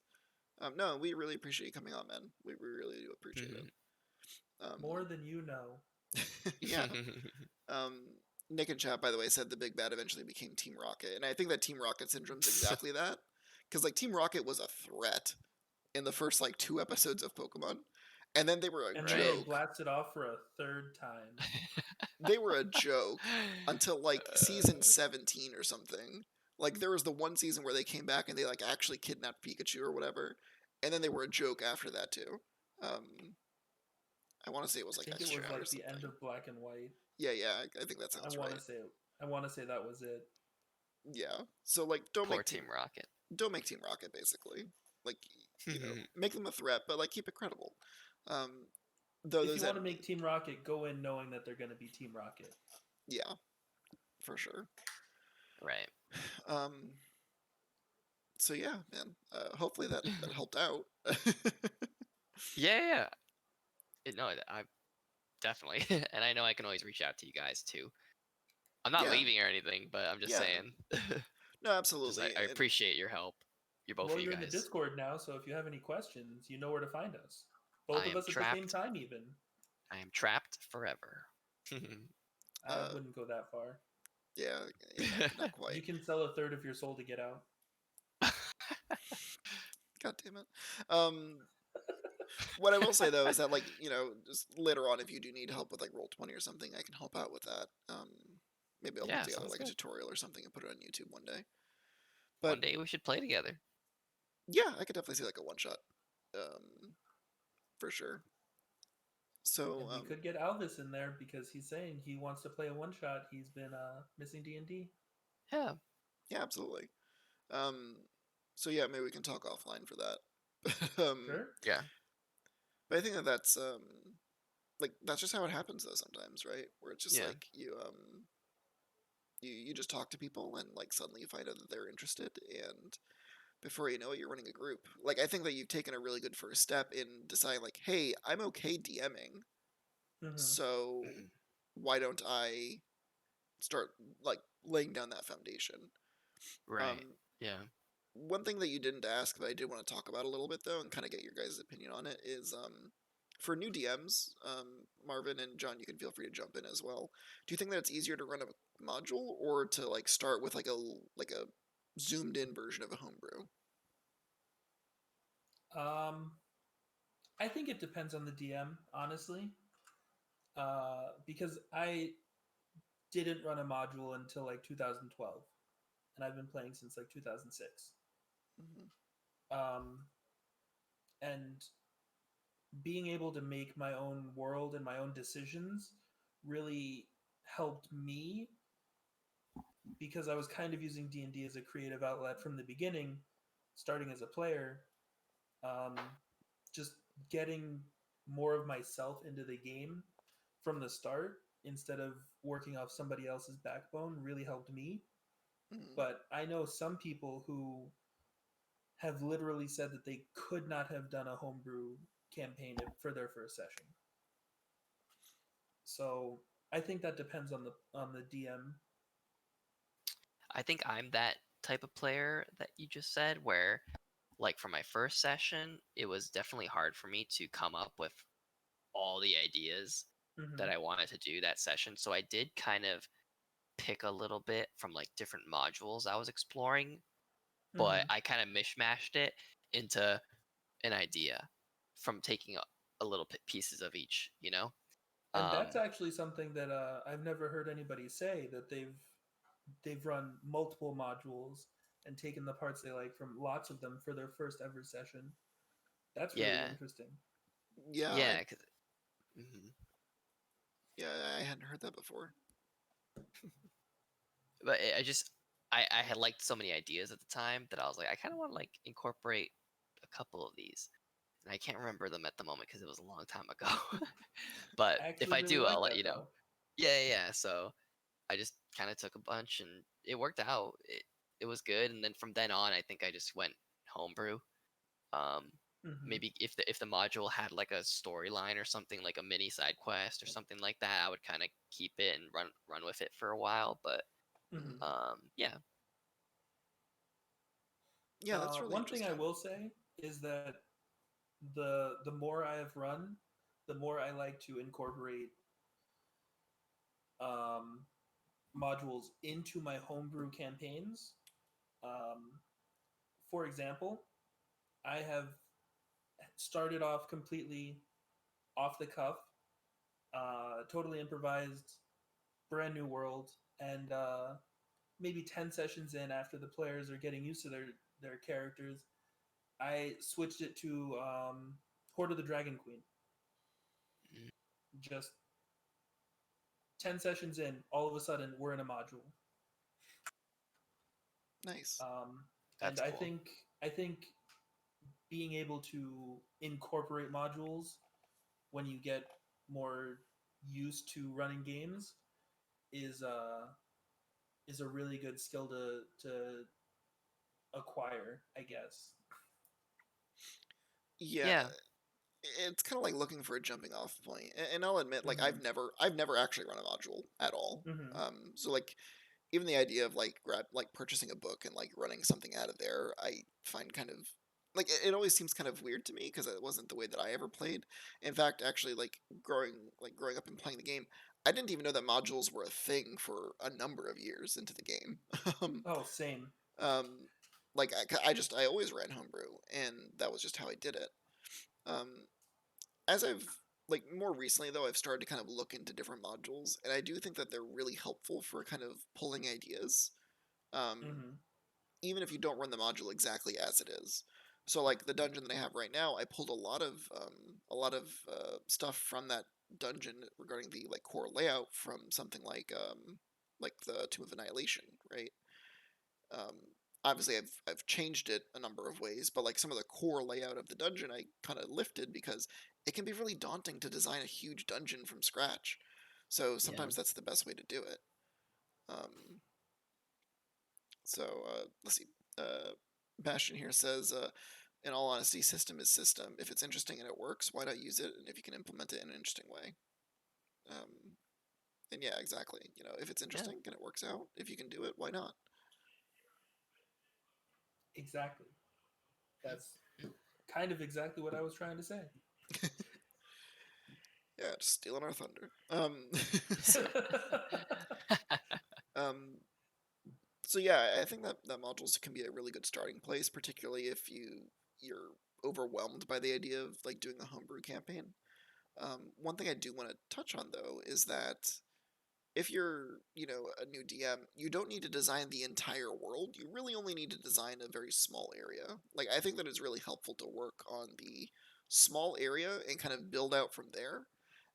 No, we really appreciate you coming on, man. We really do appreciate it. More than you know. Yeah. Nick and Chat, by the way, said the big bad eventually became Team Rocket, and I think that Team Rocket syndrome's exactly that, because like Team Rocket was a threat in the first like 2 episodes of Pokemon, and then they were a And then they joke. blasted off for a third time. They were a joke until like season 17 or something. Like there was the one season where they came back and they like actually kidnapped Pikachu or whatever, and then they were a joke after that too. I want to say it was I like think it was SGR or like the something. end of Black and White. Yeah, I think that sounds right. I want to say that was it. Yeah. So like don't Poor make Team Rocket. don't make Team Rocket basically. Like make them a threat, but like keep it credible. Though If those you want to make Team Rocket, go in knowing that they're going to be Team Rocket. yeah, for sure. Right. So yeah, man. Hopefully that helped out. Yeah. No, I definitely, and I know I can always reach out to you guys too. I'm not Yeah. leaving or anything, but I'm just Yeah. saying. No, absolutely. I appreciate your help. Both Well, of you you're in the guys. Discord now, so if you have any questions, you know where to find us. Both I of am us at the same trapped. time, even. I am trapped forever. I wouldn't go that far. Yeah, not quite. You can sell a third of your soul to get out. God damn it. What I will say though is that like just later on if you do need help with like Roll20 or something, I can help out with that. Maybe I'll put together like a tutorial or something and put it on YouTube one day. But one day we should play together. yeah, I could definitely see like a one shot, for sure. So And we could get Alvis in there because he's saying he wants to play a one shot. He's been missing D&D. Yeah. Yeah, absolutely. So yeah, maybe we can talk offline for that. Sure. Yeah. But I think that's like that's just how it happens though sometimes, right? Where it's just like you just talk to people and like suddenly you find out that they're interested, and before you know it you're running a group. Like I think that you've taken a really good first step in deciding like, hey, I'm okay DMing. So why don't I start like laying down that foundation? Right. Yeah. One thing that you didn't ask, but I did want to talk about a little bit though, and kind of get your guys' opinion on it, is for new DMs, Marvin and John, you can feel free to jump in as well. Do you think that it's easier to run a module or to like start with like a zoomed in version of a homebrew? I think it depends on the DM, honestly, because I didn't run a module until like 2012, and I've been playing since like 2006. And being able to make my own world and my own decisions really helped me because I was kind of using D&D as a creative outlet from the beginning, starting as a player, just getting more of myself into the game from the start instead of working off somebody else's backbone really helped me. But I know some people who have literally said that they could not have done a homebrew campaign for their first session. So I think that depends on the DM. I think I'm that type of player that you just said, where like for my first session, it was definitely hard for me to come up with all the ideas that I wanted to do that session. So I did kind of pick a little bit from like different modules I was exploring, but I kind of mishmashed it into an idea from taking a little pieces of each, And that's actually something that I've never heard anybody say, that they've run multiple modules and taken the parts they like from lots of them for their first ever session. That's really interesting. Yeah. Yeah. Yeah, I hadn't heard that before. But I had liked so many ideas at the time that I was like, I kind of want to like incorporate a couple of these. and I can't remember them at the moment because it was a long time ago. But I if actually I really do, I'll like let that you know. though. Yeah. So I just kind of took a bunch, and it worked out. It was good, and then from then on, I think I just went homebrew. Um, Hmm. Maybe if the module had like a storyline or something, like a mini side quest or something like that, I would kind of keep it and run with it for a while. But Mhm. Hmm. yeah, Yeah, that's really One thing I interesting. will say is that the more I have run, the more I like to incorporate um, modules into my homebrew campaigns. Um, for example, I have started off completely off the cuff, totally improvised, brand new world, and maybe 10 sessions in, after the players are getting used to their characters, I switched it to Horde of the Dragon Queen. mm, Just 10 sessions in, all of a sudden we're in a module. Nice. Um, and that's cool. I think being able to incorporate modules when you get more used to running games is is a really good skill to acquire, I guess. Yeah, Yeah, it's kind of like looking for a jumping off point. And I'll admit, like Hmm. I've never actually run a module at all. Hmm. So like even the idea of like purchasing a book and like running something out of there, I find kind of like it always seems kind of weird to me because it wasn't the way that I ever played. In fact, actually, growing up and playing the game, I didn't even know that modules were a thing for a number of years into the game. um, Oh, same. um, like I always ran homebrew, and that was just how I did it. Um, as I've like more recently though, I've started to kind of look into different modules, and I do think that they're really helpful for kind of pulling ideas, um, Hmm. even if you don't run the module exactly as it is. So like the dungeon that I have right now, I pulled a lot of stuff from that dungeon regarding the like core layout from something like the Tomb of Annihilation, right? Um, obviously, I've changed it a number of ways, but like some of the core layout of the dungeon, I kind of lifted because it can be really daunting to design a huge dungeon from scratch. So yeah, sometimes that's the best way to do it. Um, so let's see. Uh, Bastion here says, in all honesty, system is system. If it's interesting and it works, why not use it? And if you can implement it in an interesting way, um, and yeah, exactly. You know, if it's yeah. interesting and it works out, if you can do it, why not? Exactly. That's kind of exactly what I was trying to say. Yeah, just stealing our thunder. So, um, so yeah, I think that modules can be a really good starting place, particularly if you're overwhelmed by the idea of like doing a homebrew campaign. One thing I do want to touch on though is that if you're, you know, a new DM, you don't need to design the entire world. You really only need to design a very small area. Like I think that it's really helpful to work on the small area and kind of build out from there,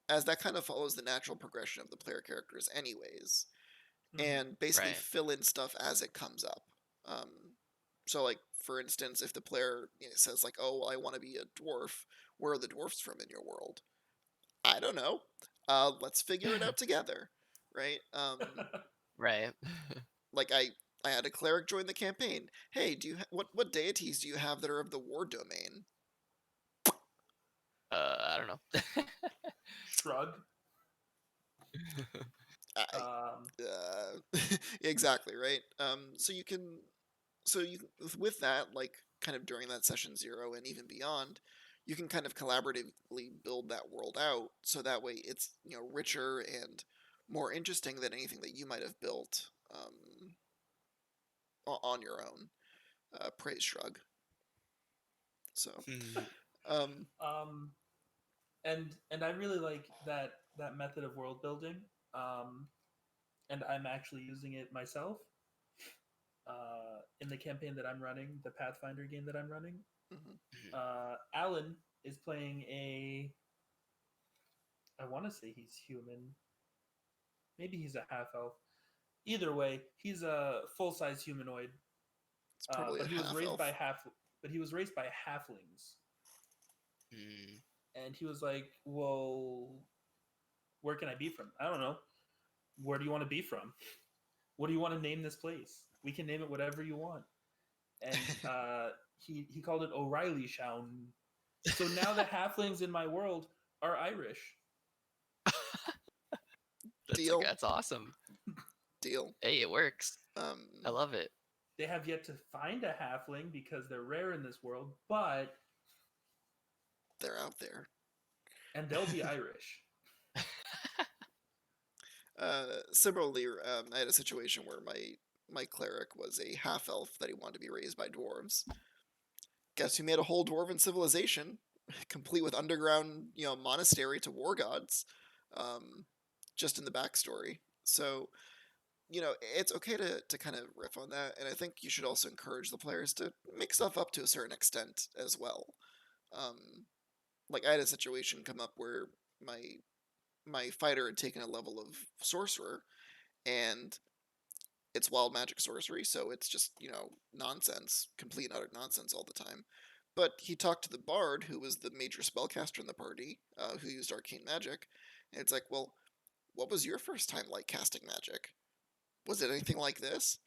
as that kind of follows the natural progression of the player characters anyways, Hmm. and basically Right. fill in stuff as it comes up. Um, so, like for instance, if the player, you know, says like, "Oh, well, I want to be a dwarf," where are the dwarfs from in your world? I don't know. Let's figure it out together, right? Right. Like I had a cleric join the campaign. Hey, do you what deities do you have that are of the war domain? I don't know. Shrug. I Um, exactly right. So you with that, like kind of during that session zero and even beyond, you can kind of collaboratively build that world out so that way it's, you know, richer and more interesting than anything that you might have built on your own. Praise shrug. So um, um, and I really like that method of world building. Um, and I'm actually using it myself in the campaign that I'm running, the Pathfinder game that I'm running. mhm. Alan is playing a. I want to say he's human. Maybe he's a half elf. Either way, he's a full size humanoid. It's probably But a he was half raised by elf. half. But he was raised by halflings. Mm. And he was like, well, where can I be from? I don't know. Where do you want to be from? What do you want to name this place? We can name it whatever you want. And he called it O'Reilly Shown. So now the halflings in my world are Irish. Deal. That's awesome. Deal. Hey, it works. I love it. They have yet to find a halfling because they're rare in this world, but they're out there. And they'll be Irish. Similarly, I had a situation where my cleric was a half elf that he wanted to be raised by dwarves. Guess who made a whole dwarven civilization, complete with underground, monastery to war gods, just in the backstory. So, it's okay to kind of riff on that, and I think you should also encourage the players to make stuff up to a certain extent as well. Like I had a situation come up where my fighter had taken a level of sorcerer, and it's wild magic sorcery, so it's just, nonsense, complete and utter nonsense all the time. But he talked to the bard, who was the major spellcaster in the party, who used arcane magic, and it's like, well, what was your first time like casting magic? Was it anything like this?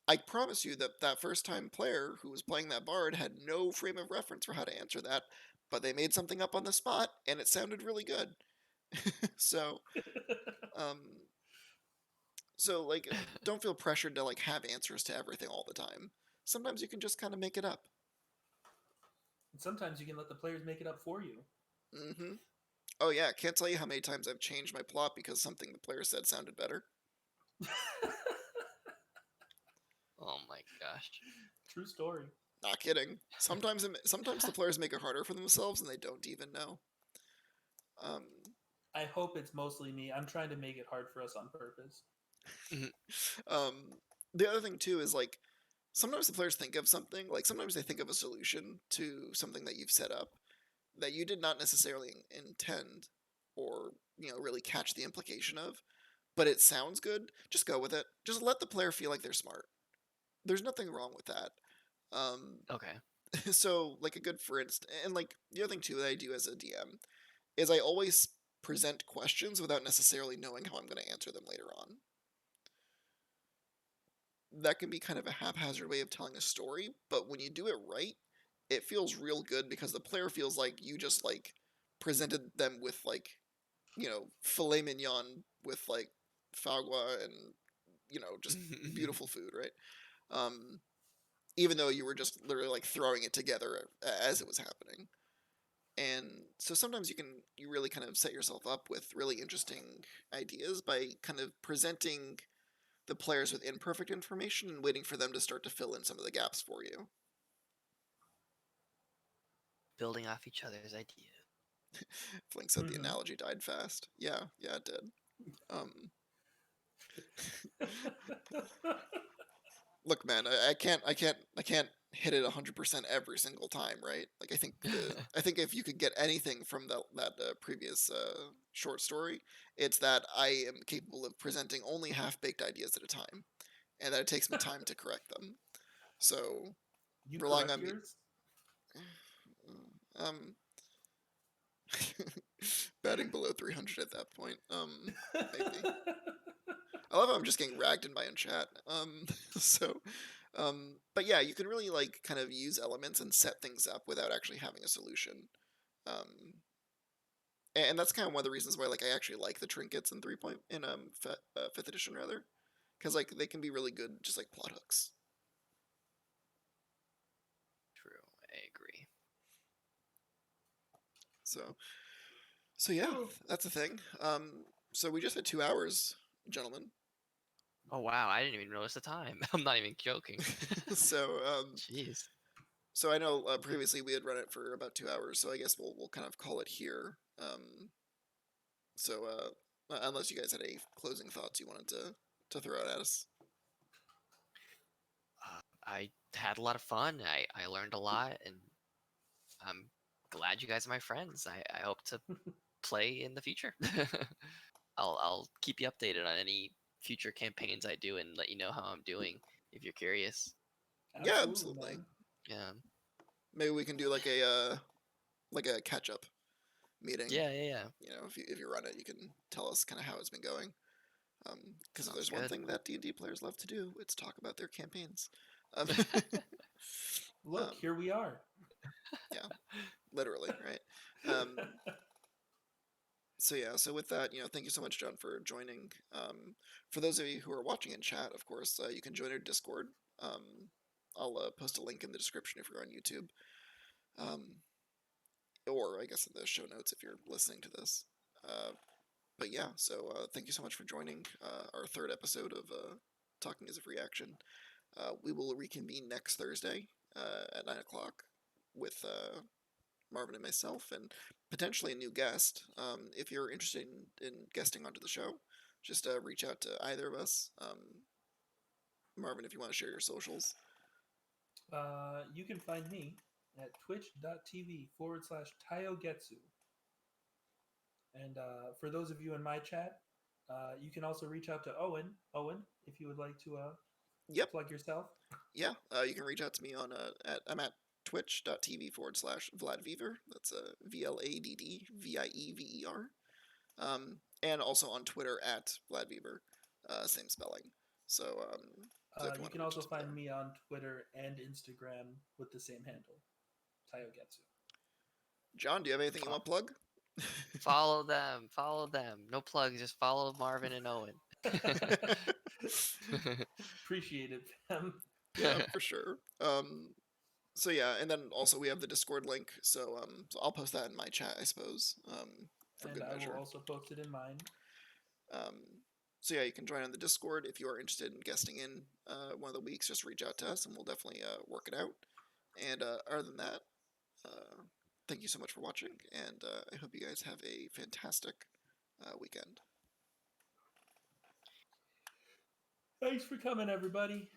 I promise you that that first time player who was playing that bard had no frame of reference for how to answer that, but they made something up on the spot, and it sounded really good. So, um, like, don't feel pressured to like have answers to everything all the time. Sometimes you can just kind of make it up. And sometimes you can let the players make it up for you. Mm-hmm. Oh yeah, can't tell you how many times I've changed my plot because something the player said sounded better. Oh my gosh. True story. Not kidding. Sometimes the players make it harder for themselves and they don't even know. I hope it's mostly me. I'm trying to make it hard for us on purpose. The other thing too is like sometimes the players think of something, like sometimes they think of a solution to something that you've set up that you did not necessarily intend or really catch the implication of, but it sounds good. Just go with it. Just let the player feel like they're smart. There's nothing wrong with that. Okay. So like a good for instance, and like the other thing too that I do as a DM is I always present questions without necessarily knowing how I'm going to answer them later on. That can be kind of a haphazard way of telling a story, but when you do it right, it feels real good because the player feels like you just like presented them with like, filet mignon with like fagua and just beautiful food, right? Even though you were just literally like throwing it together as it was happening. And so sometimes you really kind of set yourself up with really interesting ideas by kind of presenting the players with imperfect information and waiting for them to start to fill in some of the gaps for you. Building off each other's ideas. Flink said the analogy died fast. Yeah, it did. Look, man, I can't hit it 100% every single time, right? Like I think if you could get anything from that previous short story, it's that I am capable of presenting only half-baked ideas at a time, and that it takes me time to correct them. So you relying correct on yours? Batting below 300 at that point. Maybe. I love how I'm just getting ragged in my own chat. So, but yeah, you can really like kind of use elements and set things up without actually having a solution. And that's kind of one of the reasons why like I actually like the trinkets in 5th edition rather, because like they can be really good just like plot hooks. True, I agree. So yeah, that's the thing. So we just had 2 hours, gentlemen. Oh wow, I didn't even notice the time. I'm not even joking. So Jeez. So I know previously we had run it for about 2 hours, so I guess we'll kind of call it here. So unless you guys had any closing thoughts you wanted to throw out at us. I had a lot of fun. I learned a lot, and I'm glad you guys are my friends. I hope to play in the future. I'll keep you updated on any future campaigns I do and let you know how I'm doing if you're curious. Yeah, absolutely. Man. Yeah. Maybe we can do like like a catch-up meeting. Yeah, yeah, yeah. You know, if you run it, you can tell us kind of how it's been going. Because if Sounds there's one good. thing that D&D players love to do, it's talk about their campaigns. Um, Look, here we are. yeah, literally, right? So yeah, so with that, thank you so much, John, for joining. For those of you who are watching in chat, of course, you can join our Discord. I'll post a link in the description if you're on YouTube, or I guess in the show notes if you're listening to this. But yeah, so thank you so much for joining our third episode of Talking as a Free Action. We will reconvene next Thursday at 9 o'clock with Marvin and myself, and potentially a new guest. If you're interested in guesting onto the show, just reach out to either of us. Marvin, if you want to share your socials. You can find me at twitch.tv/Taiogetsu. And for those of you in my chat, you can also reach out to Owen. Owen, if you would like to Yep. plug yourself. Yeah, you can reach out to me on I'm at twitch.tv/Vladdviever. That's VLADDVIEVER. And also on Twitter at Vladdviever, same spelling. So, if you can also find me on Twitter and Instagram with the same handle, Taiogetsu. John, do you have anything you want to plug? Follow them. Follow them. No plugs. Just follow Marvin and Owen. Appreciate it, fam. Yeah, for sure. So yeah, and then also we have the Discord link. So I'll post that in my chat, I suppose. For And good I measure. will also post it in mine. So yeah, you can join on the Discord if you are interested in guesting in one of the weeks. Just reach out to us, and we'll definitely work it out. And other than that, thank you so much for watching, and I hope you guys have a fantastic weekend. Thanks for coming, everybody.